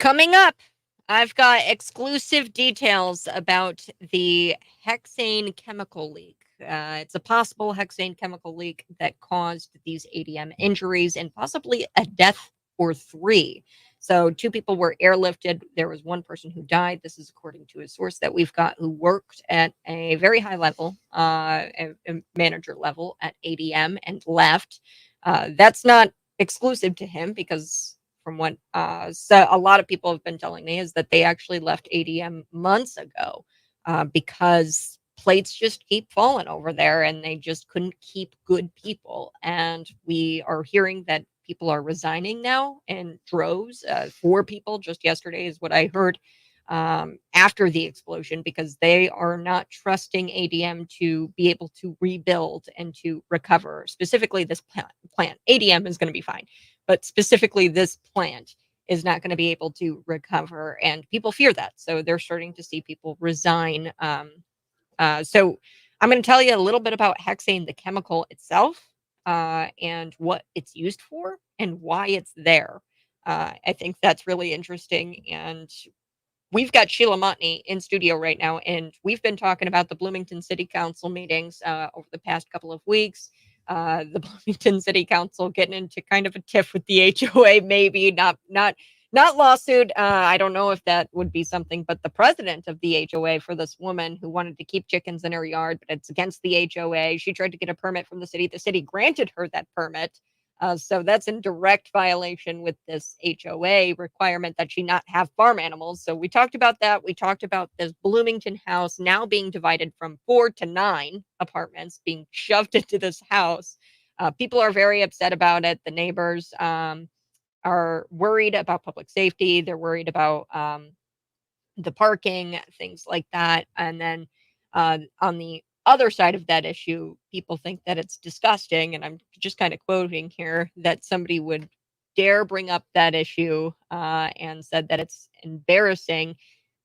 Coming up, I've got exclusive details about the hexane chemical leak. It's a possible hexane chemical leak that caused these ADM injuries and possibly a death or 3. So 2 people were airlifted. There was 1 person who died. This is according to a source that we've got who worked at a very high level, a manager level at ADM and left. That's not exclusive to him because from what so a lot of people have been telling me is that they actually left ADM months ago because plates just keep falling over there and they just couldn't keep good people. And we are hearing that people are resigning now in droves. 4 people just yesterday is what I heard after the explosion because they are not trusting ADM to be able to rebuild and to recover. Specifically, this plant. ADM is going to be fine, but specifically this plant is not going to be able to recover, and people fear that. So they're starting to see people resign. So I'm going to tell you a little bit about hexane, the chemical itself, and what it's used for and why it's there. I think that's really interesting. And we've got Sheila Montney in studio right now, and we've been talking about the Bloomington City Council meetings over the past couple of weeks. The Bloomington City Council getting into kind of a tiff with the HOA, maybe not lawsuit. I don't know if that would be something, but the president of the HOA for this woman who wanted to keep chickens in her yard, but it's against the HOA. She tried to get a permit from the city. The city granted her that permit. So that's in direct violation with this HOA requirement that she not have farm animals. So we talked about that. We talked about this Bloomington house now being divided from 4 to 9 apartments being shoved into this house. People are very upset about it. The neighbors are worried about public safety. They're worried about the parking, things like that. And then on the other side of that issue, people think that it's disgusting. And I'm just kind of quoting here that somebody would dare bring up that issue and said that it's embarrassing.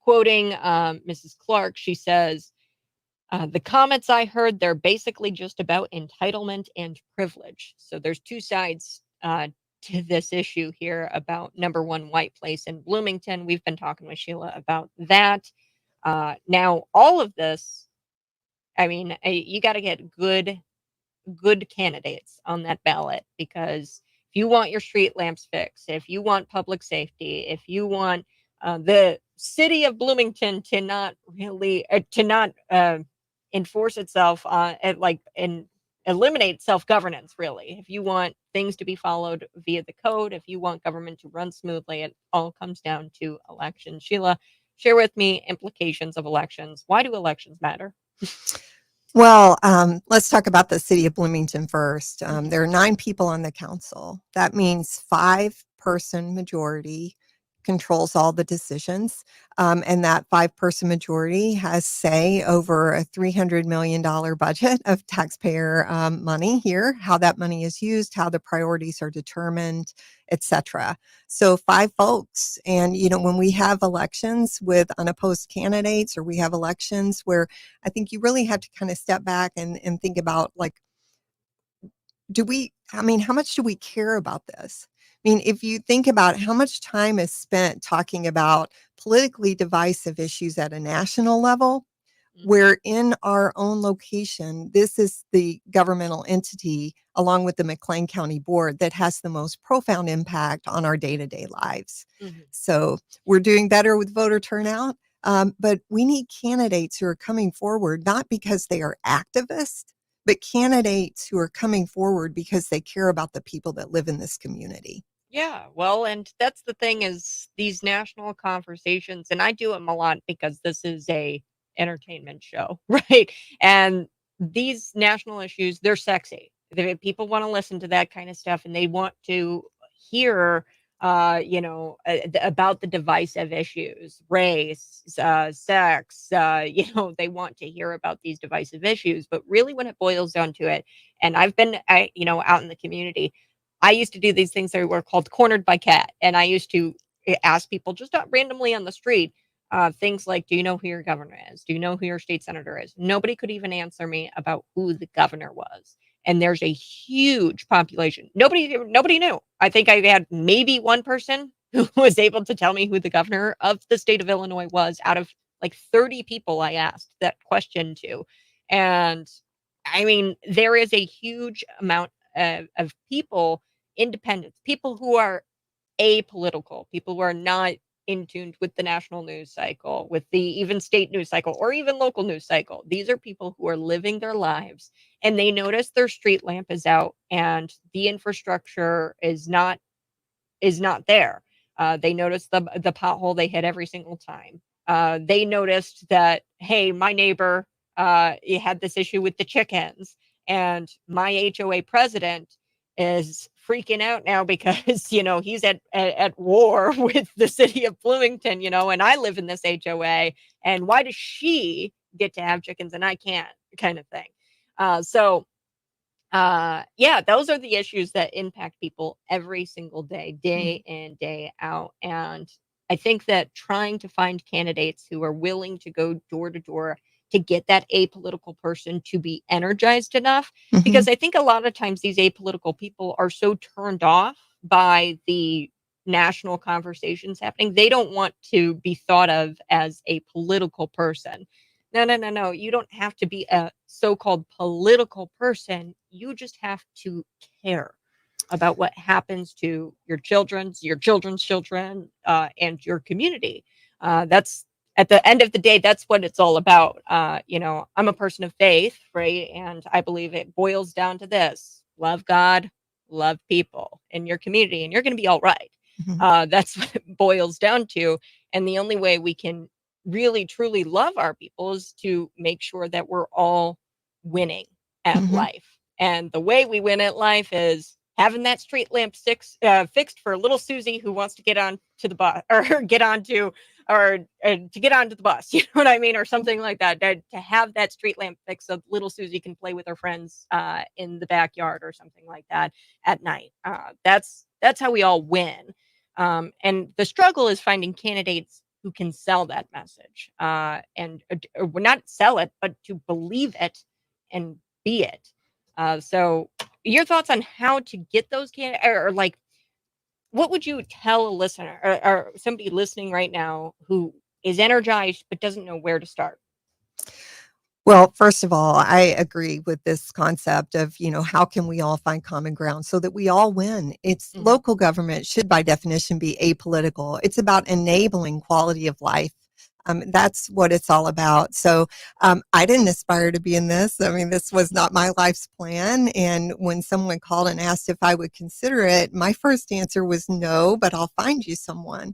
Quoting Mrs. Clark, she says, the comments I heard, they're basically just about entitlement and privilege. So there's 2 sides to this issue here about number 1 White Place in Bloomington. We've been talking with Sheila about that. Now, all of this, I mean, you got to get good candidates on that ballot because if you want your street lamps fixed, if you want public safety, if you want the city of Bloomington to not really enforce itself and eliminate self-governance, really. If you want things to be followed via the code, if you want government to run smoothly, it all comes down to elections. Sheila, share with me implications of elections. Why do elections matter? Well, let's talk about the city of Bloomington first. There are 9 people on the council. That means 5-person majority controls all the decisions. And that 5-person majority has say over a $300 million budget of taxpayer money here, how that money is used, how the priorities are determined, etc. So 5 folks. And, when we have elections with unopposed candidates, or we have elections where I think you really have to kind of step back and think about, like, how much do we care about this? I mean, if you think about how much time is spent talking about politically divisive issues at a national level, where in our own location, this is the governmental entity, along with the McLean County Board, that has the most profound impact on our day-to-day lives. So we're doing better with voter turnout, but we need candidates who are coming forward, not because they are activists, but candidates who are coming forward because they care about the people that live in this community. Yeah, well, and that's the thing is these national conversations, and I do them a lot because this is a entertainment show, right? And these national issues, they're sexy. People want to listen to that kind of stuff, and they want to hear, about the divisive issues, race, sex. They want to hear about these divisive issues. But really, when it boils down to it, and I've been, out in the community. I used to do these things that were called cornered by cat. And I used to ask people just randomly on the street, things like, do you know who your governor is? Do you know who your state senator is? Nobody could even answer me about who the governor was. And there's a huge population. Nobody knew. I think I had maybe 1 person who was able to tell me who the governor of the state of Illinois was out of like 30 people I asked that question to. And I mean, there is a huge amount of people, independents, people who are apolitical, people who are not in tune with the national news cycle, with the even state news cycle, or even local news cycle. These are people who are living their lives and they notice their street lamp is out and the infrastructure is not there. They noticed the pothole they hit every single time. They noticed that, hey, my neighbor had this issue with the chickens, and my HOA president is freaking out now because he's at war with the city of Bloomington, and I live in this HOA, and why does she get to have chickens and I can't, kind of thing. Yeah, those are the issues that impact people every single day, day in, day out. And I think that trying to find candidates who are willing to go door to door to get that apolitical person to be energized enough, because I think a lot of times these apolitical people are so turned off by the national conversations happening. They don't want to be thought of as a political person. No. You don't have to be a so-called political person. You just have to care about what happens to your children's children, and your community. That's at the end of the day, that's what it's all about. I'm a person of faith, right? And I believe it boils down to this: love God, love people in your community, and you're going to be all right. That's what it boils down to. And the only way we can really truly love our people is to make sure that we're all winning at life. And the way we win at life is having that street lamp fixed for little Susie who wants to get on to the bus or get onto or to get onto the bus, you know what I mean, or something like that. To have that street lamp fixed so little Susie can play with her friends in the backyard or something like that at night. That's how we all win. And the struggle is finding candidates who can sell that message, and not sell it, but to believe it and be it. So your thoughts on how to get those candidates, or like, what would you tell a listener or somebody listening right now who is energized but doesn't know where to start? Well, first of all, I agree with this concept of, how can we all find common ground so that we all win? It's local government should by definition be apolitical. It's about enabling quality of life. That's what it's all about. So I didn't aspire to be in this. I mean, this was not my life's plan. And when someone called and asked if I would consider it, my first answer was no, but I'll find you someone.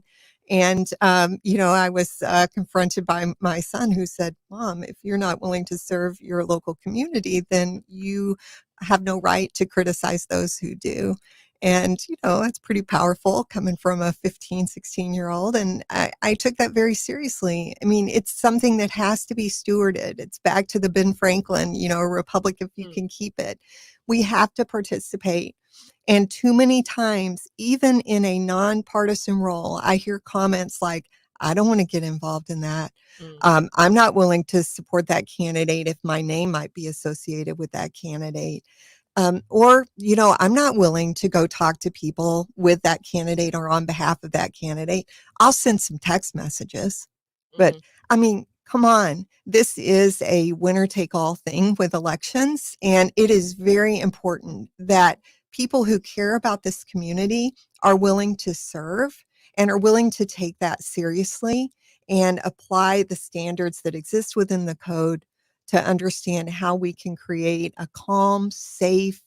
And, I was confronted by my son who said, Mom, if you're not willing to serve your local community, then you have no right to criticize those who do. And, that's pretty powerful coming from a 15, 16-year-old. And I took that very seriously. I mean, it's something that has to be stewarded. It's back to the Ben Franklin, a republic if you can keep it. We have to participate. And too many times, even in a nonpartisan role, I hear comments like, I don't want to get involved in that. I'm not willing to support that candidate if my name might be associated with that candidate. Or, I'm not willing to go talk to people with that candidate or on behalf of that candidate. I'll send some text messages. But I mean, come on, this is a winner take all thing with elections. And it is very important that people who care about this community are willing to serve and are willing to take that seriously and apply the standards that exist within the code to understand how we can create a calm, safe,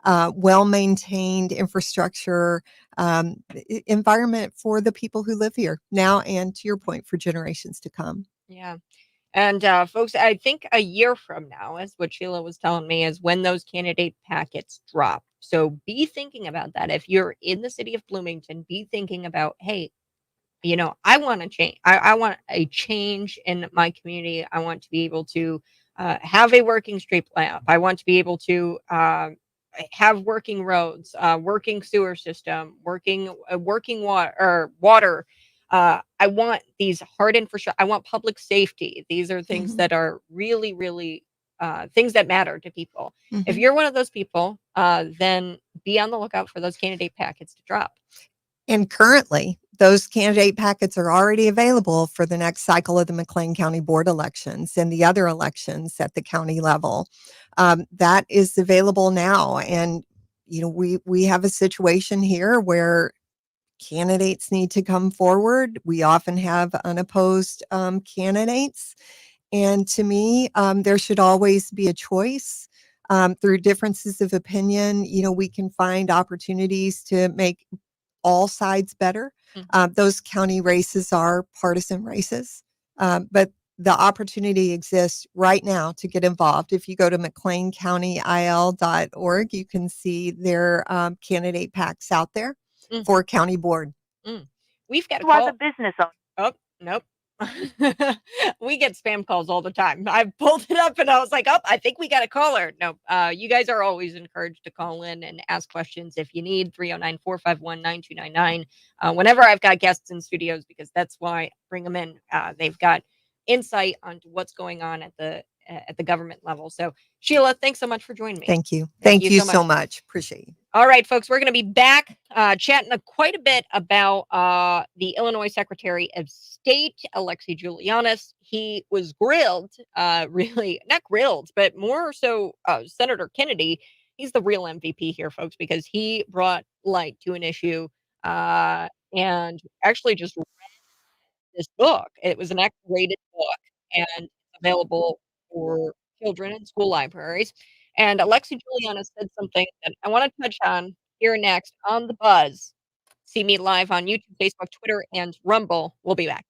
well-maintained infrastructure environment for the people who live here now and, to your point, for generations to come. Yeah. And folks, I think a year from now, is what Sheila was telling me, is when those candidate packets drop. So be thinking about that. If you're in the city of Bloomington, be thinking about, hey, I want to change. I want a change in my community. I want to be able to have a working street lamp. I want to be able to have working roads, working sewer system, working water. I want these hard infrastructure. I want public safety. These are things that are really, really things that matter to people. If you're one of those people, then be on the lookout for those candidate packets to drop. And currently, those candidate packets are already available for the next cycle of the McLean County Board elections and the other elections at the county level. That is available now. And, we have a situation here where candidates need to come forward. We often have unopposed candidates. And to me, there should always be a choice. Through differences of opinion, we can find opportunities to make all sides better. Those county races are partisan races, but the opportunity exists right now to get involved. If you go to mcleancountyil.org, you can see their candidate packs out there for county board. We've got a Was call. a business owner. Oh, nope. We get spam calls all the time. I pulled it up and I was like, oh, I think we got a caller. No, you guys are always encouraged to call in and ask questions if you need. 309-451-9299. Whenever I've got guests in studios, because that's why I bring them in. They've got insight onto what's going on at the government level. So Sheila, thanks so much for joining me. Thank you. Thank you so much. Appreciate you. All right, folks, we're going to be back chatting quite a bit about the Illinois Secretary of State, Alexi Giulianis. He was grilled, really, not grilled, but more so Senator Kennedy. He's the real MVP here, folks, because he brought light to an issue and actually just read this book. It was an X-rated book and available for children in school libraries. And Alexi Giuliana said something that I want to touch on here next on The Buzz. See me live on YouTube, Facebook, Twitter, and Rumble. We'll be back.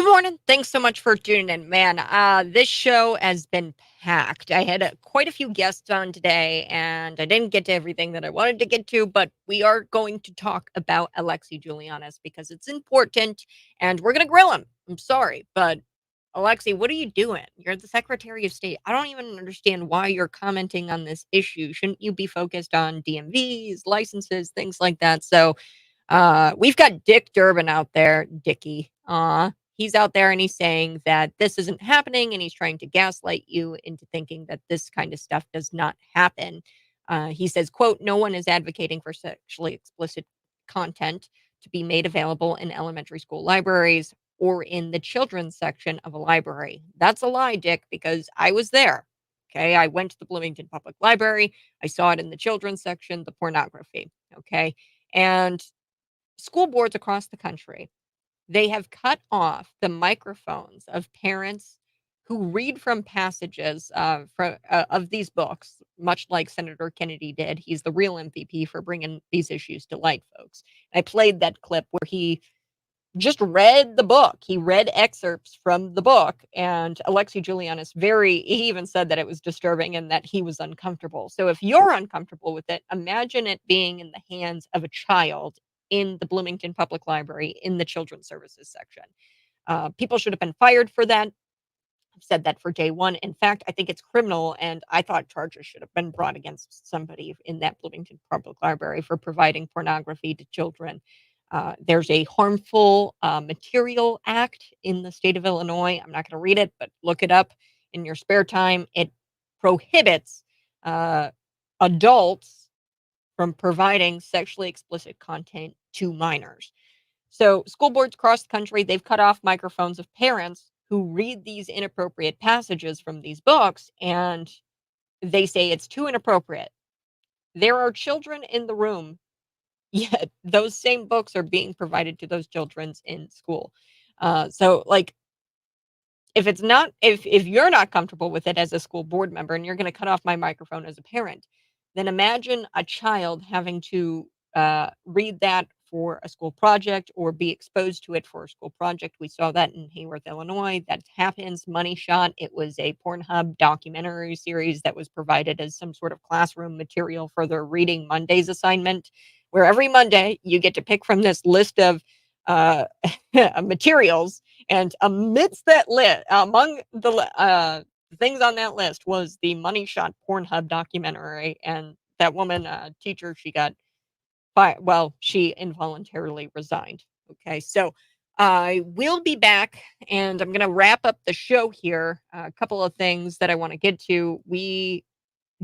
Good morning. Thanks so much for tuning in, man. This show has been packed. I had quite a few guests on today, and I didn't get to everything that I wanted to get to, but we are going to talk about Alexi Julianis because it's important, and we're going to grill him. I'm sorry, but Alexi, what are you doing? You're the Secretary of State. I don't even understand why you're commenting on this issue. Shouldn't you be focused on DMVs, licenses, things like that? So, we've got Dick Durbin out there, Dickie. He's out there and he's saying that this isn't happening and he's trying to gaslight you into thinking that this kind of stuff does not happen. He says, quote, no one is advocating for sexually explicit content to be made available in elementary school libraries or in the children's section of a library. That's a lie, Dick, because I was there. Okay. I went to the Bloomington Public Library. I saw it in the children's section, the pornography. Okay. And school boards across the country, they have cut off the microphones of parents who read from passages of these books, much like Senator Kennedy did. He's the real MVP for bringing these issues to light, folks. I played that clip where he just read the book. He read excerpts from the book, and Alexi Julianis he even said that it was disturbing and that he was uncomfortable. So if you're uncomfortable with it, imagine it being in the hands of a child in the Bloomington Public Library in the children's services section. People should have been fired for that. I've said that for day one. In fact, I think it's criminal, and I thought charges should have been brought against somebody in that Bloomington Public Library for providing pornography to children. There's a harmful material act in the state of Illinois. I'm not going to read it, but look it up in your spare time. It prohibits adults from providing sexually explicit content to minors. So school boards across the country, they've cut off microphones of parents who read these inappropriate passages from these books, and they say it's too inappropriate. There are children in the room, yet those same books are being provided to those children in school. So like, if you're not comfortable with it as a school board member and you're going to cut off my microphone as a parent, then imagine a child having to read that for a school project or be exposed to it for a school project. We saw that in Hayworth, Illinois. That happens. Money Shot. It was a Pornhub documentary series that was provided as some sort of classroom material for their Reading Mondays assignment, where every Monday you get to pick from this list of materials, and amidst that list, among the things on that list was the Money Shot Pornhub documentary. And that woman, teacher, she got fired. Well, she involuntarily resigned. Okay, so I will be back, and I'm going to wrap up the show here. A couple of things that I want to get to. We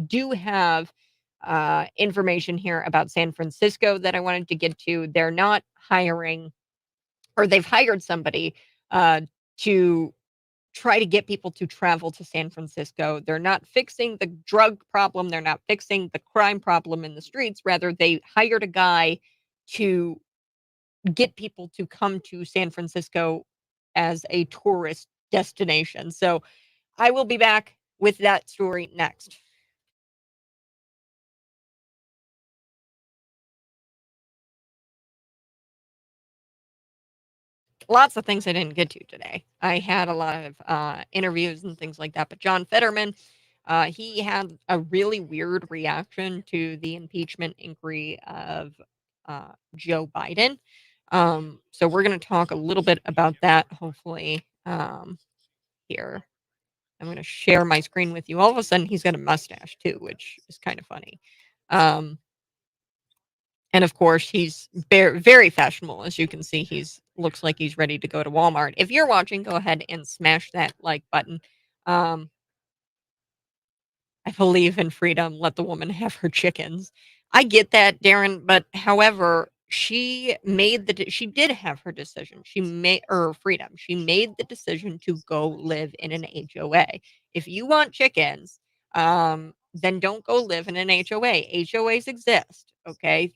do have information here about San Francisco that I wanted to get to. They're not hiring, or they've hired somebody to try to get people to travel to San Francisco. They're not fixing the drug problem. They're not fixing the crime problem in the streets. Rather, they hired a guy to get people to come to San Francisco as a tourist destination. So I will be back with that story next. Lots of things I didn't get to today. I had a lot of interviews and things like that, but John Fetterman, he had a really weird reaction to the impeachment inquiry of Joe Biden. So we're going to talk a little bit about that, hopefully, here. I'm going to share my screen with you. All of a sudden, he's got a mustache, too, which is kind of funny. And of course, he's very, very fashionable. As you can see, looks like he's ready to go to Walmart. If you're watching, go ahead and smash that like button. I believe in freedom. Let the woman have her chickens. I get that, Darren, but however, she did have her decision. She made her freedom. She made the decision to go live in an HOA. If you want chickens, then don't go live in an HOA. HOAs exist. Okay.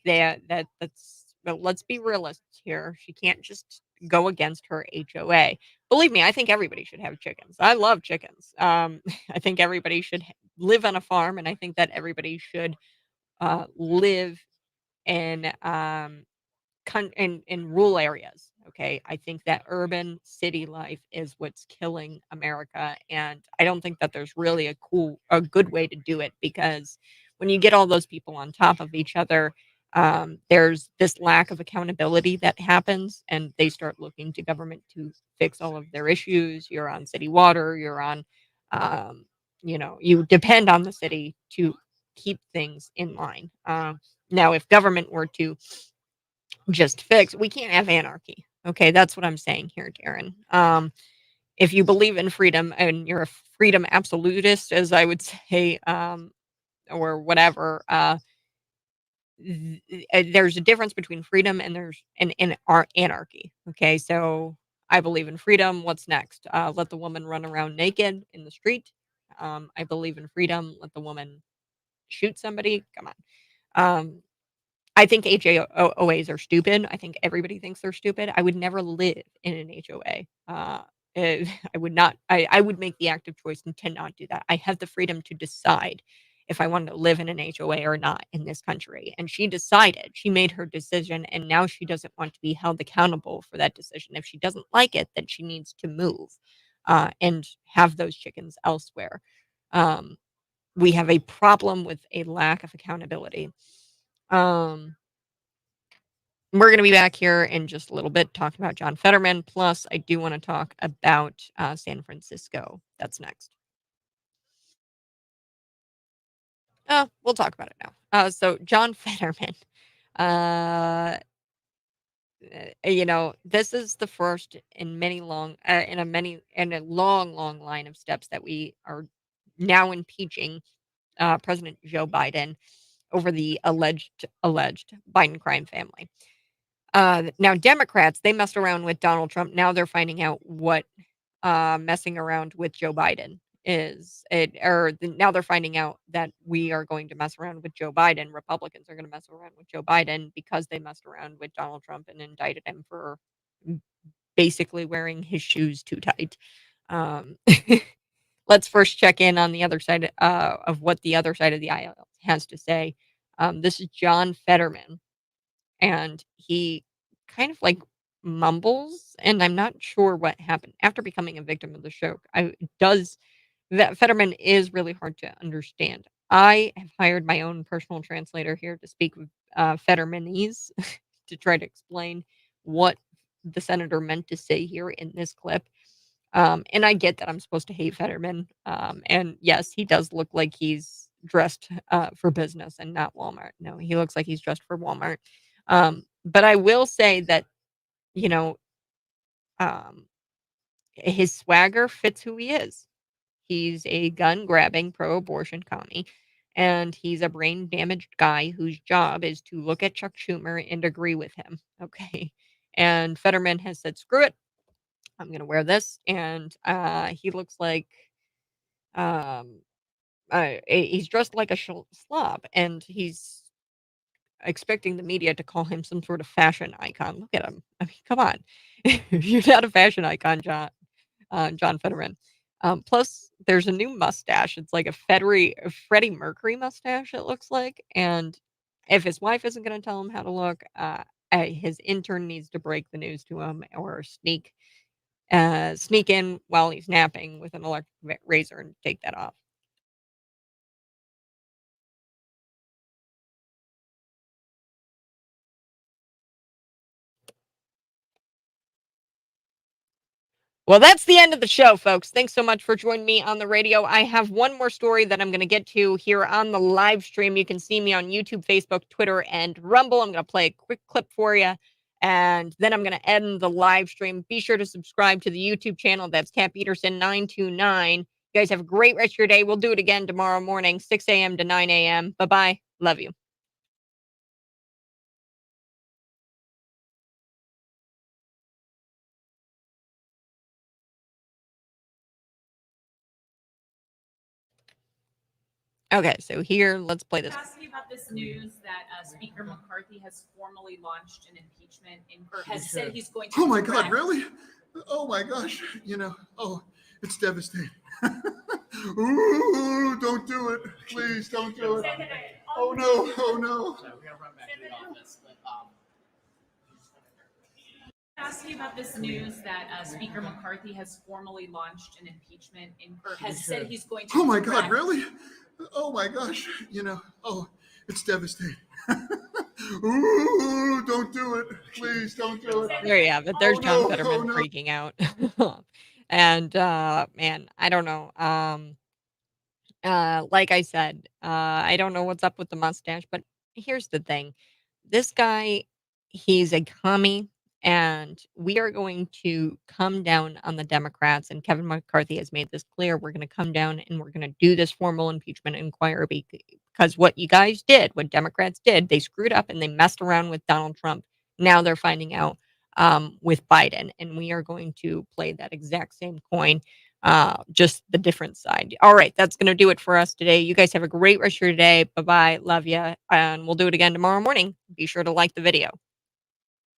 But let's be realists here. She can't just go against her HOA. Believe me, I think everybody should have chickens. I love chickens. I think everybody should live on a farm, and I think that everybody should live in in rural areas. Okay. I think that urban city life is what's killing America. And I don't think that there's really a good way to do it, because when you get all those people on top of each other, there's this lack of accountability that happens, and they start looking to government to fix all of their issues. You're on city water, you're on, um, you depend on the city to keep things in line. Now, if government were to just fix, we can't have anarchy. Okay, that's what I'm saying here, Darren. If you believe in freedom and you're a freedom absolutist, as I would say, or whatever, there's a difference between freedom and anarchy. Okay, so I believe in freedom. What's next? Let the woman run around naked in the street. I believe in freedom. Let the woman shoot somebody. Come on. I think HOAs are stupid. I think everybody thinks they're stupid. I would never live in an HOA. I would not. I would make the active choice and to not do that. I have the freedom to decide if I wanted to live in an HOA or not in this country. And she decided. She made her decision, and now she doesn't want to be held accountable for that decision. If she doesn't like it, then she needs to move and have those chickens elsewhere. We have a problem with a lack of accountability. We're going to be back here in just a little bit talking about John Fetterman. Plus, I do want to talk about San Francisco. That's next. We'll talk about it now. So John Fetterman, this is the first in in a long line of steps that we are now impeaching President Joe Biden over the alleged Biden crime family. Now Democrats, they messed around with Donald Trump. Now they're finding out what messing around with Joe Biden is. Now they're finding out that we are going to mess around with Joe Biden. Republicans are going to mess around with Joe Biden because they messed around with Donald Trump and indicted him for basically wearing his shoes too tight. Let's first check in on the other side of what the other side of the aisle has to say. This is John Fetterman, and he kind of like mumbles, and I'm not sure what happened after becoming a victim of the show. That Fetterman is really hard to understand. I have hired my own personal translator here to speak with Fettermanese to try to explain what the senator meant to say here in this clip. And I get that I'm supposed to hate Fetterman. And yes, he does look like he's dressed for business and not Walmart. No, he looks like he's dressed for Walmart. But I will say that, you know, um, his swagger fits who he is. He's a gun grabbing pro abortion commie, and he's a brain damaged guy whose job is to look at Chuck Schumer and agree with him. Okay. And Fetterman has said, screw it. I'm going to wear this. And he looks like he's dressed like a slob, and he's expecting the media to call him some sort of fashion icon. Look at him. I mean, come on. You're not a fashion icon, John Fetterman. Plus, there's a new mustache. It's like a Freddie Mercury mustache, it looks like. And if his wife isn't going to tell him how to look, his intern needs to break the news to him or sneak in while he's napping with an electric razor and take that off. Well, that's the end of the show, folks. Thanks so much for joining me on the radio. I have one more story that I'm going to get to here on the live stream. You can see me on YouTube, Facebook, Twitter, and Rumble. I'm going to play a quick clip for you, and then I'm going to end the live stream. Be sure to subscribe to the YouTube channel. That's Kat Peterson 929. You guys have a great rest of your day. We'll do it again tomorrow morning, 6 a.m. to 9 a.m. Bye-bye. Love you. Okay, so here, let's play this. Ask you about this news that Speaker McCarthy has formally launched an impeachment or has said he's going to. Oh my God, really? Oh my gosh, it's devastating. Ooh, don't do it. Please don't do it. Oh no, oh no. So we gotta run back to the office, but ask you about this news that Speaker McCarthy has formally launched an impeachment or has said he's going to. Oh my God, direct- really? Oh my gosh, oh, it's devastating. Ooh, don't do it. Please don't do it. There you have it. There's Oh, John no, Fetterman oh, no. freaking out. And man, I don't know. Like I said, I don't know what's up with the mustache, but here's the thing. This guy, he's a commie, and we are going to come down on the Democrats. And Kevin McCarthy has made this clear. We're going to come down and we're going to do this formal impeachment inquiry because what you guys did, what Democrats did, they screwed up and they messed around with Donald Trump. Now they're finding out with Biden, and we are going to play that exact same coin, just the different side. All right, that's going to do it for us today. You guys have a great rest of your day. Bye bye. Love you. And we'll do it again tomorrow morning. Be sure to like the video.